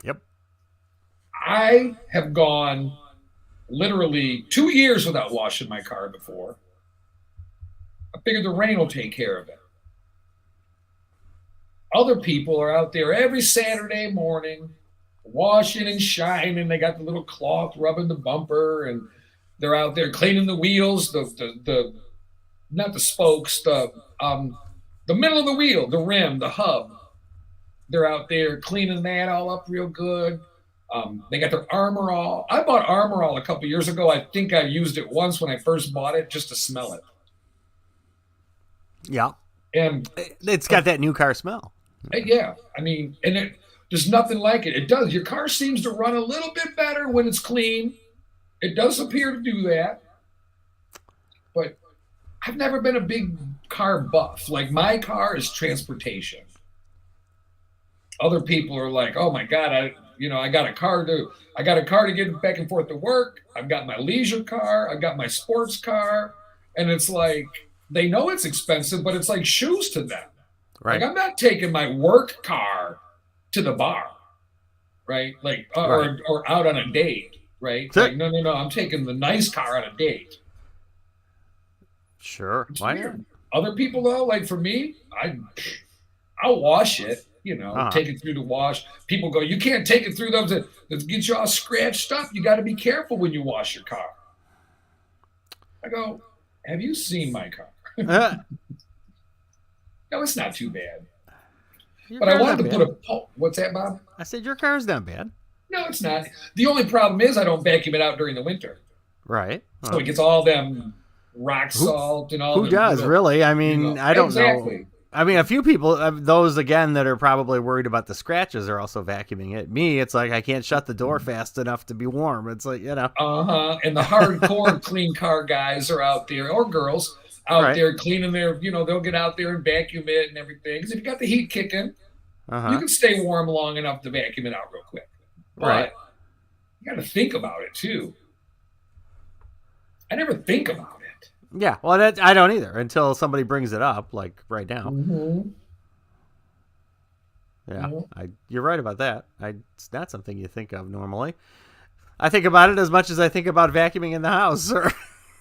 Yep. I have gone literally 2 years without washing my car before. I figured the rain will take care of it. Other people are out there every Saturday morning washing and shining. They got the little cloth rubbing the bumper, and they're out there cleaning the wheels, the not the spokes, the middle of the wheel, the rim, the hub. They're out there cleaning that all up real good. They got their Armor All. I bought Armor All a couple years ago. I think I used it once when I first bought it just to smell it. Yeah. And it's got that new car smell. Yeah. I mean, and there's nothing like it. It does. Your car seems to run a little bit better when it's clean. It does appear to do that. But I've never been a big car buff. Like, my car is transportation. Other people are like, oh my God, I got a car to get back and forth to work. I've got my leisure car. I've got my sports car. And it's like, they know it's expensive, but it's like shoes to them. Right. Like, I'm not taking my work car to the bar, right? Like, Right. or out on a date, right? Sure. Like, no. I'm taking the nice car on a date. Sure. It's Why weird. not? Other people, though, like for me, I'll wash it, take it through the wash. People go, you can't take it through those that get you all scratched up. You got to be careful when you wash your car. I go, have you seen my car? No, it's not too bad. But I wanted to put what's that, Bob? I said, your car's not bad. No, it's not. The only problem is I don't vacuum it out during the winter. Right. So it gets all them rock salt and all. Who does, really? I mean, I don't know. I mean, a few people, those again that are probably worried about the scratches, are also vacuuming it. Me, it's like I can't shut the door fast enough to be warm. It's like, And the hardcore clean car guys are out there, or girls out there cleaning their, they'll get out there and vacuum it and everything. Because if you got the heat kicking, you can stay warm long enough to vacuum it out real quick. But you got to think about it too. I never think about it. Yeah, well, I don't either until somebody brings it up, like right now. Mm-hmm. Yeah, you're right about that. It's not something you think of normally. I think about it as much as I think about vacuuming in the house.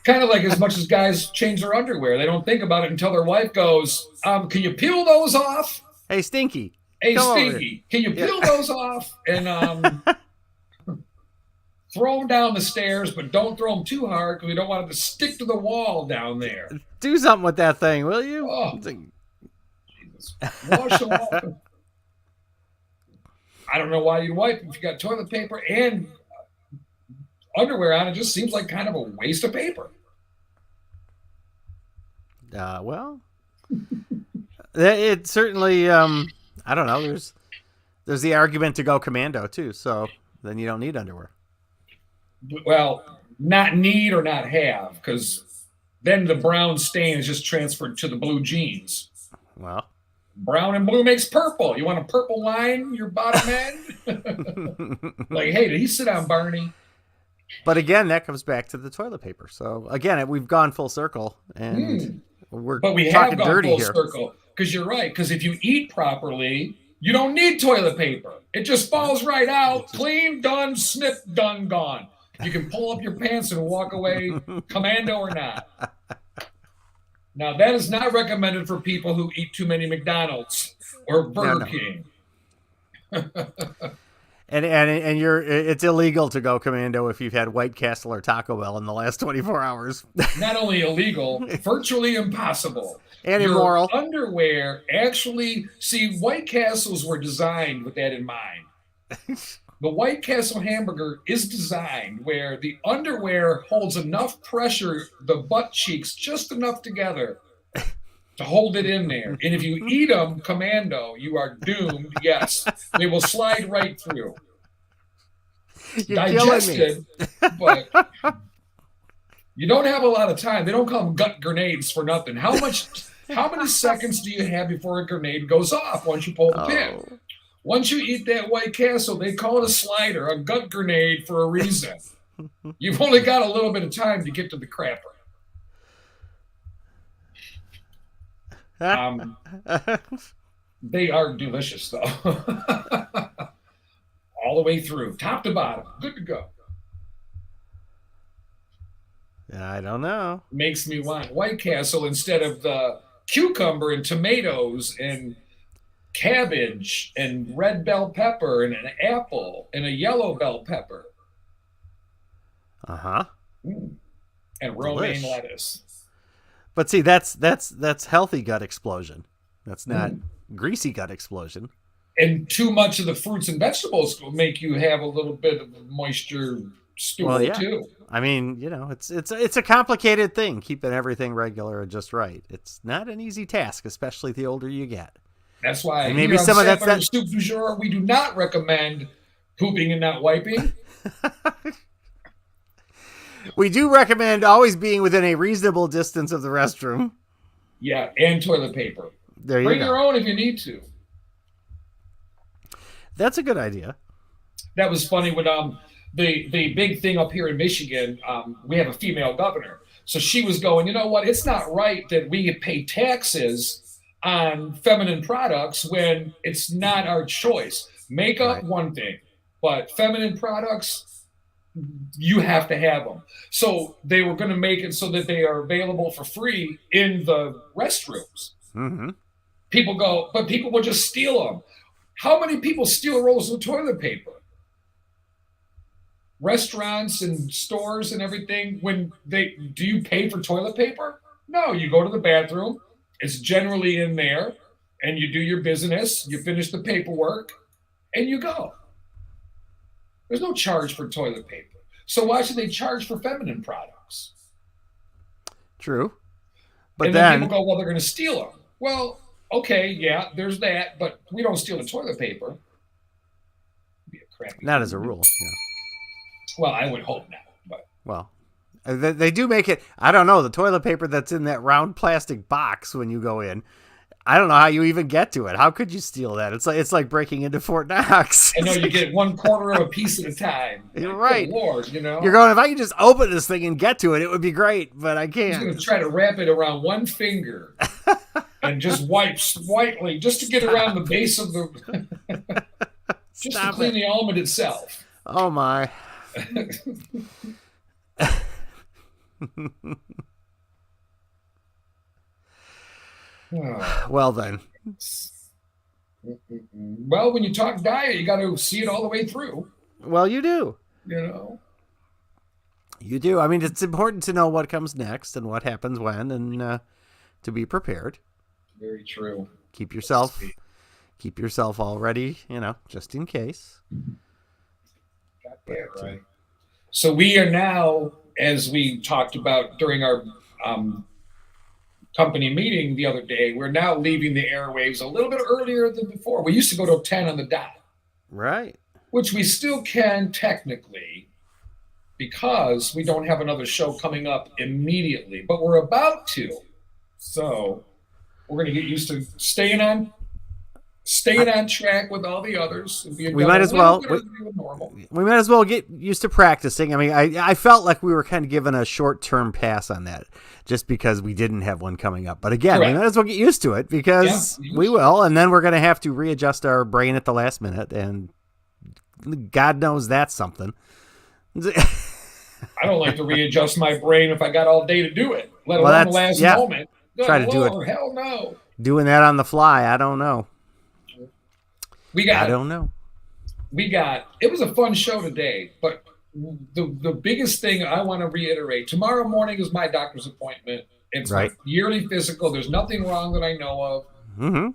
Kind of like as much as guys change their underwear. They don't think about it until their wife goes, can you peel those off? Hey, Stinky. Hey, Stinky, can you peel those off? And throw them down the stairs, but don't throw them too hard because we don't want it to stick to the wall down there. Do something with that thing, will you? Oh, Jesus. Wash them off. I don't know why you'd wipe if you got toilet paper and underwear on. It just seems like kind of a waste of paper. Well, it certainly. I don't know. There's the argument to go commando too. So then you don't need underwear. Well, not need or not have, because then the brown stain is just transferred to the blue jeans. Well, brown and blue makes purple. You want a purple line, your bottom end? Like, hey, did he sit on Barney? But again, that comes back to the toilet paper. So again, we've gone full circle, and we're talking dirty here. Circle, because you're right. Because if you eat properly, you don't need toilet paper. It just falls right out, clean, done, snipped, done, gone. You can pull up your pants and walk away, commando or not. Now, that is not recommended for people who eat too many McDonald's or Burger King. And it's illegal to go commando if you've had White Castle or Taco Bell in the last 24 hours. Not only illegal, virtually impossible. And Your immoral. Underwear actually, see, White Castles were designed with that in mind. The White Castle hamburger is designed where the underwear holds enough pressure, the butt cheeks just enough together to hold it in there. And if you eat them commando, you are doomed. Yes, they will slide right through. You're Digested, but you don't have a lot of time. They don't call them gut grenades for nothing. How many seconds do you have before a grenade goes off once you pull the pin? Once you eat that White Castle, they call it a slider, a gut grenade for a reason. You've only got a little bit of time to get to the crapper. They are delicious, though. All the way through, top to bottom. Good to go. I don't know. Makes me want White Castle instead of the cucumber and tomatoes and cabbage and red bell pepper and an apple and a yellow bell pepper. Uh-huh. And romaine lettuce. But see, that's healthy gut explosion. That's not greasy gut explosion. And too much of the fruits and vegetables will make you have a little bit of moisture stool too. I mean, it's a complicated thing, keeping everything regular and just right. It's not an easy task, especially the older you get. That's why and maybe some of that's soup du jour, we do not recommend pooping and not wiping. We do recommend always being within a reasonable distance of the restroom. Yeah, and toilet paper. There you go. Bring your own if you need to. That's a good idea. That was funny when the big thing up here in Michigan, we have a female governor. So she was going, you know what, it's not right that we pay taxes on feminine products when it's not our choice. Makeup, one thing, but feminine products, you have to have them. So they were going to make it so that they are available for free in the restrooms. Mm-hmm. People go, but people will just steal them. How many people steal rolls of toilet paper? Restaurants and stores and everything, do you pay for toilet paper? No, you go to the bathroom. It's generally in there, and you do your business, you finish the paperwork, and you go. There's no charge for toilet paper. So why should they charge for feminine products? True. But and then people go, well, they're going to steal them. Well, okay, yeah, there's that, but we don't steal the toilet paper. It'd be a crappy not as a rule. Yeah. Well, I would hope not. But well, they do make it. I don't know, the toilet paper that's in that round plastic box when you go in. I don't know how you even get to it. How could you steal that? It's like breaking into Fort Knox. I know you get 1/4 of a piece at a time. You're right. Good Lord, You're going, if I could just open this thing and get to it, it would be great, but I can't. I'm going to try to wrap it around one finger and just wipe slightly just to get around the base of the just to clean the element itself. Oh my. Well then. Well, when you talk diet, you got to see it all the way through. Well, you do. You do. I mean, it's important to know what comes next and what happens when, and to be prepared. Very true. Keep yourself all ready, just in case. Got that right. So we are now, as we talked about during our company meeting the other day, we're now leaving the airwaves a little bit earlier than before. We used to go to 10 on the dot. Right. Which we still can technically because we don't have another show coming up immediately, but we're about to. So we're going to get used to staying on track with all the others. And we might as well get used to practicing. I mean, I felt like we were kind of given a short-term pass on that just because we didn't have one coming up. But again, we might as well get used to it because we will, and then we're going to have to readjust our brain at the last minute, and God knows that's something. I don't like to readjust my brain if I got all day to do it, let alone the last moment. Good Try to do Lord, it. hell no. Doing that on the fly, I don't know. I don't know. It was a fun show today, but the biggest thing I want to reiterate, tomorrow morning is my doctor's appointment. It's my yearly physical. There's nothing wrong that I know of. Mm-hmm.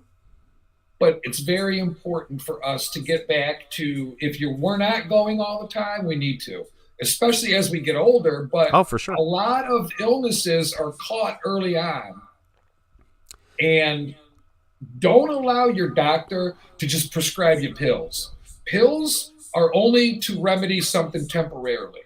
But it's very important for us to get back to, we're not going all the time, we need to, especially as we get older. But for sure. A lot of illnesses are caught early on. And don't allow your doctor to just prescribe you pills. Pills are only to remedy something temporarily,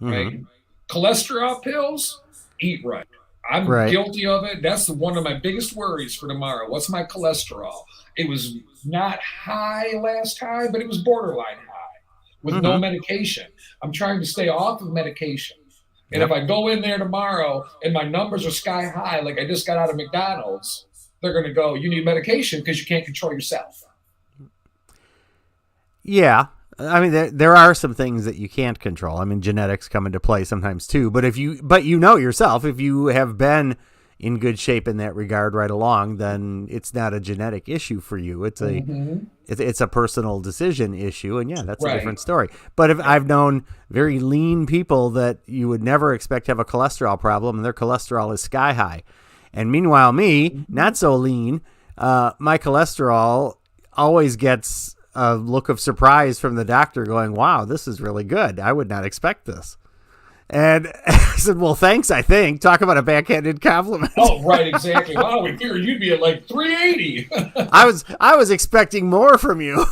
right? Cholesterol pills, eat right. I'm guilty of it. That's one of my biggest worries for tomorrow. What's my cholesterol? It was not high last time, but it was borderline high with no medication. I'm trying to stay off of medication. And if I go in there tomorrow and my numbers are sky high, like I just got out of McDonald's, they're going to go, you need medication because you can't control yourself. Yeah. I mean, there are some things that you can't control. I mean, genetics come into play sometimes too. But you know yourself, if you have been in good shape in that regard right along, then it's not a genetic issue for you. It's a personal decision issue, and that's a different story. But if I've known very lean people that you would never expect to have a cholesterol problem, and their cholesterol is sky high, and meanwhile me, not so lean, my cholesterol always gets a look of surprise from the doctor, going, "Wow, this is really good. I would not expect this." And I said, "Well, thanks, I think." Talk about a backhanded compliment. Oh, right, exactly. Wow, we figured you'd be at like 380. I was expecting more from you.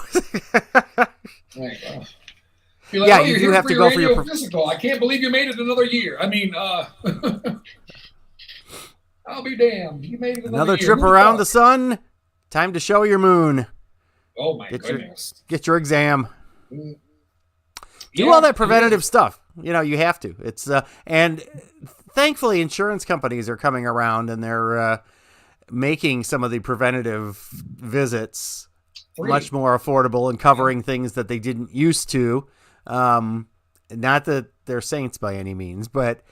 Like, you do have to go for your physical. I can't believe you made it another year. I mean, I'll be damned. You made it another year. trip around the sun. Time to show your moon. Oh my goodness. Get your exam. Do all that preventative stuff. You have to. It's and thankfully insurance companies are coming around and they're making some of the preventative visits much more affordable and covering things that they didn't used to. Not that they're saints by any means, but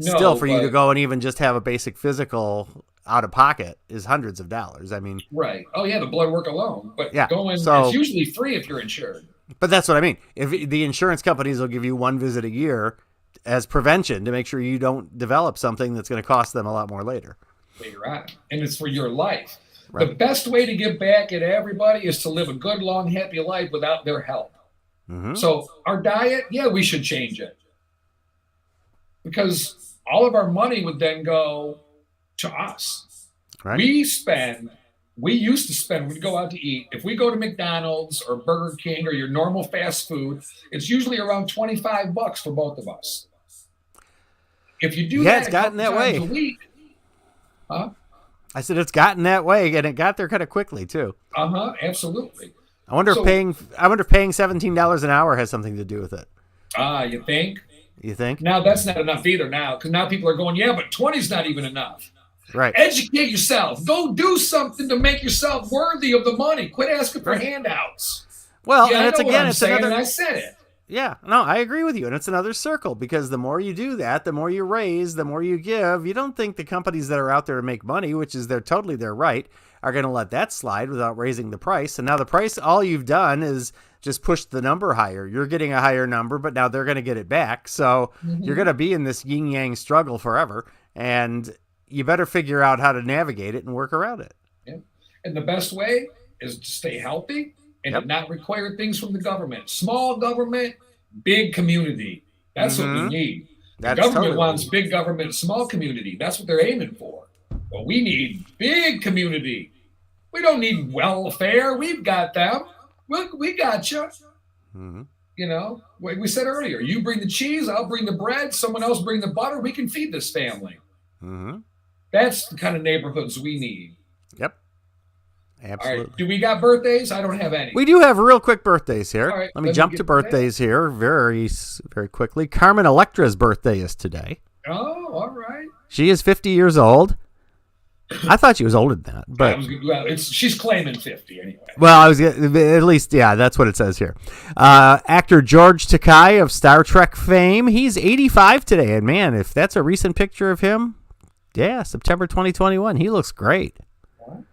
still for you to go and even just have a basic physical out of pocket is hundreds of dollars. I mean, right. Oh yeah, the blood work alone. But it's usually free if you're insured. But that's what I mean. If the insurance companies will give you one visit a year as prevention to make sure you don't develop something that's going to cost them a lot more later. Later on. And it's for your life. Right. The best way to get back at everybody is to live a good, long, happy life without their help. So our diet, we should change it. Because all of our money would then go to us. Right. We used to spend, we'd go out to eat. If we go to McDonald's or Burger King or your normal fast food, it's usually around $25 for both of us. If you do that, it's gotten that way. A week, I said it's gotten that way, and it got there kind of quickly too. Absolutely. I wonder if paying $17 an hour has something to do with it. You think? You think? Now that's not enough either now, because now people are going, but 20 is not even enough. Right. Educate yourself. Go do something to make yourself worthy of the money. Quit asking for handouts. Well, and it's another. I said it. Yeah, no, I agree with you. And it's another circle, because the more you do that, the more you raise, the more you give. You don't think the companies that are out there to make money, which is totally their right, are going to let that slide without raising the price. And now the price, all you've done is just push the number higher. You're getting a higher number, but now they're going to get it back. So you're going to be in this yin yang struggle forever. And you better figure out how to navigate it and work around it. Yeah. And the best way is to stay healthy and to not require things from the government. Small government, big community. That's what we need. The government wants big government, small community. That's what they're aiming for. But we need big community. We don't need welfare. We've got them. We got you. We said earlier, you bring the cheese, I'll bring the bread, someone else bring the butter. We can feed this family. That's the kind of neighborhoods we need. Yep. Absolutely. All right. Do we got birthdays? I don't have any. We do have real quick birthdays here. All right, let me jump to birthdays here very, very quickly. Carmen Electra's birthday is today. Oh, all right. She is 50 years old. I thought she was older than that, but She's claiming 50 anyway. well, I was at least, yeah, that's what it says here. Actor Jour Takai of Star Trek fame, he's 85 today, and man, if that's a recent picture of him, yeah, September 2021, he looks great. What?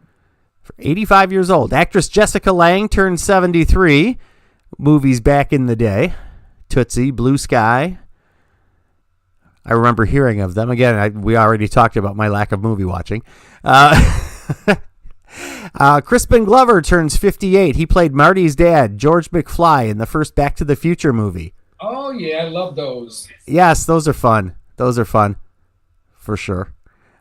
For 85 years old. Actress Jessica Lange turned 73. Movies back in the day, Tootsie, Blue Sky. I remember hearing of them. Again, we already talked about my lack of movie watching. Crispin Glover turns 58. He played Marty's dad, George McFly, in the first Back to the Future movie. Oh, yeah, I love those. Yes, those are fun. Those are fun, for sure.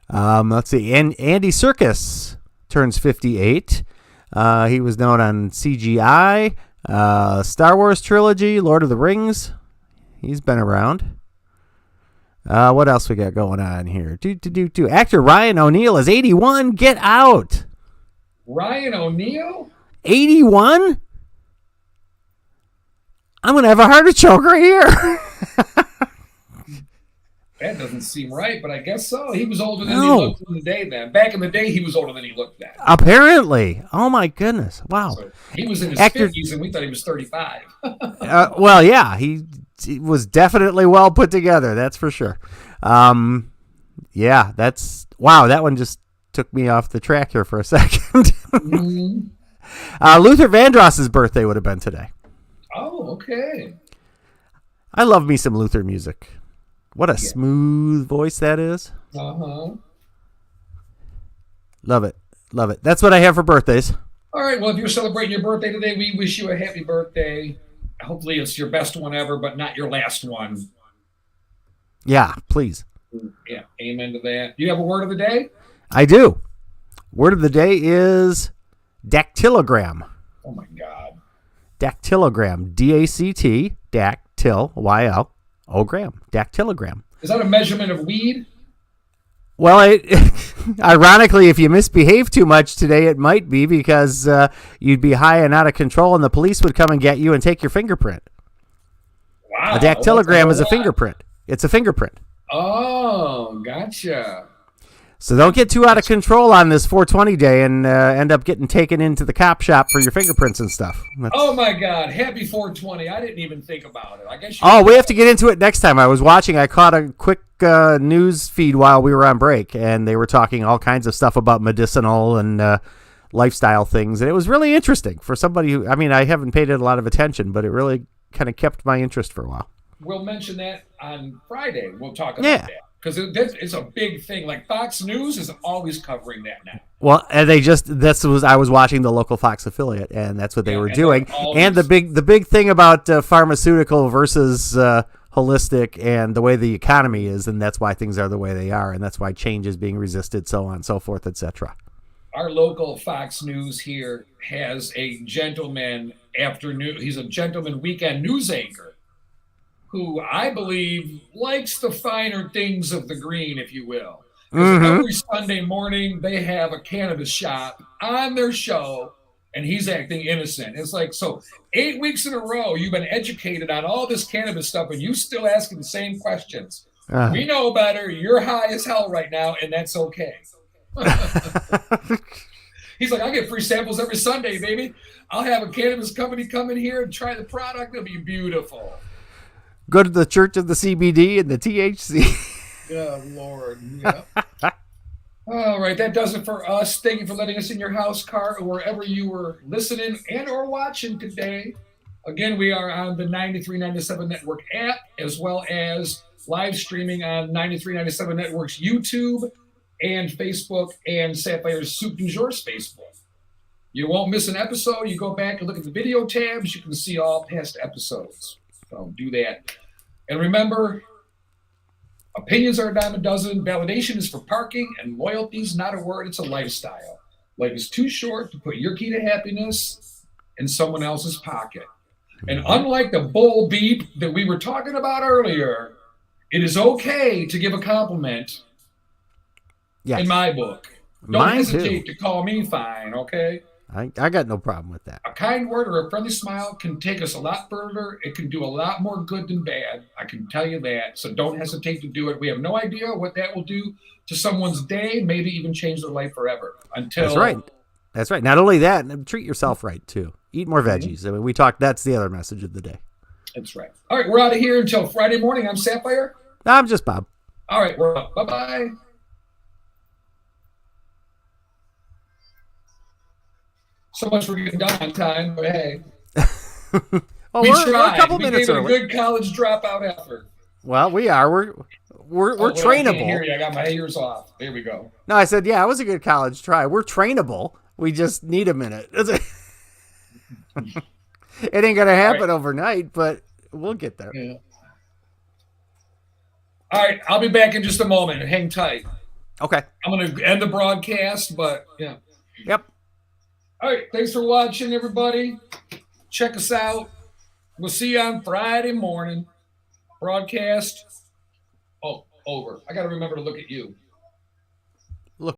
Let's see. Andy Serkis turns 58. He was known on CGI, Star Wars trilogy, Lord of the Rings. He's been around. What else we got going on here? Actor Ryan O'Neal is 81. Get out. Ryan O'Neal? 81? I'm going to have a heart choke right here. That doesn't seem right, but I guess so. He was older than he looked in the day then. Back in the day, he was older than he looked then. Apparently. Oh, my goodness. Wow. So he was in his 50s, and we thought he was 35. Well, yeah, he was definitely well put together. That's for sure. Yeah, wow, that one just took me off the track here for a second. Luther Vandross's birthday would have been today. Oh, okay. I love me some Luther music. What a smooth voice that is. Uh-huh. Love it. Love it. That's what I have for birthdays. All right. Well, if you're celebrating your birthday today, we wish you a happy birthday. Hopefully it's your best one ever, but not your last one. Yeah, please. Yeah, amen to that. Do you have a word of the day? I do. Word of the day is dactylogram. Oh, my God. Dactylogram. D-A-C-T, dactyl, Y-L. O-gram, dactylogram. Is that a measurement of weed? Well, ironically, if you misbehave too much today, it might be because you'd be high and out of control, and the police would come and get you and take your fingerprint. Wow. A dactylogram is a fingerprint. It's a fingerprint. Oh, gotcha. So don't get too out of control on this 420 day and end up getting taken into the cop shop for your fingerprints and stuff. Oh, my God. Happy 420. I didn't even think about it. I guess. We have to get into it next time. I was watching. I caught a quick news feed while we were on break, and they were talking all kinds of stuff about medicinal and lifestyle things. And it was really interesting for somebody who, I haven't paid it a lot of attention, but it really kind of kept my interest for a while. We'll mention that on Friday. We'll talk about that. Because it's a big thing. Like Fox News is always covering that now. Well, and I was watching the local Fox affiliate, and that's what they were doing. And the big thing about pharmaceutical versus holistic and the way the economy is, and that's why things are the way they are, and that's why change is being resisted, so on, so forth, etc. Our local Fox News here has a gentleman he's a gentleman weekend news anchor who I believe likes the finer things of the green, if you will. Every Sunday morning, they have a cannabis shop on their show, and he's acting innocent. It's like, so 8 weeks in a row, you've been educated on all this cannabis stuff, and you still asking the same questions. We know better. You're high as hell right now, and that's okay. He's like, I get free samples every Sunday, baby. I'll have a cannabis company come in here and try the product. It'll be beautiful. Go to the Church of the CBD and the THC. Oh, Lord. Yeah. All right, that does it for us. Thank you for letting us in your house, car, or wherever you were listening and or watching today. Again, we are on the 9397 Network app, as well as live streaming on 9397 Network's YouTube and Facebook and Sapphire'S Soup du Jour's Facebook. You won't miss an episode. You go back and look at the video tabs. You can see all past episodes. So do that. And remember, opinions are a dime a dozen. Validation is for parking, and loyalty is not a word. It's a lifestyle. Life is too short to put your key to happiness in someone else's pocket. And unlike the bull beep that we were talking about earlier, it is okay to give a compliment. Yes. In my book. Don't hesitate to call me fine, okay? I got no problem with that. A kind word or a friendly smile can take us a lot further. It can do a lot more good than bad. I can tell you that. So don't hesitate to do it. We have no idea what that will do to someone's day, maybe even change their life forever. That's right. That's right. Not only that, treat yourself right too. Eat more veggies. I mean, we talked. That's the other message of the day. That's right. All right, we're out of here until Friday morning. I'm Sapphire. I'm just Bob. All right, we're up. Bye-bye. So much for getting done on time, but hey. Oh, we we're tried. a couple we minutes gave it early. a good college dropout effort. Well, we are. We're I can't trainable. hear you. I got my ears off. There we go. No, I said, yeah, it was a good college try. We're trainable. We just need a minute. It ain't gonna happen overnight, but we'll get there. Yeah. All right, I'll be back in just a moment. Hang tight. Okay. I'm going to end the broadcast, but yeah. Yep. All right, thanks for watching, everybody. Check us out. We'll see you on Friday morning. Broadcast. Oh, over. I got to remember to look at you.